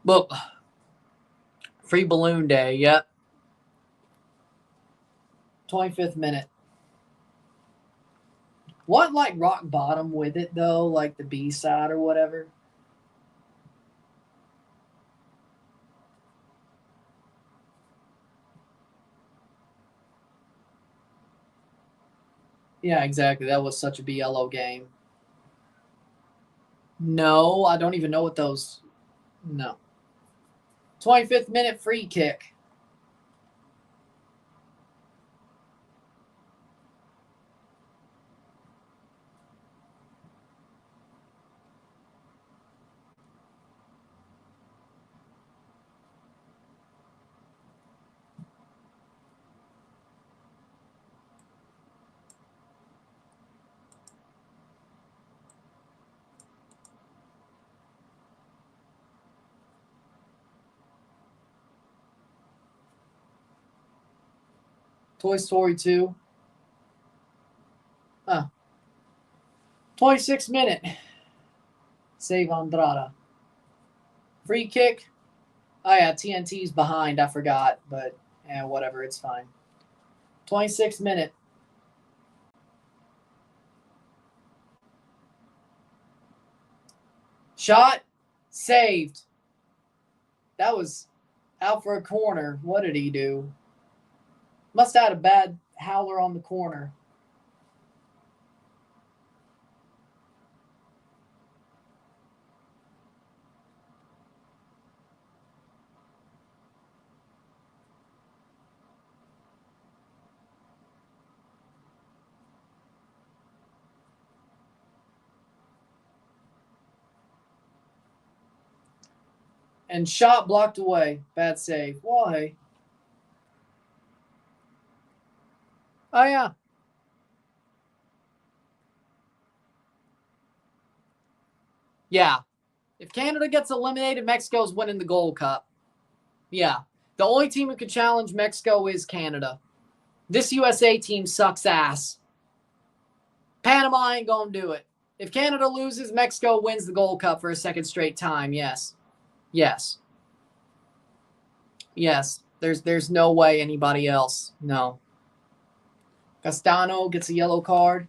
Look, free balloon day, yep. 25th minute. What, like, Rock Bottom with it, though? Like the B-side or whatever? Yeah, exactly. That was such a BLO game. No, I don't even know what those... No. 25th minute free kick. Toy Story 2. 26th minute. Save Andrada. Free kick. Oh, yeah, TNT's behind. I forgot, but yeah, whatever. It's fine. 26th minute. Shot. Saved. That was out for a corner. What did he do? Must have had a bad howler on the corner. And shot blocked away. Bad save. Why? Oh, yeah. Yeah. If Canada gets eliminated, Mexico's winning the Gold Cup. Yeah. The only team who could challenge Mexico is Canada. This USA team sucks ass. Panama ain't going to do it. If Canada loses, Mexico wins the Gold Cup for a second straight time. Yes. Yes. Yes. There's no way anybody else. No. Castano gets a yellow card.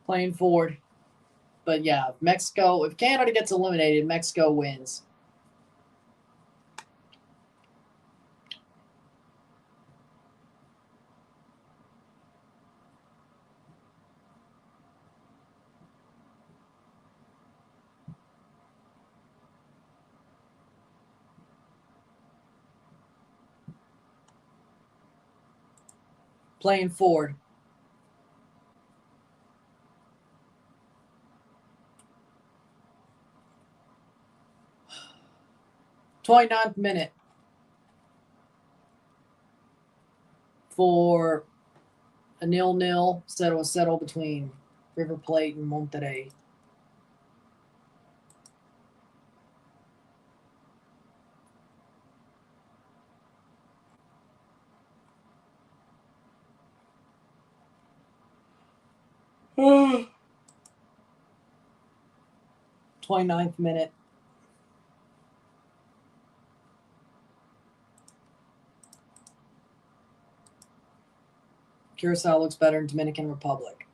Playing forward. But yeah, if Canada gets eliminated, Mexico wins. playing forward. Twenty-ninth minute for a 0-0 settle between River Plate and Monterrey. Oh. 29th minute. Curaçao looks better in Dominican Republic.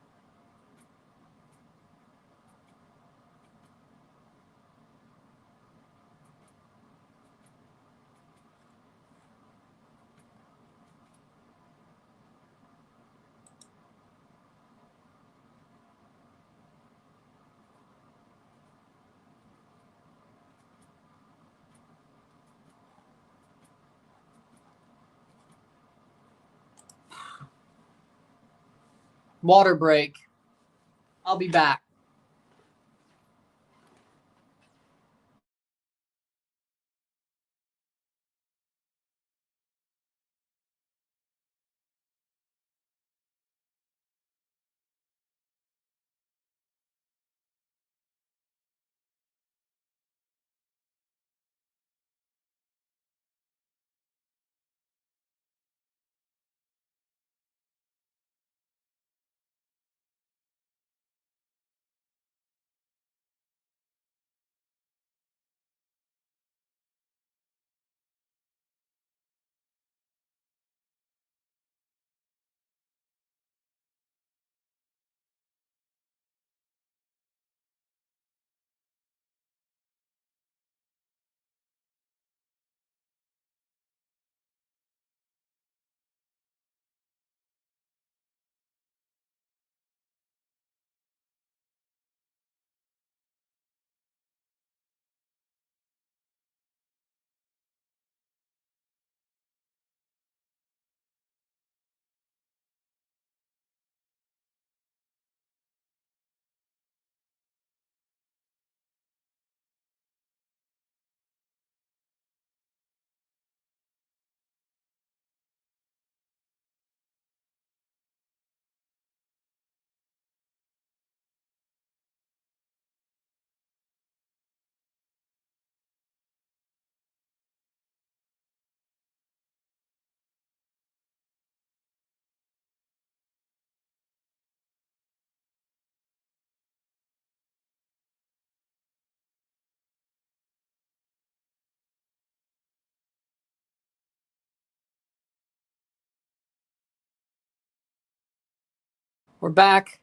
Water break. I'll be back. We're back.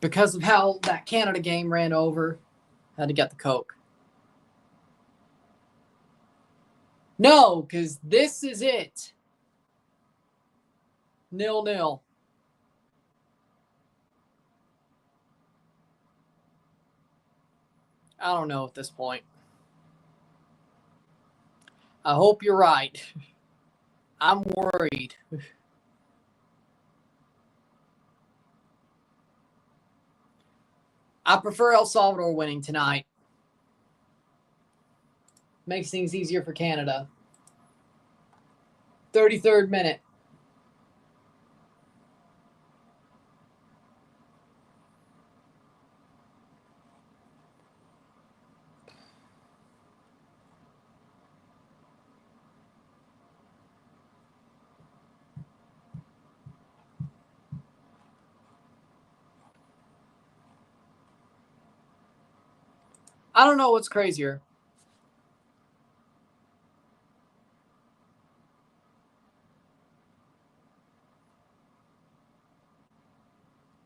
Because of how that Canada game ran over, had to get the Coke. No, because this is it. 0-0. I don't know at this point. I hope you're right. I'm worried. I prefer El Salvador winning tonight. Makes things easier for Canada. 33rd minute. I don't know what's crazier.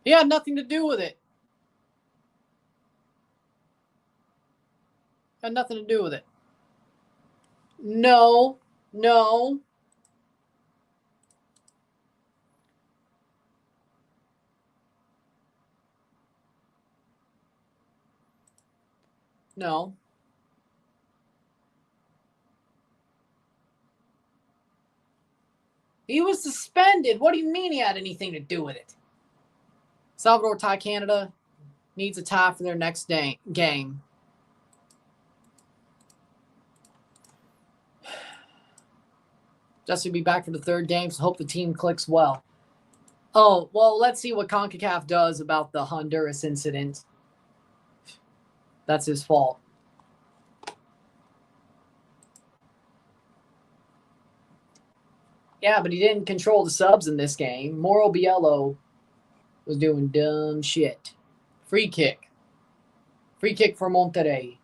He had nothing to do with it. Had nothing to do with it. No. No. No. He was suspended. What do you mean he had anything to do with it? Salvador tie Canada. Needs a tie for their next game. Just to be back for the third game, so hope the team clicks well. Oh, well, let's see what CONCACAF does about the Honduras incident. That's his fault. Yeah, but he didn't control the subs in this game. Moro Biello was doing dumb shit. Free kick. Free kick for Monterrey.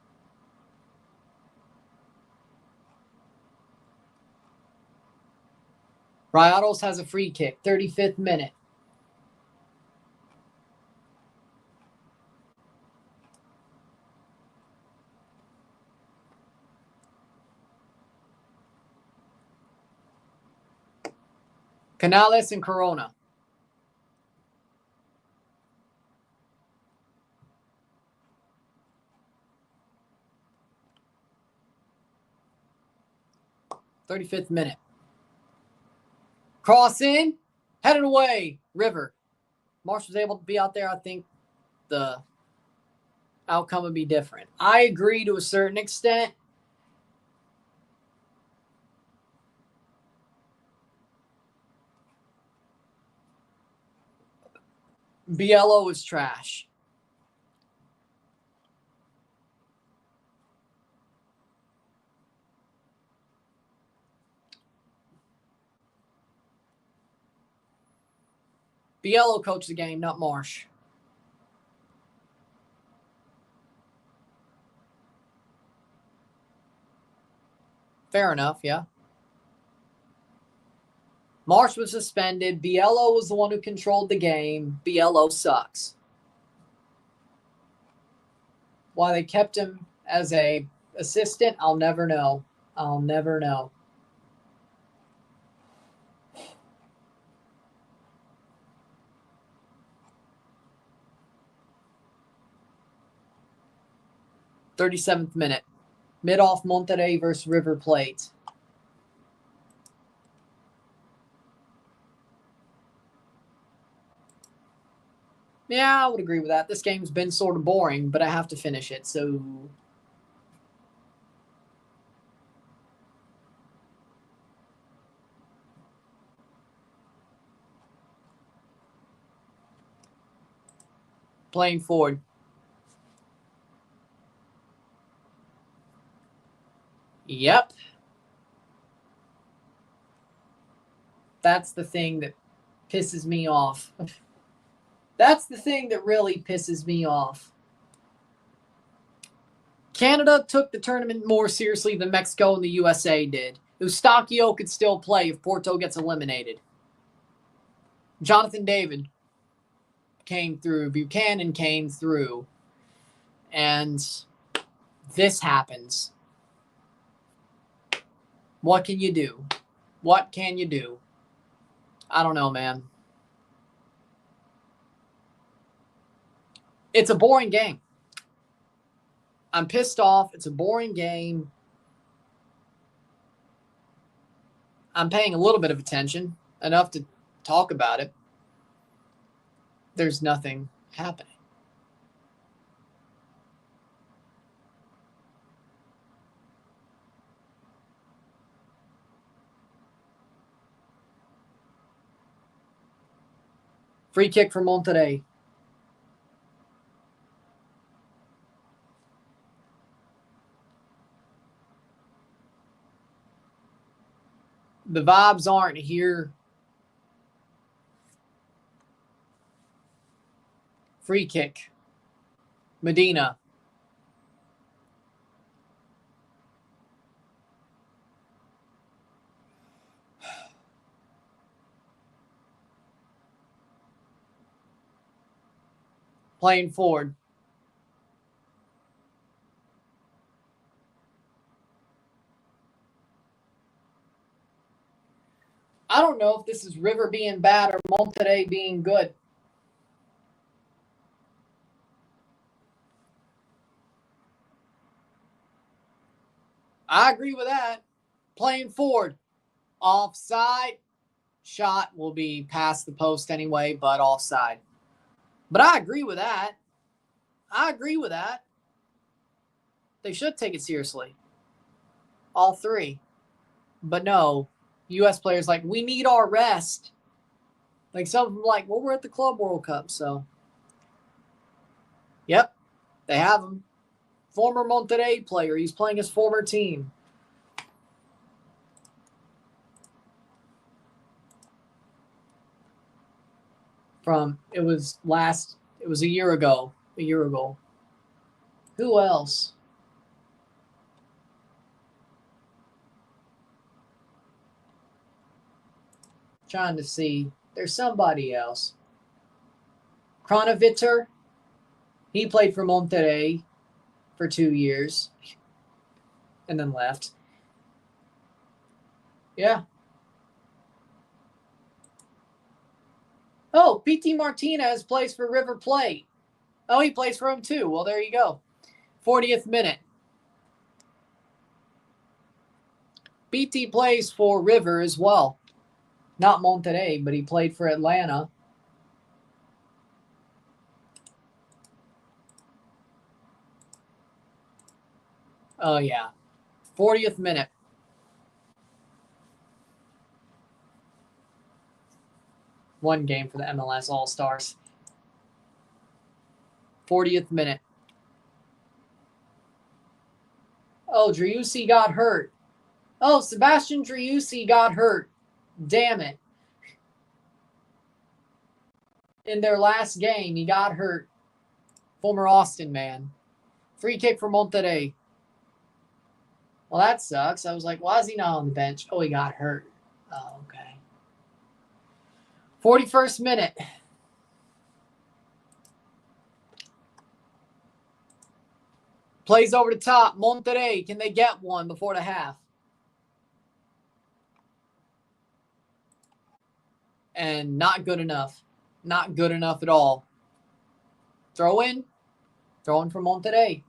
Rayado has a free kick. 35th minute. Canales and Corona. "35th minute. Cross in, headed away, River. Marsh was able to be out there. I think the outcome would be different. I agree to a certain extent. Biello is trash. Biello coached the game, not Marsh. Fair enough, yeah. Marsh was suspended. Biello was the one who controlled the game. Biello sucks. Why they kept him as a assistant, I'll never know. I'll never know. "37th minute. Mid-off Monterrey versus River Plate. Yeah, I would agree with that. This game's been sort of boring, but I have to finish it, so... Playing forward. Yep. That's the thing that pisses me off. That's the thing that really pisses me off. Canada took the tournament more seriously than Mexico and the USA did. Eustáquio could still play if Porto gets eliminated. Jonathan David came through. Buchanan came through. And this happens. What can you do? What can you do? I don't know, man. It's a boring game. I'm pissed off. It's a boring game. I'm paying a little bit of attention, enough to talk about it. There's nothing happening. Free kick for Monterrey. The vibes aren't here. Free kick. Medina. Playing forward. I don't know if this is River being bad or Monterrey being good. I agree with that. Playing forward. Offside. shot will be past the post anyway, but offside. But I agree with that. They should take it seriously. All three. But no, U.S. players like, we need our rest. Like some of them like, well, we're at the Club World Cup, so. Yep, they have him. Former Monterrey player. He's playing his former team. It was a year ago. Who else? Trying to see. There's somebody else. Kronovitter. He played for Monterrey for 2 years and then left. Yeah. Oh, P.T. Martinez plays for River Plate. Oh, he plays for him too. Well, there you go. 40th minute. P.T. plays for River as well. Not Monterrey, but he played for Atlanta. Oh, yeah. 40th minute. One game for the MLS All-Stars. 40th minute. Oh, Driussi got hurt. Oh, Sebastian Driussi got hurt. Damn it. In their last game, he got hurt. Former Austin man. Free kick for Monterrey. Well, that sucks. I was like, why is he not on the bench? Oh, he got hurt. Oh, okay. 41st minute. Plays over the top. Monterrey, can they get one before the half? And not good enough. Not good enough at all. Throw in. Throw in for Monterrey.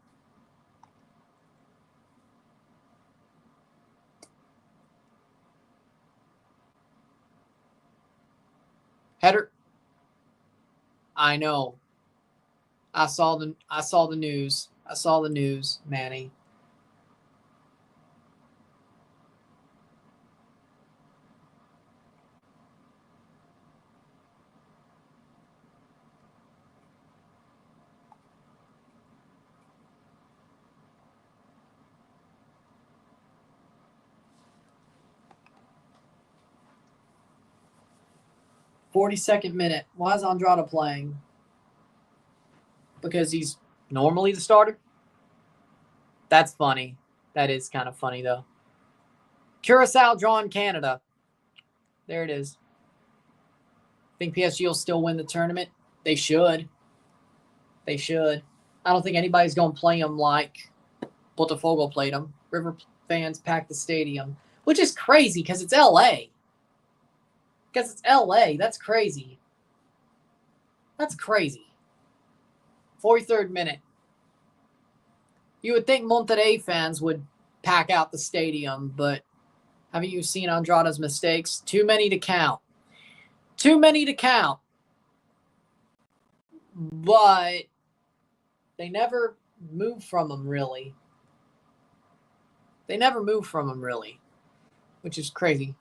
Header. I know. I saw the news. I saw the news, Manny. "42nd minute. Why is Andrada playing? Because he's normally the starter? That's funny. That is kind of funny, though. Curaçao drawing Canada. There it is. Think PSG will still win the tournament? They should. They should. I don't think anybody's going to play them like Botafogo played them. River fans packed the stadium, which is crazy because it's L.A. Because it's L.A. That's crazy. That's crazy. 43rd minute. You would think Monterrey fans would pack out the stadium, but haven't you seen Andrada's mistakes? Too many to count. Too many to count. But they never move from them, really. They never move from them, really, which is crazy.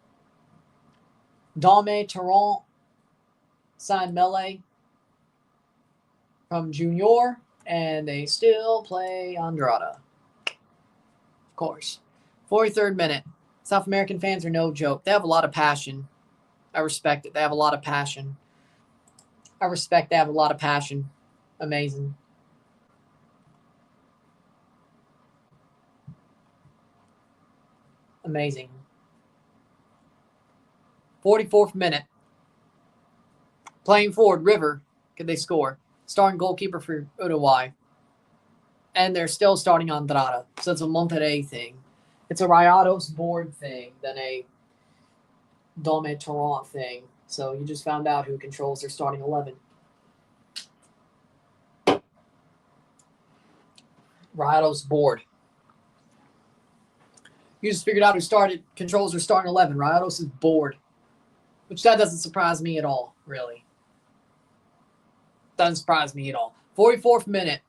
Dame Tarrant signed Melee from Junior, and they still play Andrada. Of course. 43rd minute. South American fans are no joke. They have a lot of passion. I respect it. They have a lot of passion. I respect they have a lot of passion. Amazing. Amazing. 44th minute. Playing forward, River. Could they score? Starting goalkeeper for Uruguay. And they're still starting Andrada. So it's a Monterrey thing. It's a Rayados board thing than a Dome Torrent thing. So you just found out who controls their starting 11. Rayados board. You just figured out who controls their starting 11. Rayados is bored. Which that doesn't surprise me at all, really. Doesn't surprise me at all. 44th minute.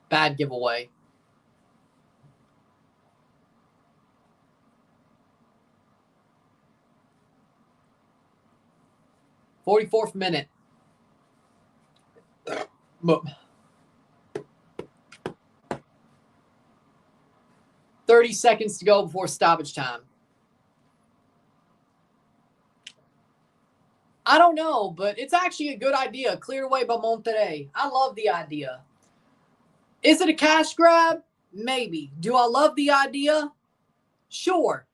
Bad giveaway. '44th minute. 30 seconds to go before stoppage time. I don't know, but it's actually a good idea. Cleared away by Monterrey. I love the idea. Is it a cash grab? Maybe. Do I love the idea? Sure.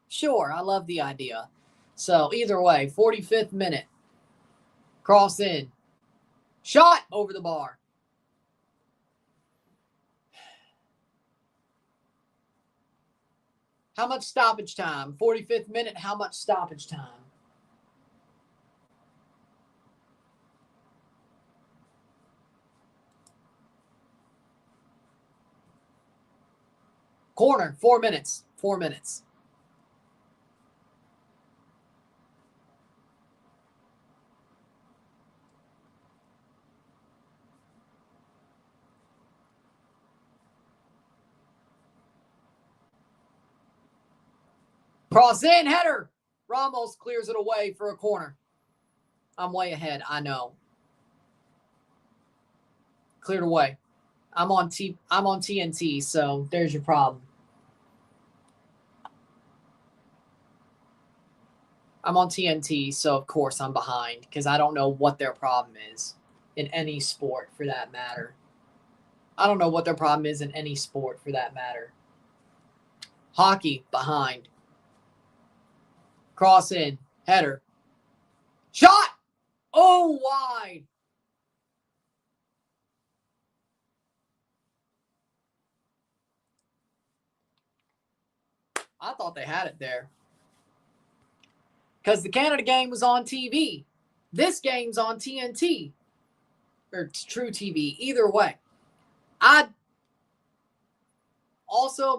Sure, I love the idea. So either way, 45th minute. Cross in. Shot over the bar. How much stoppage time? 45th minute, how much stoppage time? Corner, 4 minutes. 4 minutes. Cross in, header. Ramos clears it away for a corner. I'm way ahead, I know. Cleared away. I'm on TNT, so there's your problem. I'm on TNT, so of course I'm behind because I don't know what their problem is in any sport for that matter. I don't know what their problem is in any sport for that matter. Hockey, behind. Cross in, header. Shot! Oh, wide. I thought they had it there. Because the Canada game was on TV. This game's on TNT. Or True TV. Either way.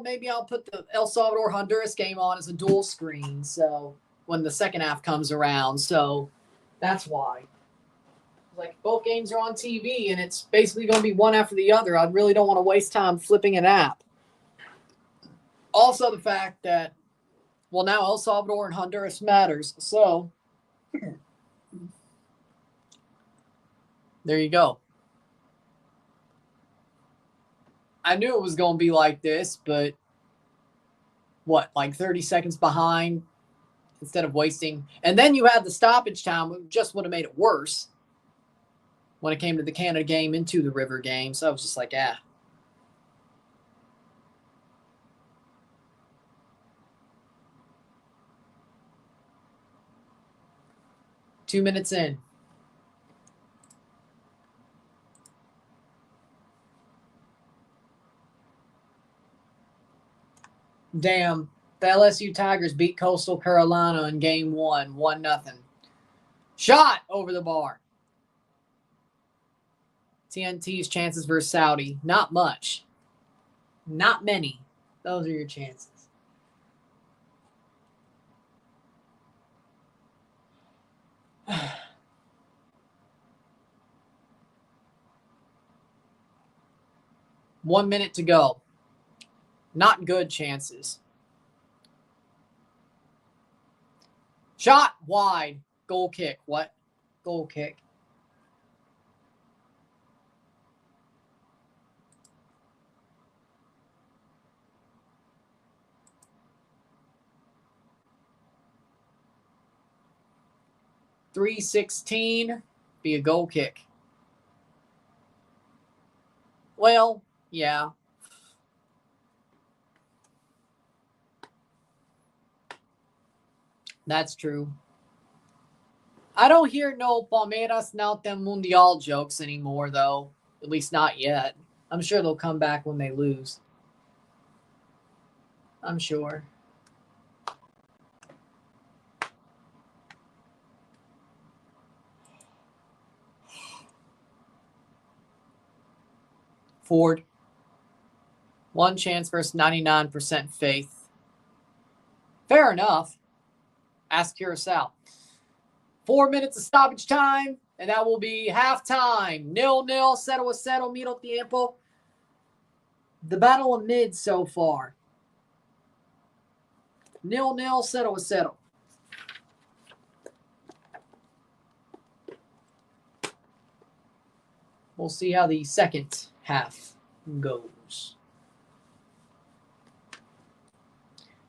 Maybe I'll put the El Salvador-Honduras game on as a dual screen. So when the second half comes around. So that's why. Like both games are on TV and it's basically going to be one after the other. I really don't want to waste time flipping an app. Also the fact that, well, now El Salvador and Honduras matters. So there you go. I knew it was going to be like this, but what, like 30 seconds behind instead of wasting. And then you had the stoppage time, which just would have made it worse when it came to the Canada game into the River game. So I was just like, 2 minutes in. Damn, the LSU Tigers beat Coastal Carolina in game 1, 1-0. Shot over the bar. TNT's chances versus Saudi, not much. Not many. Those are your chances. One minute to go. Not good chances. Shot wide. Goal kick. What? Goal kick. .316 be a goal kick. Well, yeah. That's true. I don't hear no Palmeiras Nautem Mundial jokes anymore, though. At least not yet. I'm sure they'll come back when they lose. I'm sure. Ford. 1 chance versus 99% faith. Fair enough. Ask Curaçao. 4 minutes of stoppage time, and that will be halftime. 0-0, 0-0, medio tiempo. The battle of mid so far. 0-0, 0-0. We'll see how the second half goes.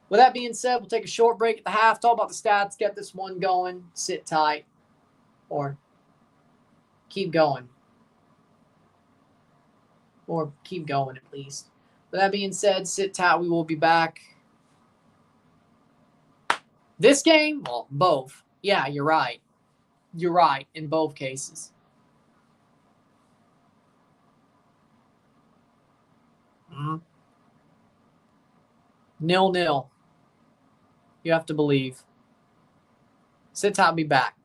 With that being said, we'll take a short break at the half, talk about the stats, get this one going, sit tight, or keep going. Or keep going at least. With that being said, sit tight. We will be back. This game? Well, both. Yeah, you're right. You're right in both cases. Mm-hmm. 0-0. You have to believe. Sit tight, be back.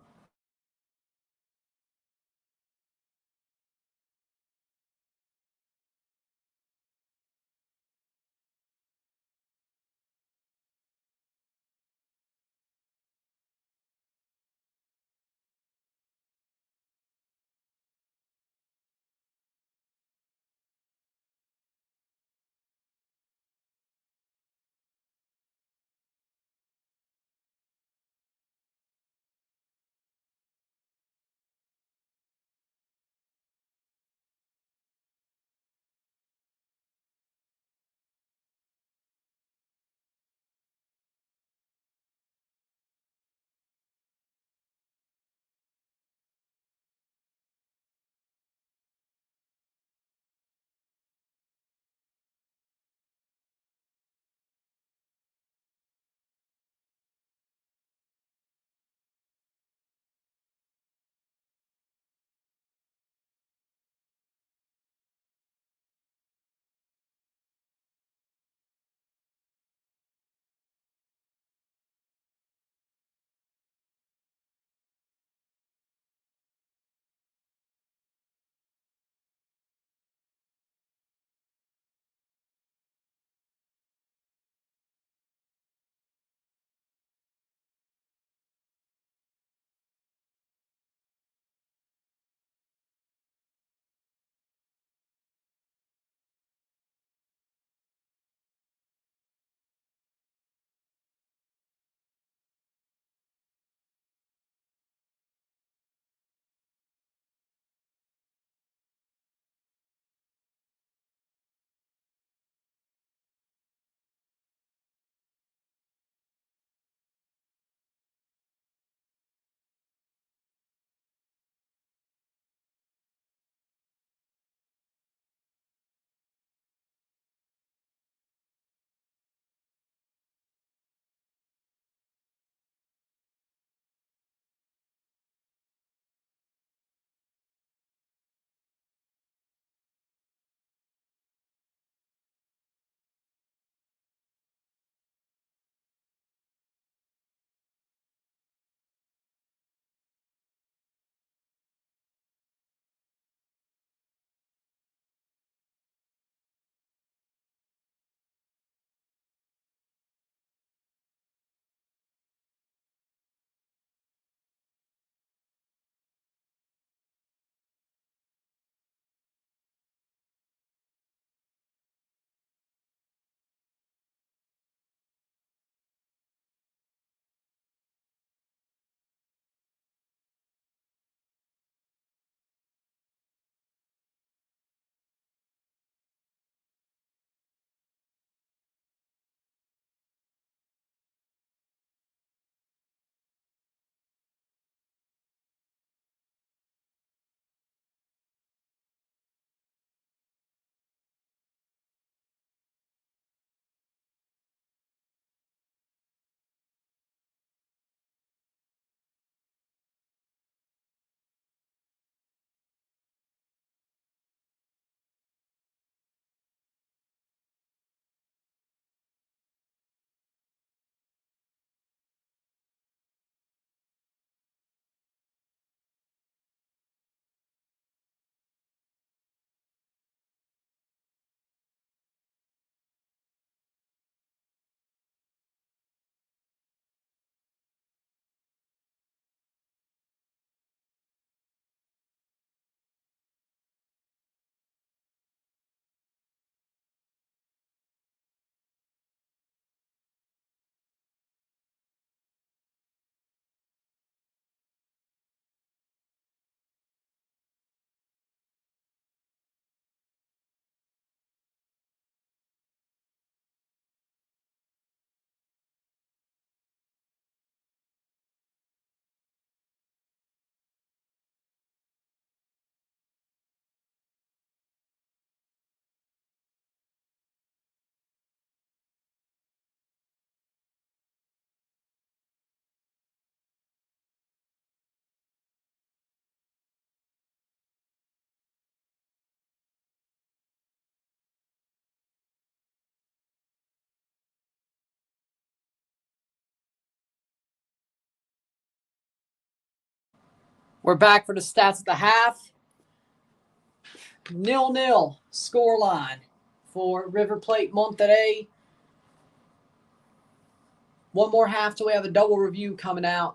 We're back for the stats at the half. 0-0 scoreline for River Plate Monterrey. One more half till we have a double review coming out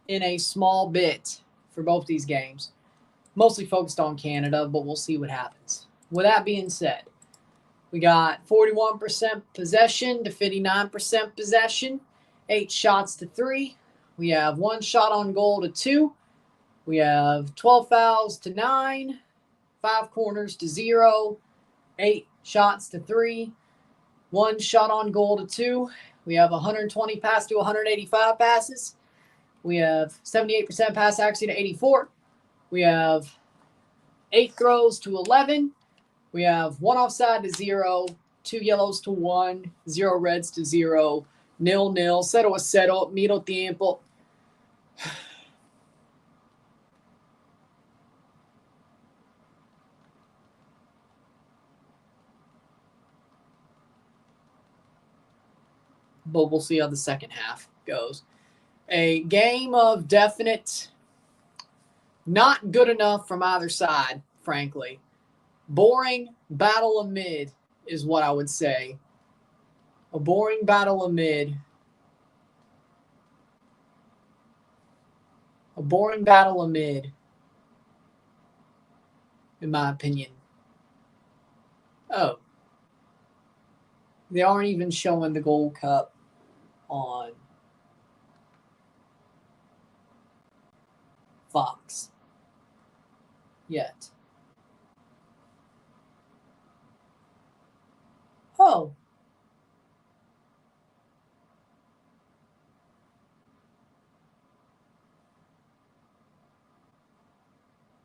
in a small bit for both these games. Mostly focused on Canada, but we'll see what happens. With that being said, we got 41% possession to 59% possession, 8 shots to 3. We have 1 shot on goal to 2. We have 12 fouls to 9, 5 corners to 0, 8 shots to 3, 1 shot on goal to 2. We have 120 pass to 185 passes. We have 78% pass accuracy to 84. We have 8 throws to 11. We have 1 offside to 0, 2 yellows to 1, 0 reds to 0, 0-0, 0-0, medio tiempo. But we'll see how the second half goes. A game of definite, not good enough from either side, frankly. Boring battle of mid is what I would say. A boring battle of mid. A boring battle of mid, in my opinion. Oh. They aren't even showing the Gold Cup on Fox yet. Oh.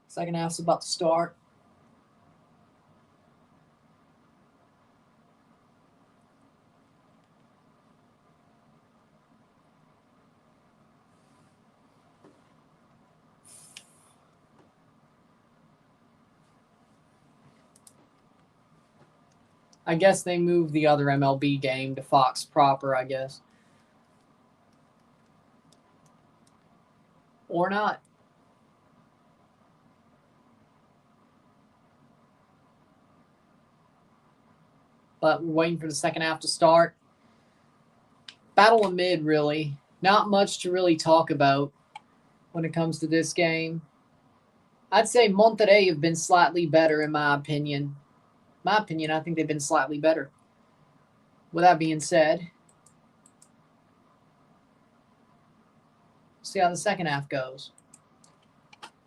Second half's about to start. I guess they moved the other MLB game to Fox proper, I guess. Or not. But we're waiting for the second half to start. Battle of mid, really. Not much to really talk about when it comes to this game. I'd say Monterrey have been slightly better, in my opinion. I think they've been slightly better. With that being said, see how the second half goes.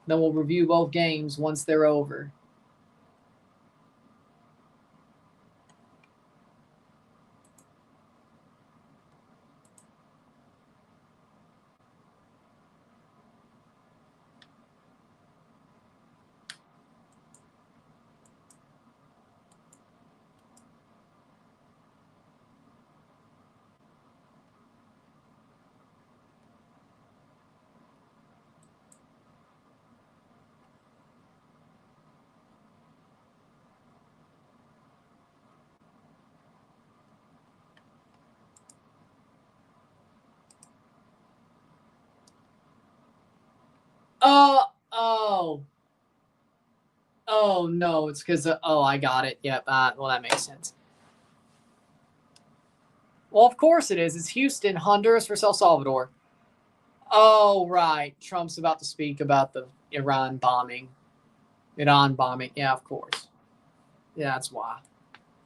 Then we'll review both games once they're over. Oh, no, it's because, I got it. Yep, well, that makes sense. Well, of course it is. It's Houston, Honduras versus El Salvador. Oh, right. Trump's about to speak about the Iran bombing. Yeah, of course. Yeah, that's why.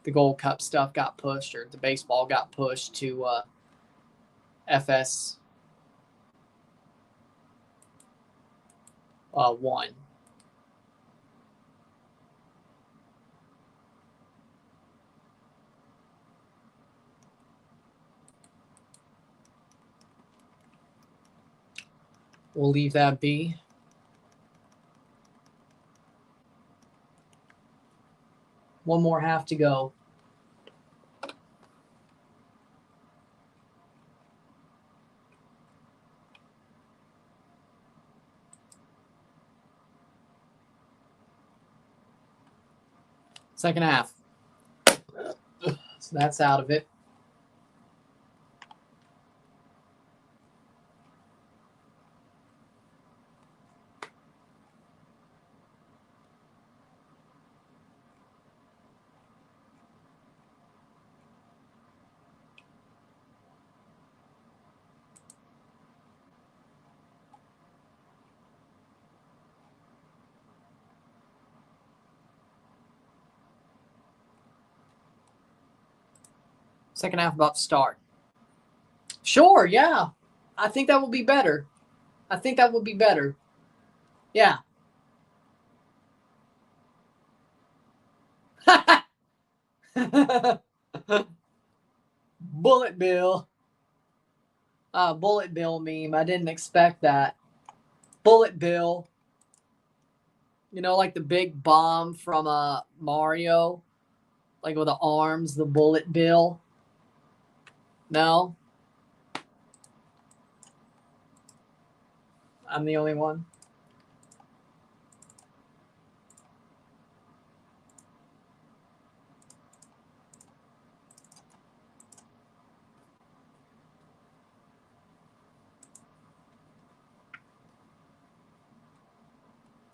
The Gold Cup stuff got pushed, or the baseball got pushed to FS 1. We'll leave that be. One more half to go. Second half. So that's out of it. Second half about to start. Sure, yeah. I think that will be better. I think that would be better. Yeah. Bullet Bill. Bullet Bill meme. I didn't expect that. Bullet Bill. You know, like the big bomb from Mario? Like with the arms, the Bullet Bill? No? I'm the only one?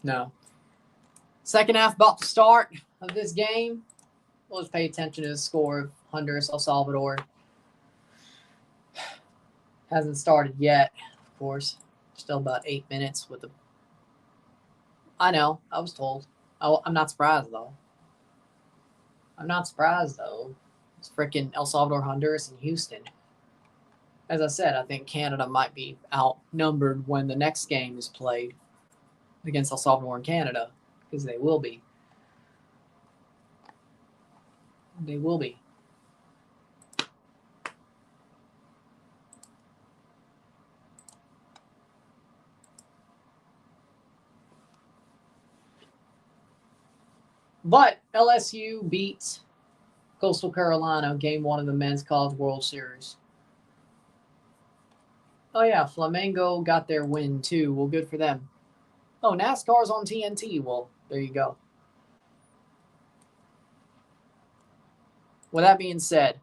No. Second half about to start of this game. We'll just pay attention to the score of Honduras, El Salvador. Hasn't started yet, of course. Still about 8 minutes with the... I know. I was told. I'm not surprised, though. It's freaking El Salvador, Honduras, and Houston. As I said, I think Canada might be outnumbered when the next game is played against El Salvador and Canada, because they will be. They will be. But LSU beats Coastal Carolina game 1 of the Men's College World Series. Oh, yeah, Flamengo got their win, too. Well, good for them. Oh, NASCAR's on TNT. Well, there you go. With that being said,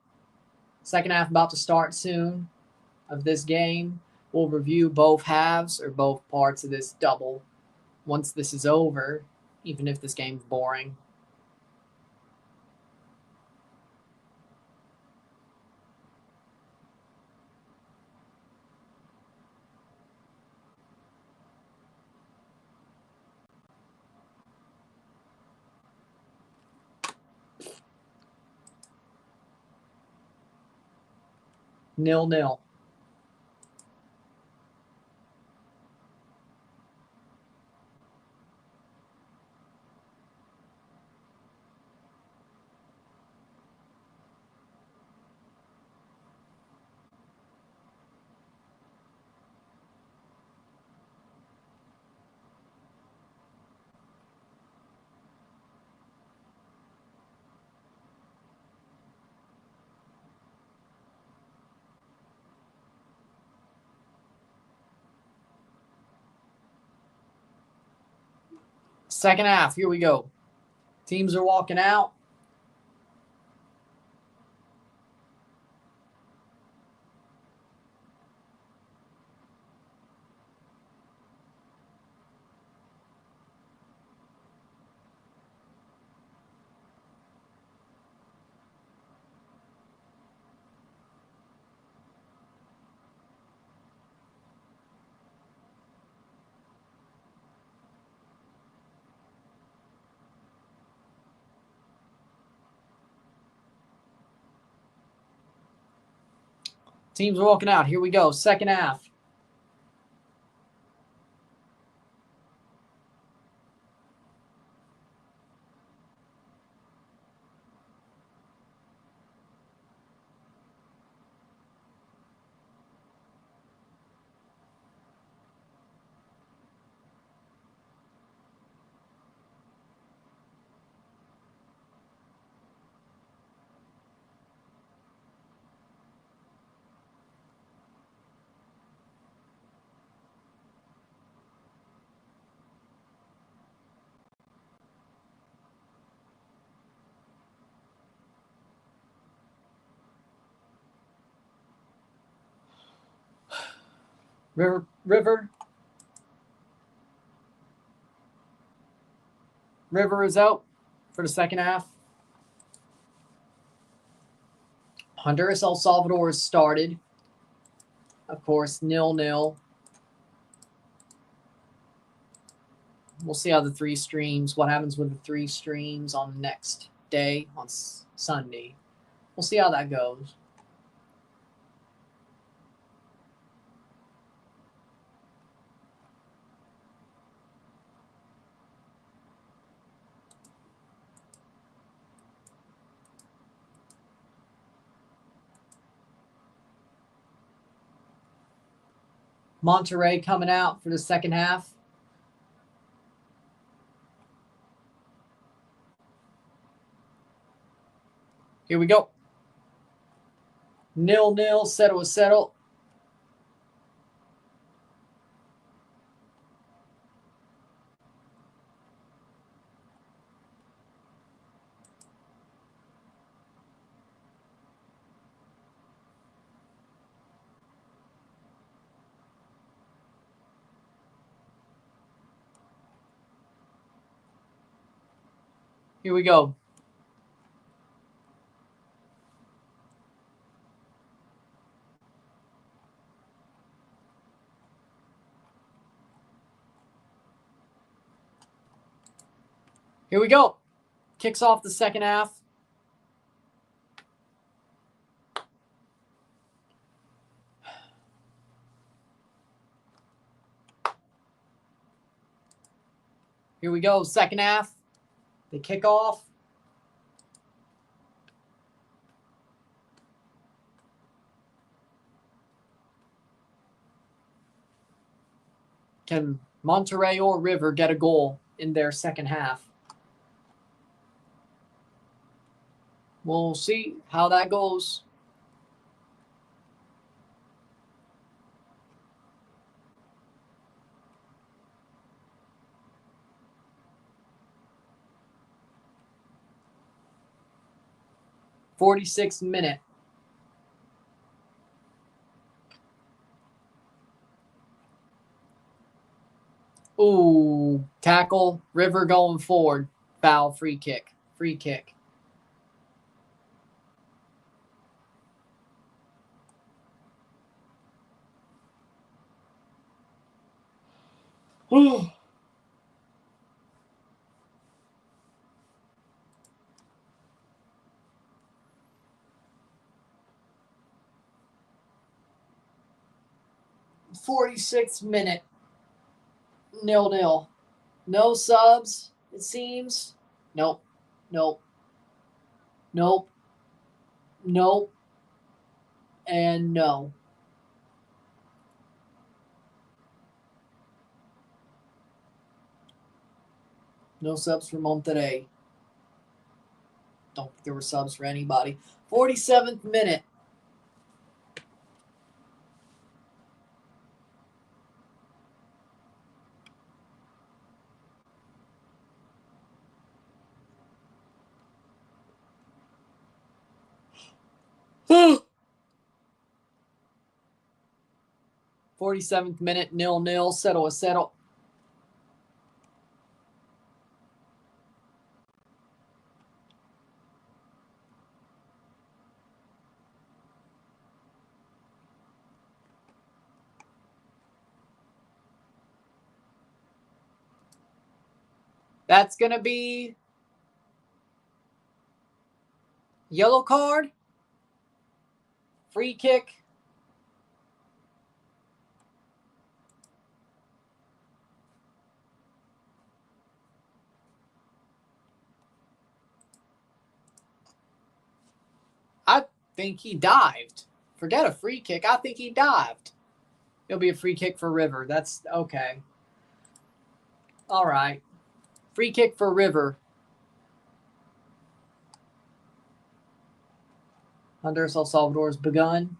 second half about to start soon of this game. We'll review both halves or both parts of this double once this is over, even if this game's boring. Nil-nil. Second half, here we go. Teams are walking out. Teams are walking out. Here we go. Second half. River is out for the second half. Honduras, El Salvador has started. Of course, 0-0. We'll see how the 3 streams, what happens with the 3 streams on the next day, on Sunday. We'll see how that goes. Monterrey coming out for the second half. Here we go. 0-0, settle. Here we go. Here we go. Kicks off the second half. Here we go. Second half. They kick off. Can Monterrey or River get a goal in their second half? We'll see how that goes. '46th minute. Ooh, tackle. River going forward. Foul, free kick. Free kick. Ooh. '46th minute. 0-0. No subs, it seems. Nope. And no. No subs for Monterrey. Don't think there were subs for anybody. 47th minute. Whew. 47th minute, 0-0. Settle. That's going to be yellow card. Free kick. I think he dived. Forget a free kick. I think he dived. It'll be a free kick for River. That's okay. All right. Free kick for River. Honduras, El Salvador has begun.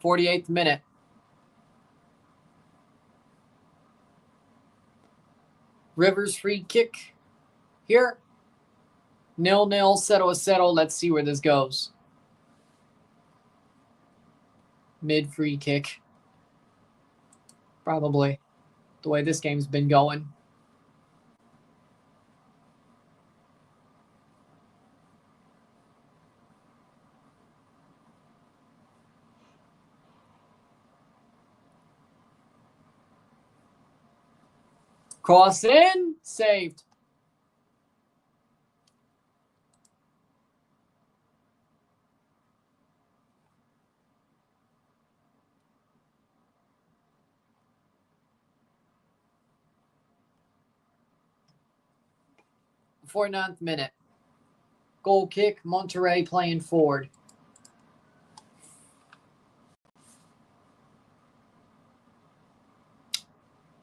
'48th minute. River's free kick here. 0-0, settle. Let's see where this goes. Mid free kick. Probably the way this game's been going. Cross in, saved. 49th minute. Goal kick, Monterrey playing forward.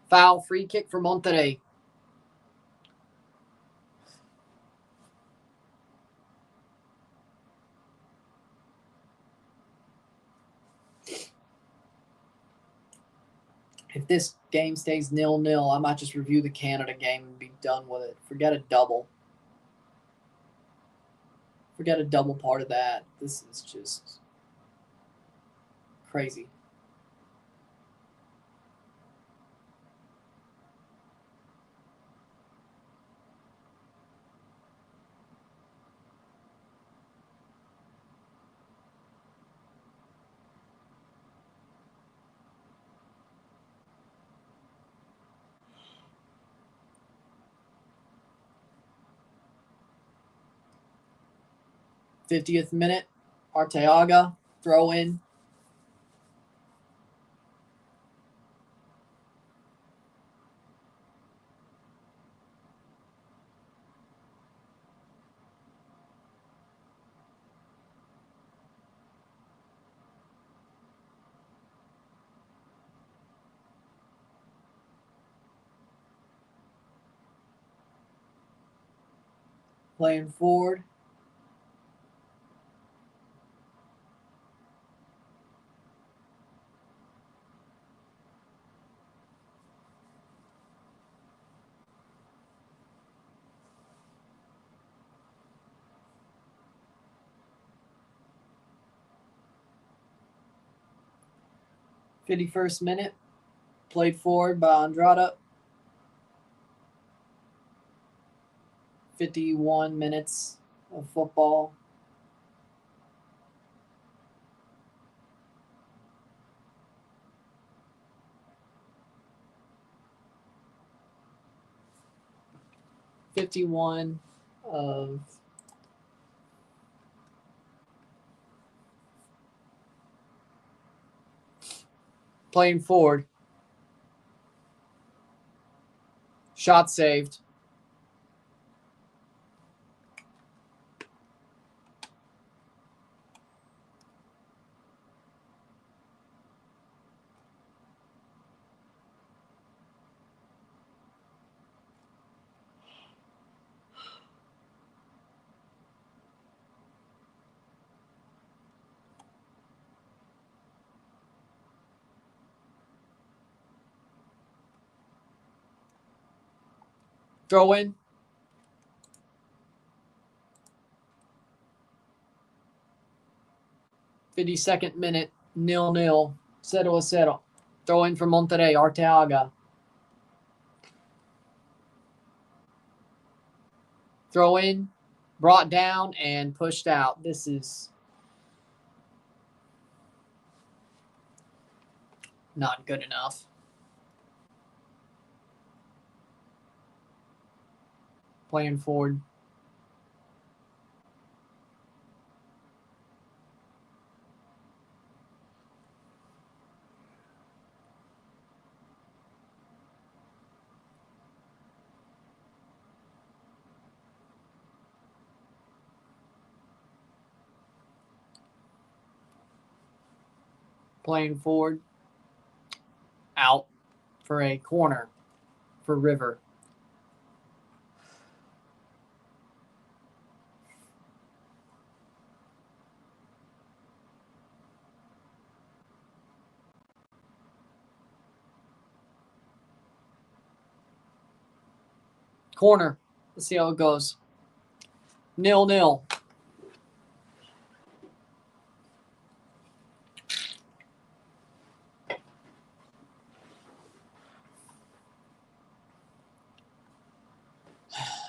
Foul, free kick for Monterrey. If this game stays 0-0, I might just review the Canada game and be done with it. Forget a double. Forget a double part of that. This is just crazy. '50th minute, Arteaga, throw in. Playing forward. '51st minute, played forward by Andrade. 51 minutes of football. '51 of playing forward. Shot saved. Throw in. '52nd minute, 0-0. 0-0. Throw in for Monterrey, Arteaga. Throw in, brought down, and pushed out. This is not good enough. Playing forward. Playing forward. Out for a corner for River. Corner. Let's see how it goes. 0-0.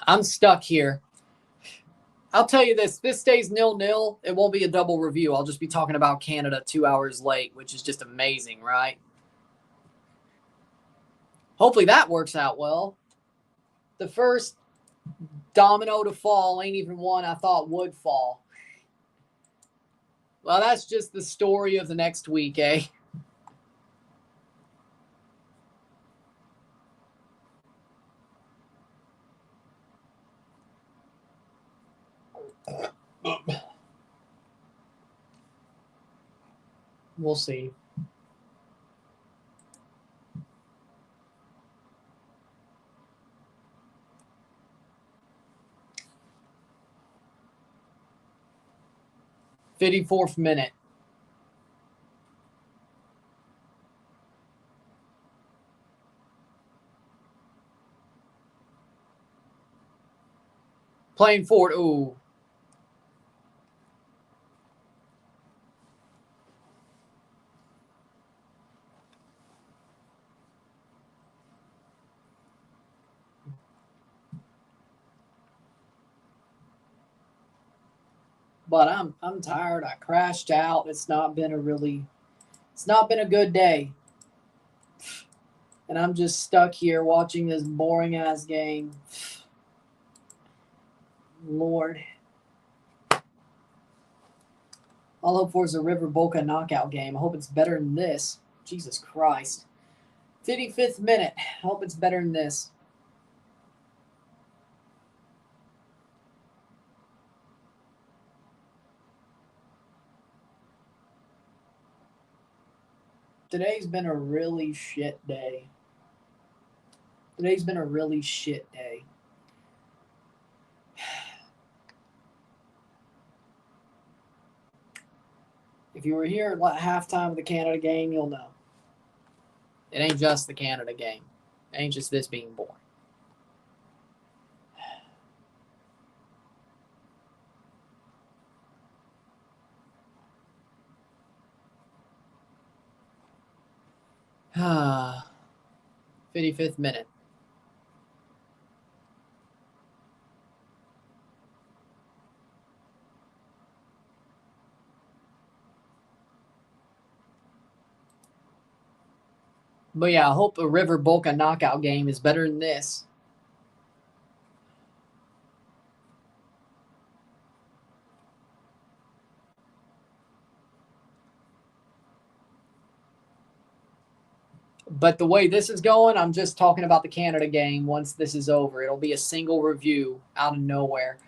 I'm stuck here. I'll tell you this. This stays 0-0. It won't be a double review. I'll just be talking about Canada 2 hours late, which is just amazing, right? Hopefully that works out well. The first domino to fall ain't even one I thought would fall. Well, that's just the story of the next week, eh? We'll see. '54th minute. Playing forward. Ooh. But I'm tired. I crashed out. It's not been a good day. And I'm just stuck here watching this boring ass game. Lord. All I hope for is a River Boca knockout game. I hope it's better than this. Jesus Christ. 55th minute. I hope it's better than this. Today's been a really shit day. Today's been a really shit day. If you were here at halftime of the Canada game, you'll know. It ain't just the Canada game. It ain't just this being boring. Ah, 55th minute. But yeah, I hope a River Boca knockout game is better than this. But the way this is going, I'm just talking about the Canada game. Once this is over, it'll be a single review out of nowhere.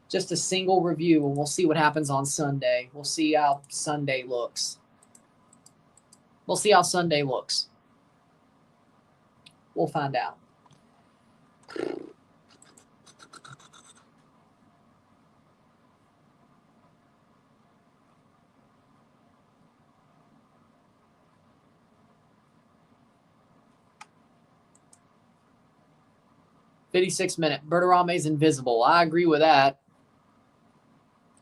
Just a single review, and we'll see what happens on Sunday. We'll see how Sunday looks. We'll see how Sunday looks. We'll find out. '56th minute. Bertarame's invisible. I agree with that.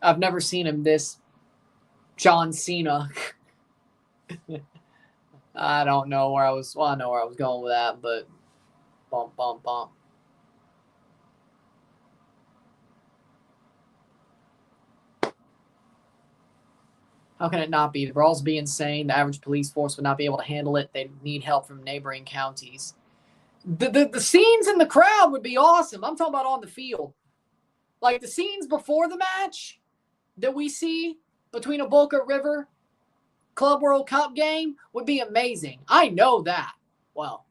I've never seen him this John Cena. I don't know where I was. Well, I know where I was going with that, but bump, bump, bump. How can it not be? The brawls be insane. The average police force would not be able to handle it. They need help from neighboring counties. The scenes in the crowd would be awesome. I'm talking about on the field. Like the scenes before the match that we see between a Boca River Club World Cup game would be amazing. I know that. Well,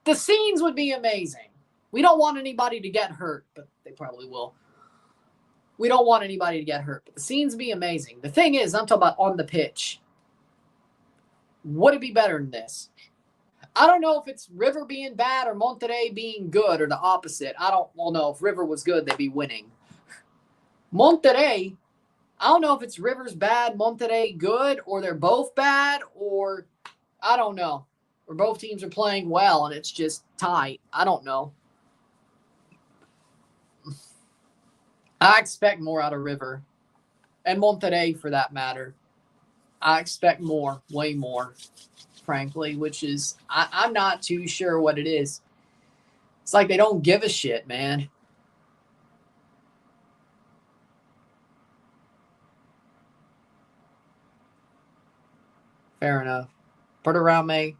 the scenes would be amazing. We don't want anybody to get hurt, but they probably will. We don't want anybody to get hurt, but the scenes would be amazing. The thing is, I'm talking about on the pitch. Would it be better than this? I don't know if it's River being bad or Monterrey being good or the opposite. I don't know. If River was good, they'd be winning. Monterrey, I don't know if it's River's bad, Monterrey good, or they're both bad, or I don't know. Or both teams are playing well and it's just tight. I don't know. I expect more out of River. And Monterrey, for that matter. I expect more, way more, frankly, which is, I'm not too sure what it is. It's like they don't give a shit, man. Fair enough. Berterame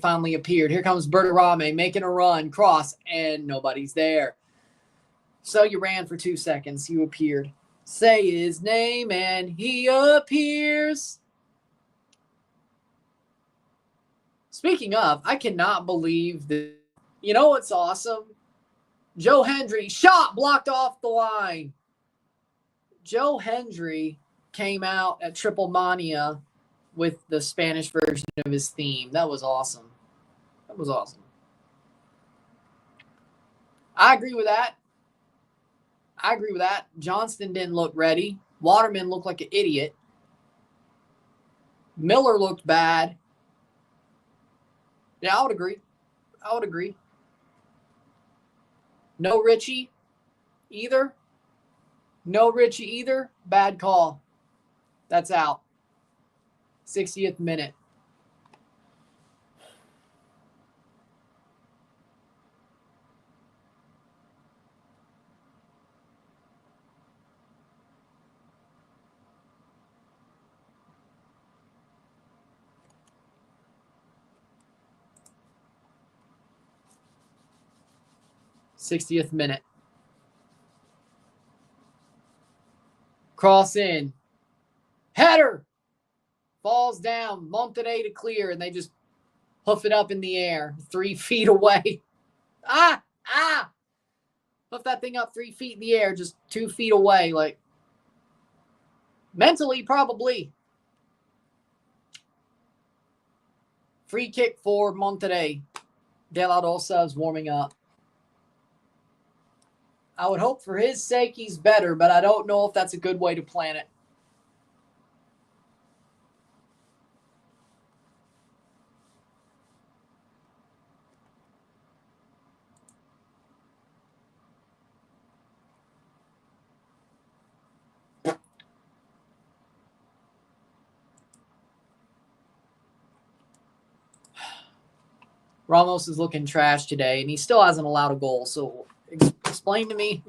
finally appeared. Here comes Berterame making a run, cross, and nobody's there. So you ran for 2 seconds. You appeared. Say his name and he appears. Speaking of, I cannot believe that. You know what's awesome? Joe Hendry, shot blocked off the line. Joe Hendry came out at Triple Mania with the Spanish version of his theme. That was awesome. That was awesome. I agree with that. Johnston didn't look ready. Waterman looked like an idiot. Miller looked bad. Yeah, I would agree. No Richie either. Bad call. That's out. 60th minute. Cross in. Header. Falls down. Monterrey to clear, and they just hoof it up in the air 3 feet away. Hoof that thing up 3 feet in the air, just 2 feet away. Like, mentally, probably. Free kick for Monterrey. De La Rosa is warming up. I would hope for his sake he's better, but I don't know if that's a good way to plan it. Ramos is looking trash today, and he still hasn't allowed a goal. So explain to me.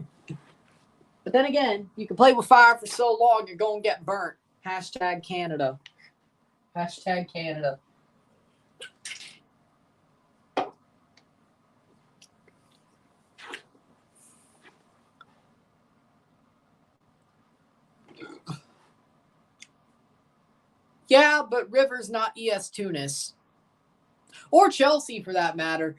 But then again, you can play with fire for so long, you're going to get burnt. Hashtag Canada. Hashtag Canada. Yeah, but River's not ES Tunis. Or Chelsea, for that matter.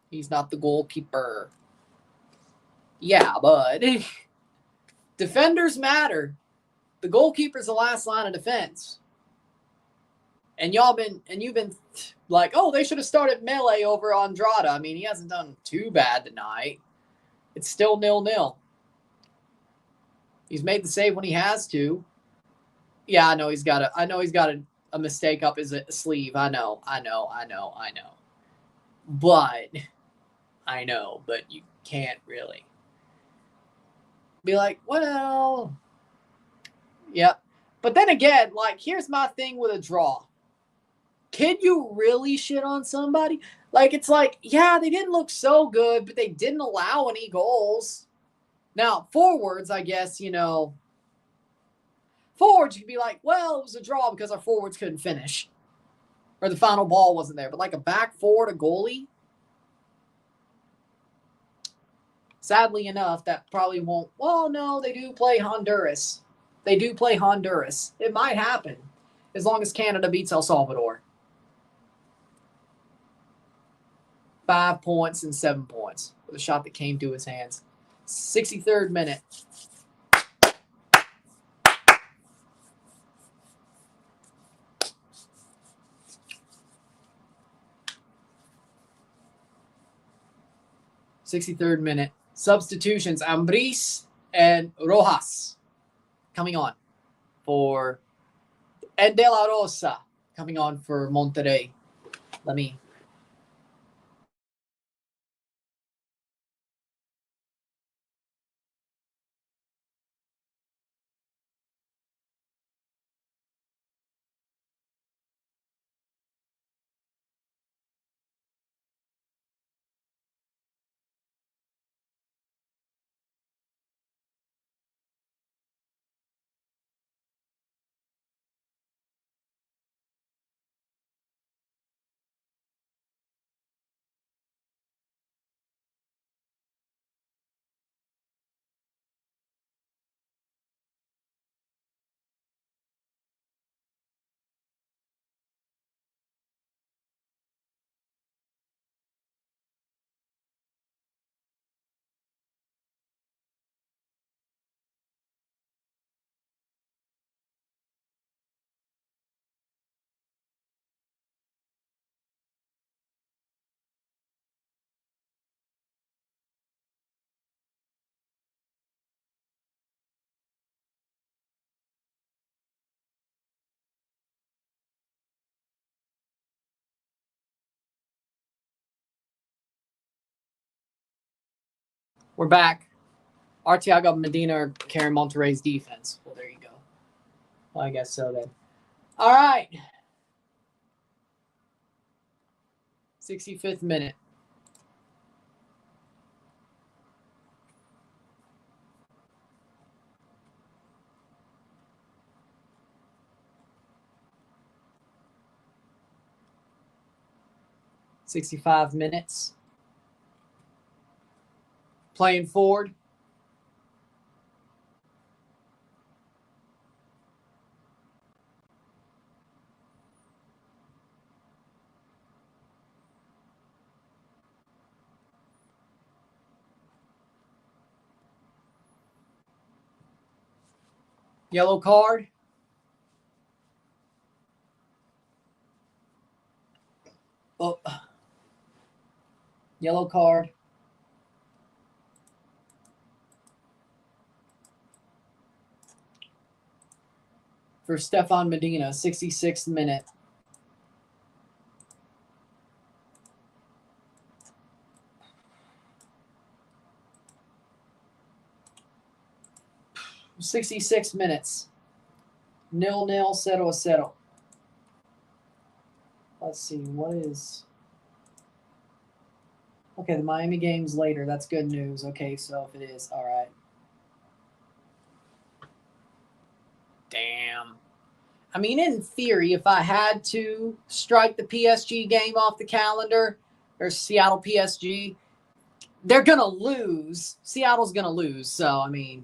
He's not the goalkeeper. Yeah, but defenders matter. The goalkeeper's the last line of defense. And you've been like, oh, they should have started Melee over Andrada. I mean, he hasn't done too bad tonight. It's still 0-0. He's made the save when he has to. Yeah, I know he's got a mistake up his sleeve. I know. But you can't really be like, well, yep. But then again, like, here's my thing with a draw. Can you really shit on somebody? Like, it's like, yeah, they didn't look so good, but they didn't allow any goals. Now, forwards, I guess, forwards, you could be like, well, it was a draw because our forwards couldn't finish. Or the final ball wasn't there. But like a back forward, a goalie, sadly enough, that probably won't. Well, no, they do play Honduras. It might happen as long as Canada beats El Salvador. 5 points and 7 points with a shot that came to his hands. 63rd minute. Substitutions. Ambris and Rojas coming on for De La Rosa coming on for Monterrey. Let me We're back. Arteaga Medina are carrying Monterrey's defense. Well, there you go. Well, I guess so then. All right. 65th minute. $65 minutes. Playing forward. Yellow card. Oh. Yellow card. For Stefan Medina, 66th minute. $66 minutes. 0-0, 0-0. Let's see, what is... Okay, the Miami game's later. That's good news. Okay, so if it is, all right. Damn. I mean, in theory, if I had to strike the PSG game off the calendar, or Seattle PSG, they're going to lose. Seattle's going to lose. So, I mean,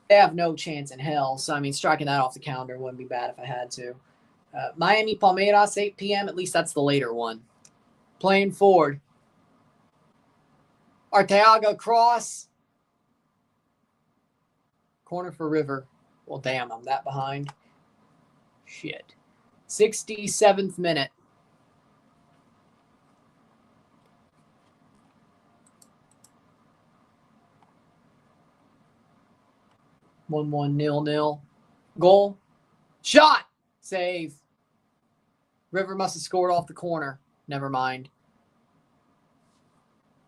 they have no chance in hell. So, I mean, striking that off the calendar wouldn't be bad if I had to. Miami Palmeiras, 8 p.m. At least that's the later one. Playing forward. Arteaga cross. Corner for River. Well, damn, I'm that behind. Shit. 67th minute. (1-1) 0-0. Goal. Shot. Save. River must have scored off the corner. Never mind.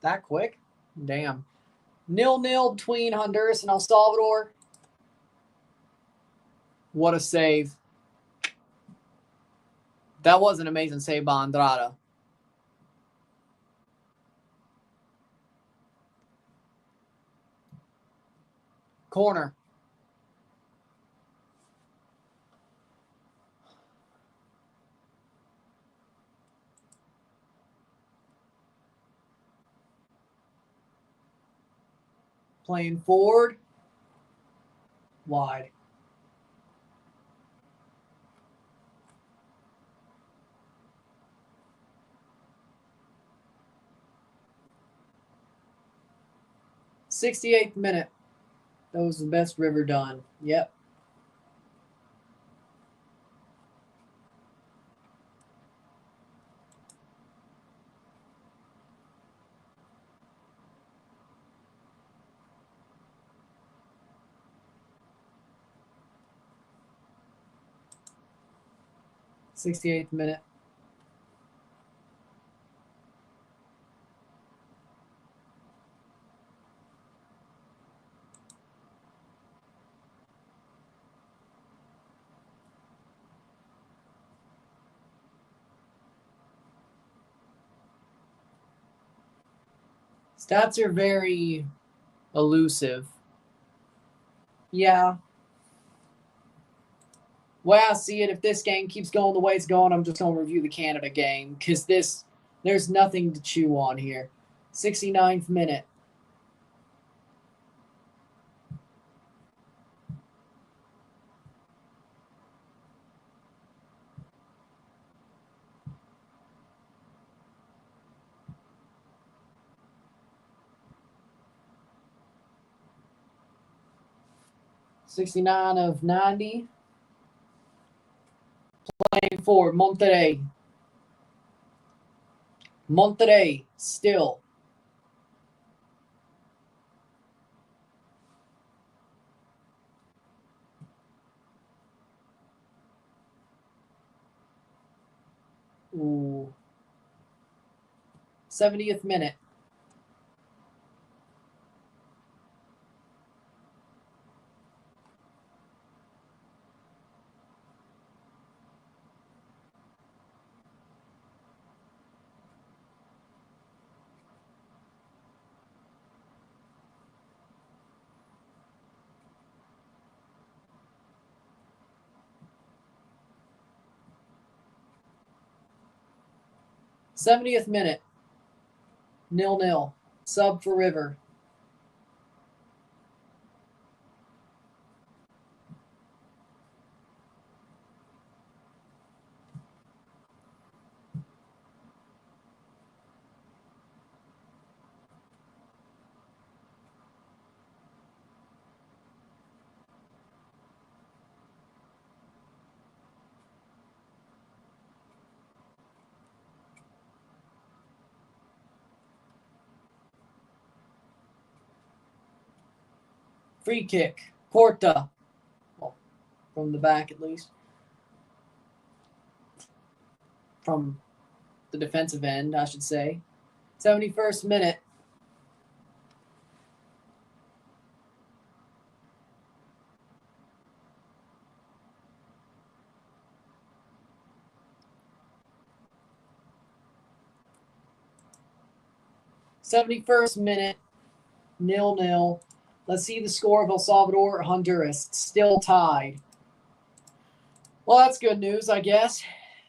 That quick? Damn. 0-0 between Honduras and El Salvador. What a save. That was an amazing save by Andrada. Corner. Playing forward. Wide. '68th minute. That was the best River done. Yep. '68th minute. Stats are very elusive. Yeah. Well, I see it. If this game keeps going the way it's going, I'm just going to review the Canada game because there's nothing to chew on here. 69th minute. '69 of 90. Playing forward, Monterrey. Monterrey, still. Ooh. 70th minute. 70th minute. 0-0. Sub for River. Free kick. Corta. Well, from the back at least. From the defensive end, I should say. 71st minute. '71st minute. 0-0. Let's see the score of El Salvador or Honduras. Still tied. Well, that's good news, I guess.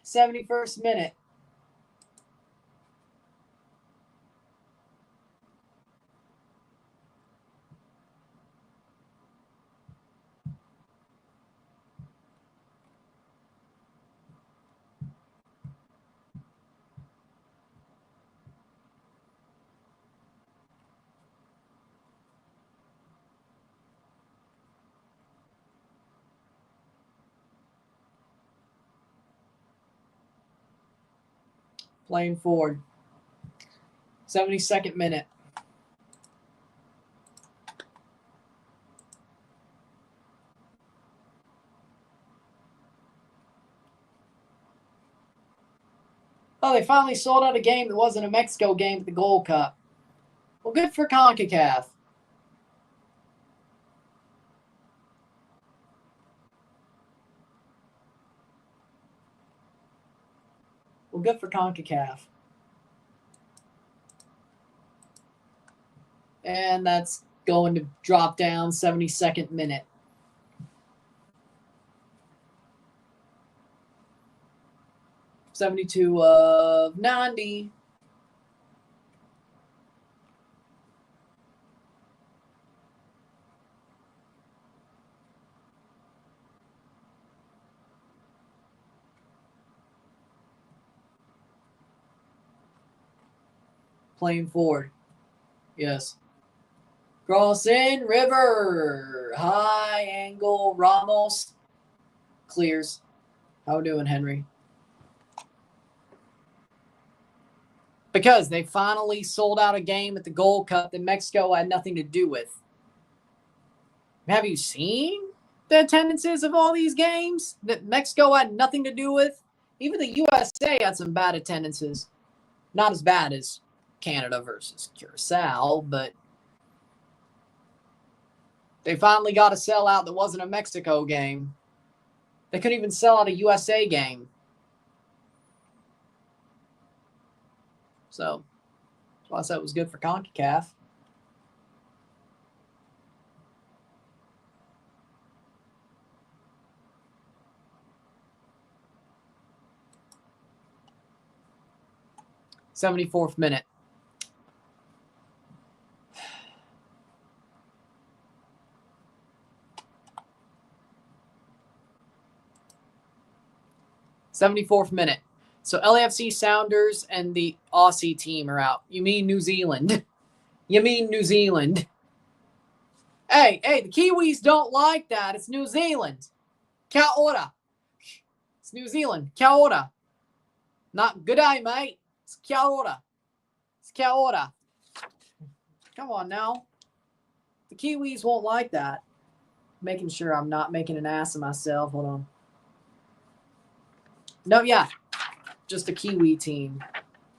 71st minute. Playing forward. 72nd minute. Oh, they finally sold out a game that wasn't a Mexico game at the Gold Cup. Well, good for CONCACAF. Well, good for CONCACAF. And that's going to drop down 72nd minute. '72 of 90. Playing forward. Yes. Cross in, River. High angle, Ramos. Clears. How we doing, Henry? Because they finally sold out a game at the Gold Cup that Mexico had nothing to do with. Have you seen the attendances of all these games that Mexico had nothing to do with? Even the USA had some bad attendances. Not as bad as Canada versus Curaçao, but they finally got a sellout that wasn't a Mexico game. They couldn't even sell out a USA game. So, that's why I said it was good for CONCACAF. '74th minute. '74th minute. So LAFC Sounders and the Aussie team are out. You mean New Zealand? You mean New Zealand? Hey, the Kiwis don't like that. It's New Zealand. Kia ora. It's New Zealand. Kia ora. Not good day, mate. It's kia ora. It's kia ora. Come on now. The Kiwis won't like that. Making sure I'm not making an ass of myself. Hold on. No, yeah. Just a Kiwi team.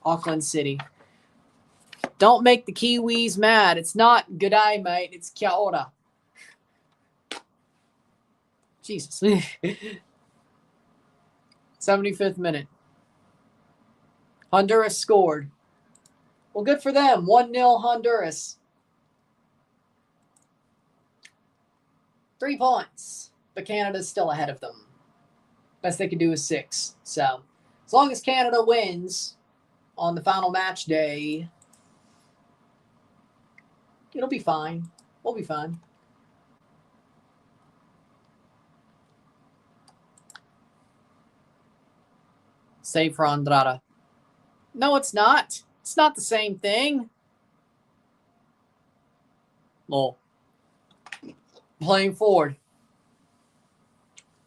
Auckland City. Don't make the Kiwis mad. It's not good day, mate. It's kia ora. Jesus. 75th minute. Honduras scored. Well, good for them. 1-0 Honduras. 3 points. But Canada's still ahead of them. Best they could do is 6. So, as long as Canada wins on the final match day. It'll be fine. We'll be fine. Save for Andrada. No, it's not. It's not the same thing. Lol. Playing forward.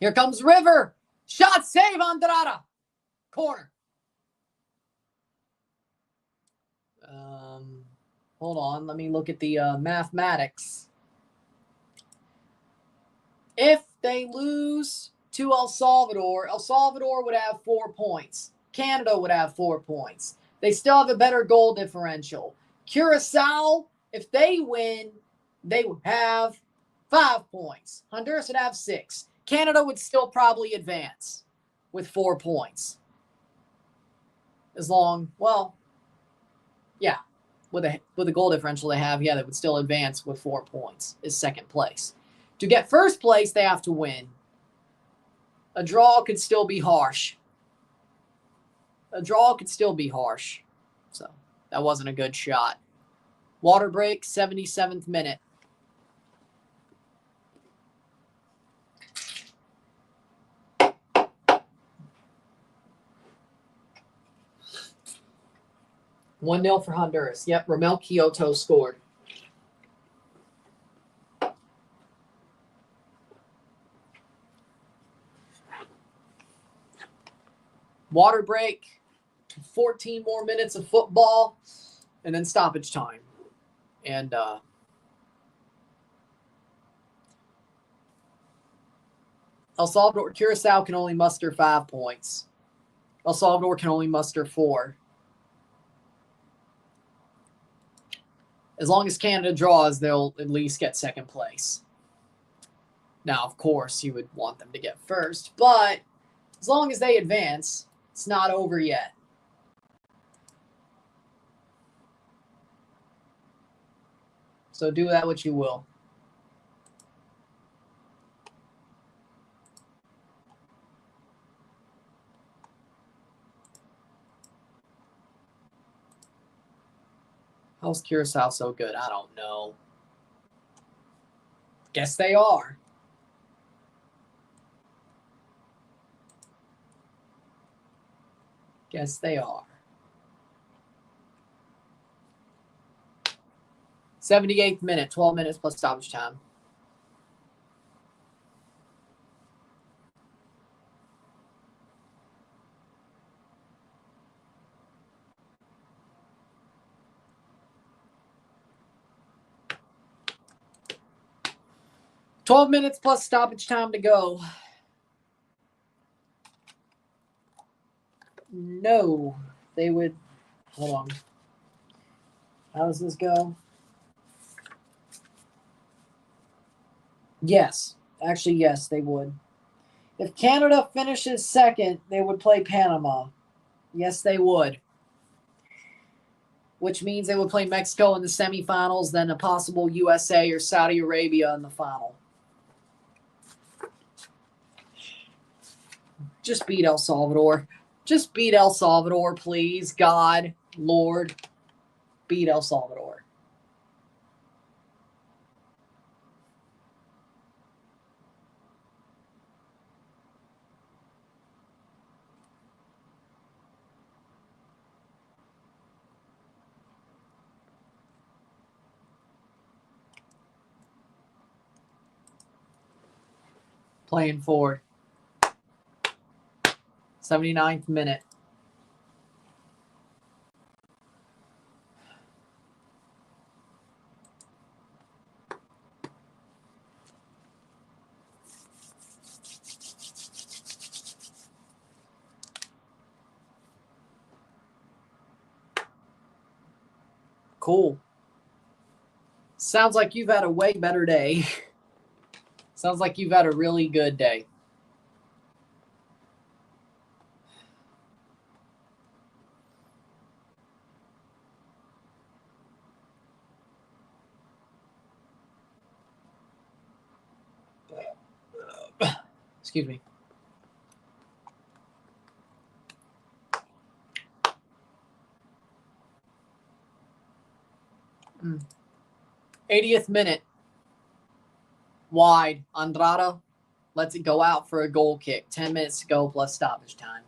Here comes River. Shot, save, Andrada. Corner. Hold on. Let me look at the mathematics. If they lose to El Salvador would have 4 points. Canada would have 4 points. They still have a better goal differential. Curaçao, if they win, they would have 5 points. Honduras would have 6. Canada would still probably advance with 4 points. As long, well, yeah, with the goal differential they have, yeah, they would still advance with 4 points is second place. To get first place, they have to win. A draw could still be harsh. So that wasn't a good shot. Water break, 77th minute. $1-0 for Honduras. Yep, Romel Kyoto scored. Water break, 14 more minutes of football, and then stoppage time. And El Salvador, Curaçao can only muster 5 points. El Salvador can only muster 4. As long as Canada draws, they'll at least get second place. Now, of course, you would want them to get first, but as long as they advance, it's not over yet. So do that what you will. How's Curaçao so good? I don't know. Guess they are. Guess they are. 78th minute, 12 minutes plus stoppage time. $12 minutes plus stoppage time to go. No, they would. Hold on. How does this go? Yes. Actually, yes, they would. If Canada finishes second, they would play Panama. Yes, they would. Which means they would play Mexico in the semifinals, then a possible USA or Saudi Arabia in the final. Just beat El Salvador. Just beat El Salvador, please. God, Lord, beat El Salvador. Playing forward. 79th minute. Cool. Sounds like you've had a way better day. Sounds like you've had a really good day. Excuse me. 80th minute. Wide. Andrade lets it go out for a goal kick. 10 minutes to go plus stoppage time.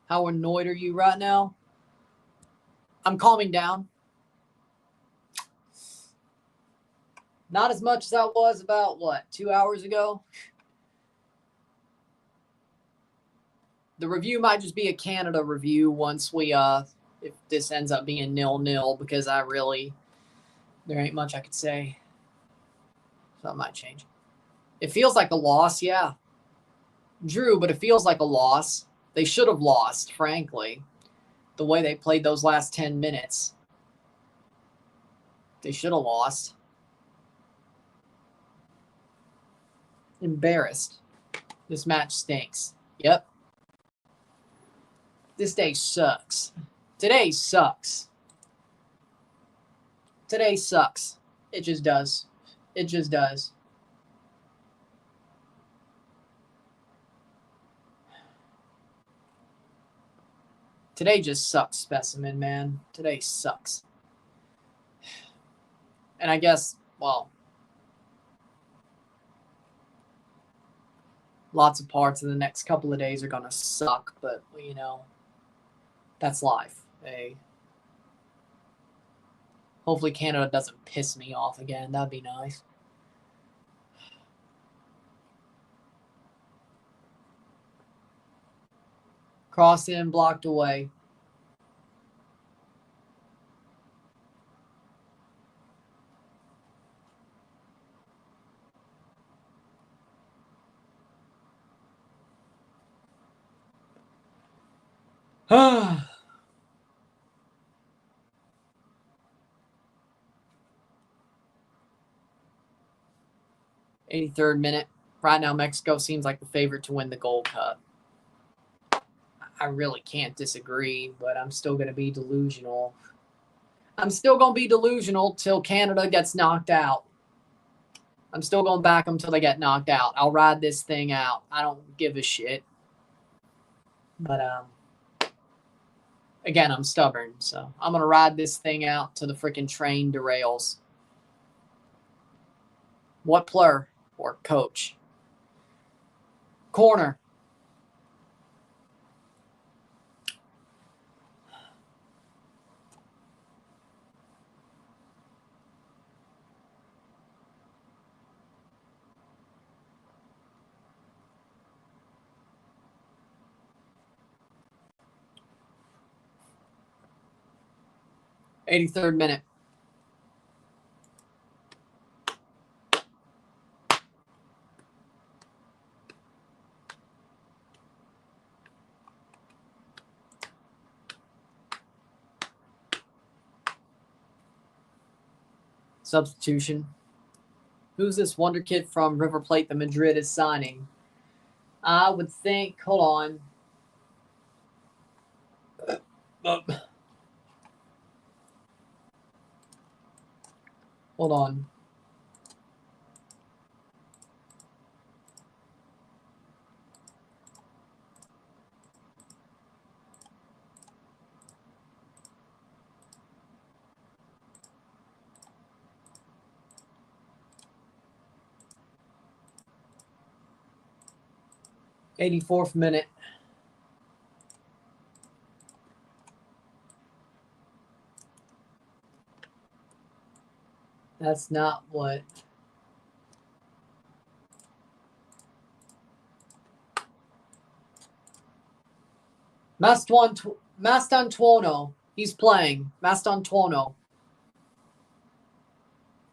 How annoyed are you right now? I'm calming down. Not as much as I was about, 2 hours ago? The review might just be a Canada review once we, if this ends up being 0-0, because there ain't much I could say. So that might change. It feels like a loss, yeah. Drew, but it feels like a loss. They should have lost, frankly. The way they played those last 10 minutes. They should have lost. Embarrassed. This match stinks. Yep. This day sucks. Today sucks. Today sucks. It just does. It just does. Today just sucks, Specimen, man. Today sucks. And I guess, lots of parts of the next couple of days are going to suck, but, that's life. Hopefully Canada doesn't piss me off again. That'd be nice. Cross in, blocked away. Ah. 83rd minute. Right now, Mexico seems like the favorite to win the Gold Cup. I really can't disagree, but I'm still going to be delusional. I'm still going to be delusional till Canada gets knocked out. I'm still going to back them till they get knocked out. I'll ride this thing out. I don't give a shit. But, again, I'm stubborn, so I'm going to ride this thing out till the freaking train derails. What player or coach? Corner. '83rd minute. Substitution. Who's this wonder kid from River Plate that Madrid is signing? I would think, hold on. Hold on. '84th minute. That's not what. Mastantuono. He's playing. Mastantuono.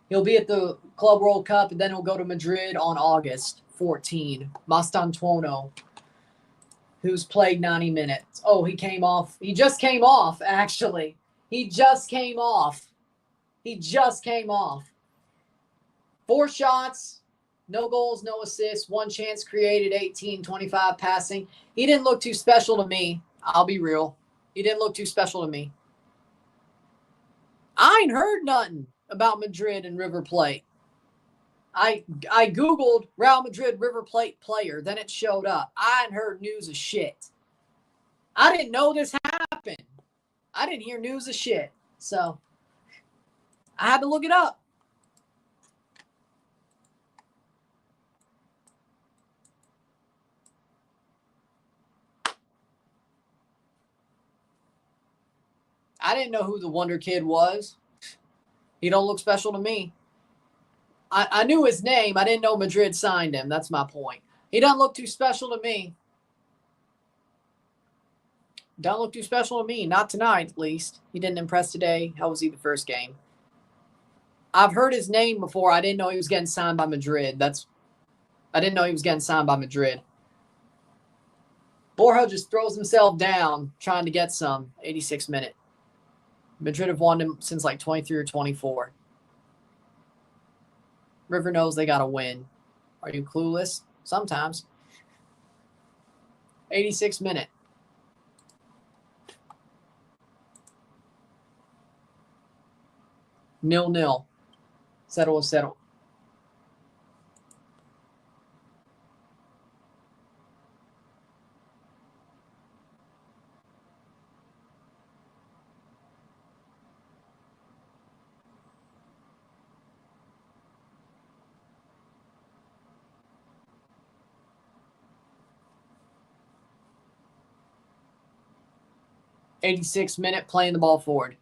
He'll be at the Club World Cup, and then he'll go to Madrid on August 14. Mastantuono, who's played 90 minutes. Oh, he came off. He just came off, actually. He just came off. 4 shots, no goals, no assists, 1 chance created, 18, 25 passing. He didn't look too special to me. I'll be real. He didn't look too special to me. I ain't heard nothing about Madrid and River Plate. I Googled Real Madrid River Plate player, then it showed up. I ain't heard news of shit. I didn't know this happened. I didn't hear news of shit. So I had to look it up. I didn't know who the Wonder Kid was. He don't look special to me. I knew his name. I didn't know Madrid signed him. That's my point. He doesn't look too special to me. Don't look too special to me. Not tonight, at least. He didn't impress today. How was he the first game? I've heard his name before. I didn't know he was getting signed by Madrid. I didn't know he was getting signed by Madrid. Borja just throws himself down trying to get some. 86 minute. Madrid have won him since like 23 or 24. River knows they got to win. Are you clueless? Sometimes. 86 minute. Nil-nil. Settle. '86 minute playing the ball forward.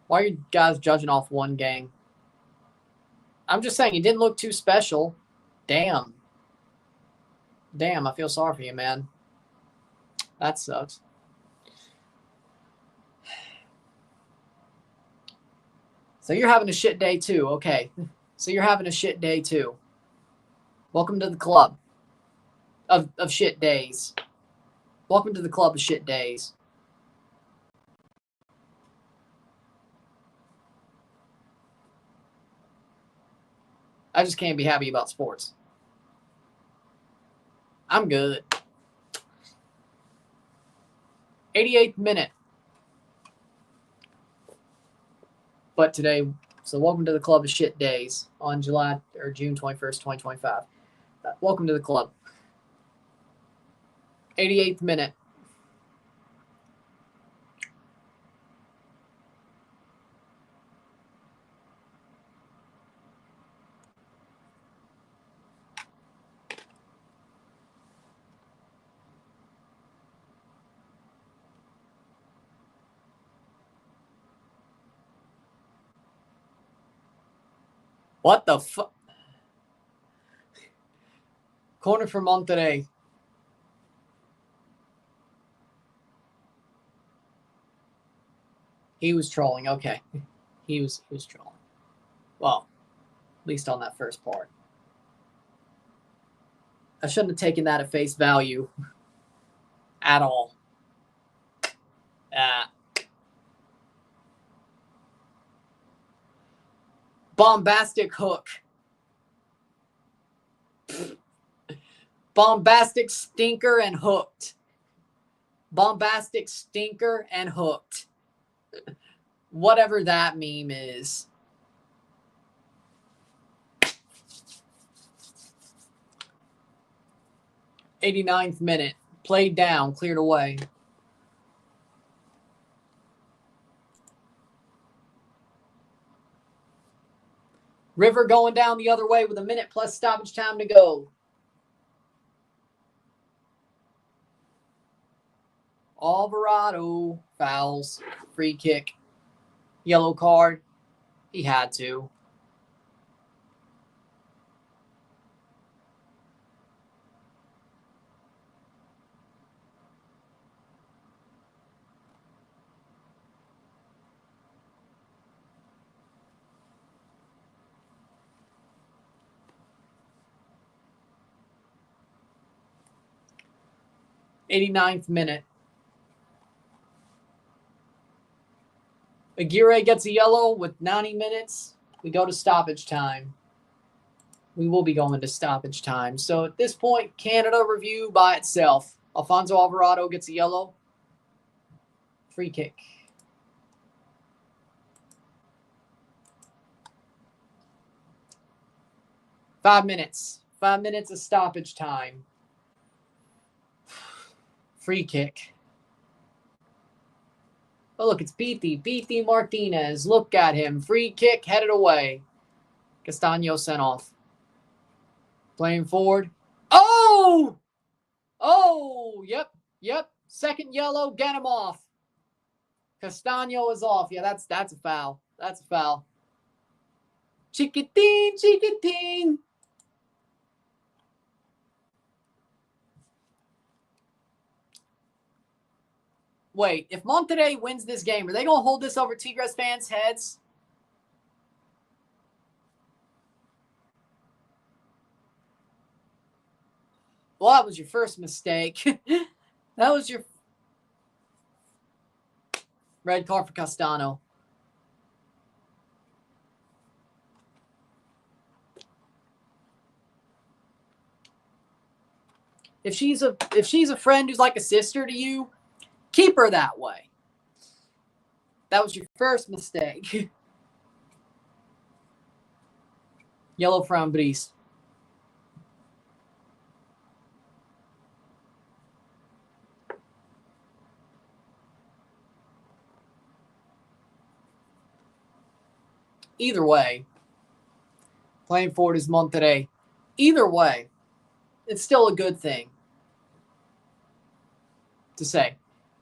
Why are you guys judging off one game? I'm just saying, he didn't look too special. Damn, I feel sorry for you, man. That sucks. So you're having a shit day too. Okay. So you're having a shit day too. Welcome to the club of shit days. Welcome to the club of shit days. I just can't be happy about sports. I'm good. 88th minute. But today, so welcome to the club of shit days on June 21st, 2025. Welcome to the club. 88th minute. What the fuck? Corner for Monterrey. He was trolling. Okay. He was trolling. Well, at least on that first part. I shouldn't have taken that at face value at all. Bombastic hook. Bombastic stinker and hooked. Bombastic stinker and hooked. Whatever that meme is. '89th minute. Played down, cleared away. River going down the other way with a minute plus stoppage time to go. Alvarado fouls, free kick, yellow card. He had to. '89th minute. Aguirre gets a yellow with 90 minutes. We go to stoppage time. We will be going to stoppage time. So at this point, Canada review by itself. Alfonso Alvarado gets a yellow. Free kick. Five minutes. 5 minutes of stoppage time. Free kick. Oh, look, it's Beatty Martinez. Look at him. Free kick, headed away. Castaño sent off. Playing forward. Oh! Oh, yep. Second yellow, get him off. Castaño is off. Yeah, that's a foul. That's a foul. Chiquitín. Wait, if Monterrey wins this game, are they going to hold this over Tigres fans' heads? Well, that was your first mistake. That was your red card for Castaño. If she's a friend who's like a sister to you, keep her that way. That was your first mistake. Yellow from Brice. Either way, playing forward is Monterrey. Either way, it's still a good thing to say.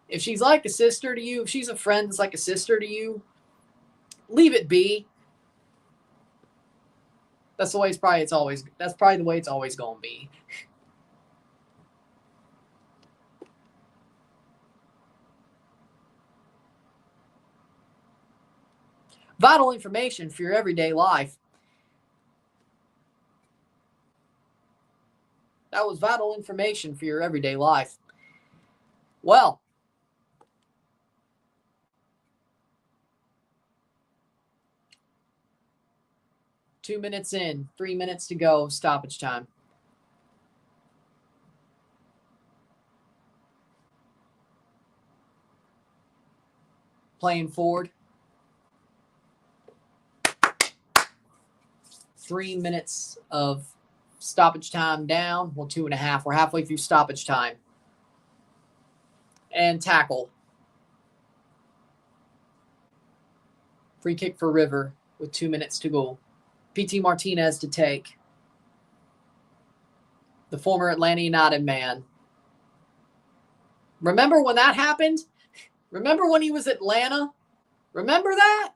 If she's like a sister to you, if she's a friend that's like a sister to you, leave it be. That's the way that's probably the way it's always going to be. Vital information for your everyday life. That was vital information for your everyday life. Well, two minutes in, 3 minutes to go, stoppage time. Playing forward. 3 minutes of stoppage time down. Well, 2.5. We're halfway through stoppage time. And tackle. Free kick for River with 2 minutes to go. PT Martinez to take. The former Atlanta United man. Remember when that happened? Remember when he was at Atlanta? Remember that?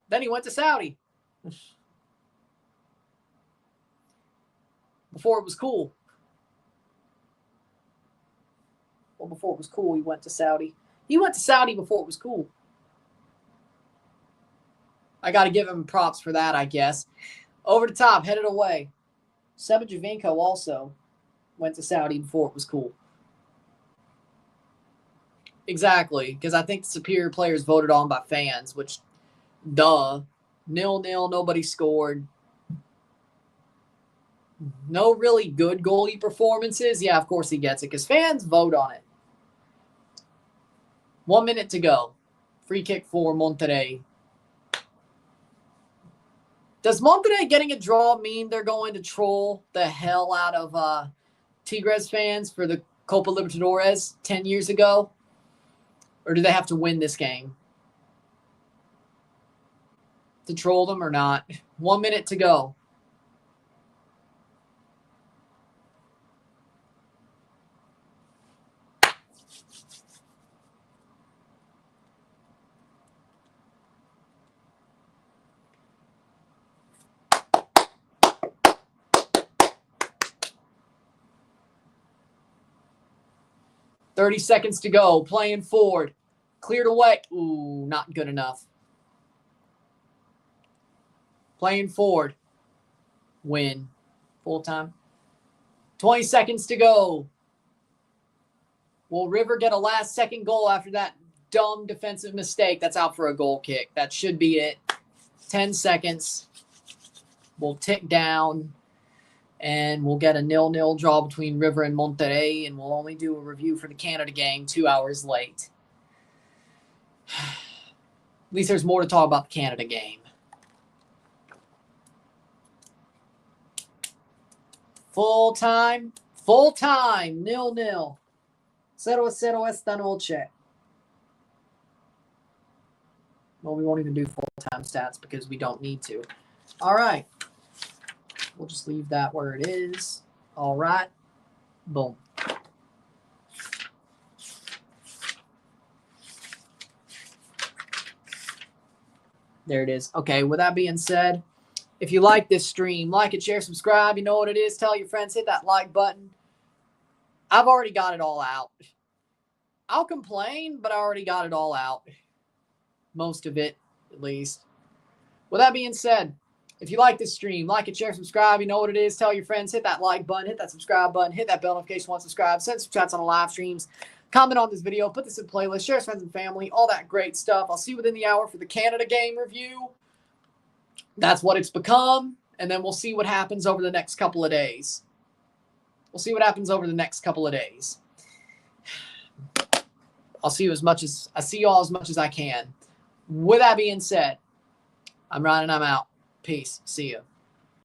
Then he went to Saudi. Before it was cool. Well, before it was cool, he went to Saudi. He went to Saudi before it was cool. I got to give him props for that, I guess. Over the top, headed away. Seba Javinko also went to Saudi before it was cool. Exactly, because I think the superior players voted on by fans, which, duh. 0-0, nobody scored. No really good goalie performances. Yeah, of course he gets it, because fans vote on it. 1 minute to go. Free kick for Monterrey. Does Monterrey getting a draw mean they're going to troll the hell out of Tigres fans for the Copa Libertadores 10 years ago? Or do they have to win this game to troll them or not? 1 minute to go. $30 seconds to go. Playing forward. Cleared away. Ooh, not good enough. Playing forward. Win. Full time. 20 seconds to go. Will River get a last-second goal after that dumb defensive mistake? That's out for a goal kick. That should be it. 10 seconds. We'll tick down. And we'll get a 0-0 draw between River and Monterrey, and we'll only do a review for the Canada game 2 hours late. At least there's more to talk about the Canada game. Full time, 0-0. 0-0 esta noche. Well, we won't even do full-time stats because we don't need to. All right. We'll just leave that where it is. All right. Boom. There it is. Okay, with that being said, if you like this stream, like it, share, subscribe. You know what it is. Tell your friends. Hit that like button. I've already got it all out. I'll complain, but I already got it all out. Most of it, at least. With that being said, if you like this stream, like it, share, subscribe. You know what it is. Tell your friends. Hit that like button. Hit that subscribe button. Hit that bell notification once subscribed. Send some chats on the live streams. Comment on this video. Put this in playlist. Share with friends and family. All that great stuff. I'll see you within the hour for the Canada game review. That's what it's become. And then we'll see what happens over the next couple of days. We'll see what happens over the next couple of days. I'll see you as much as I can. With that being said, I'm Ryan and I'm out. Peace. See ya.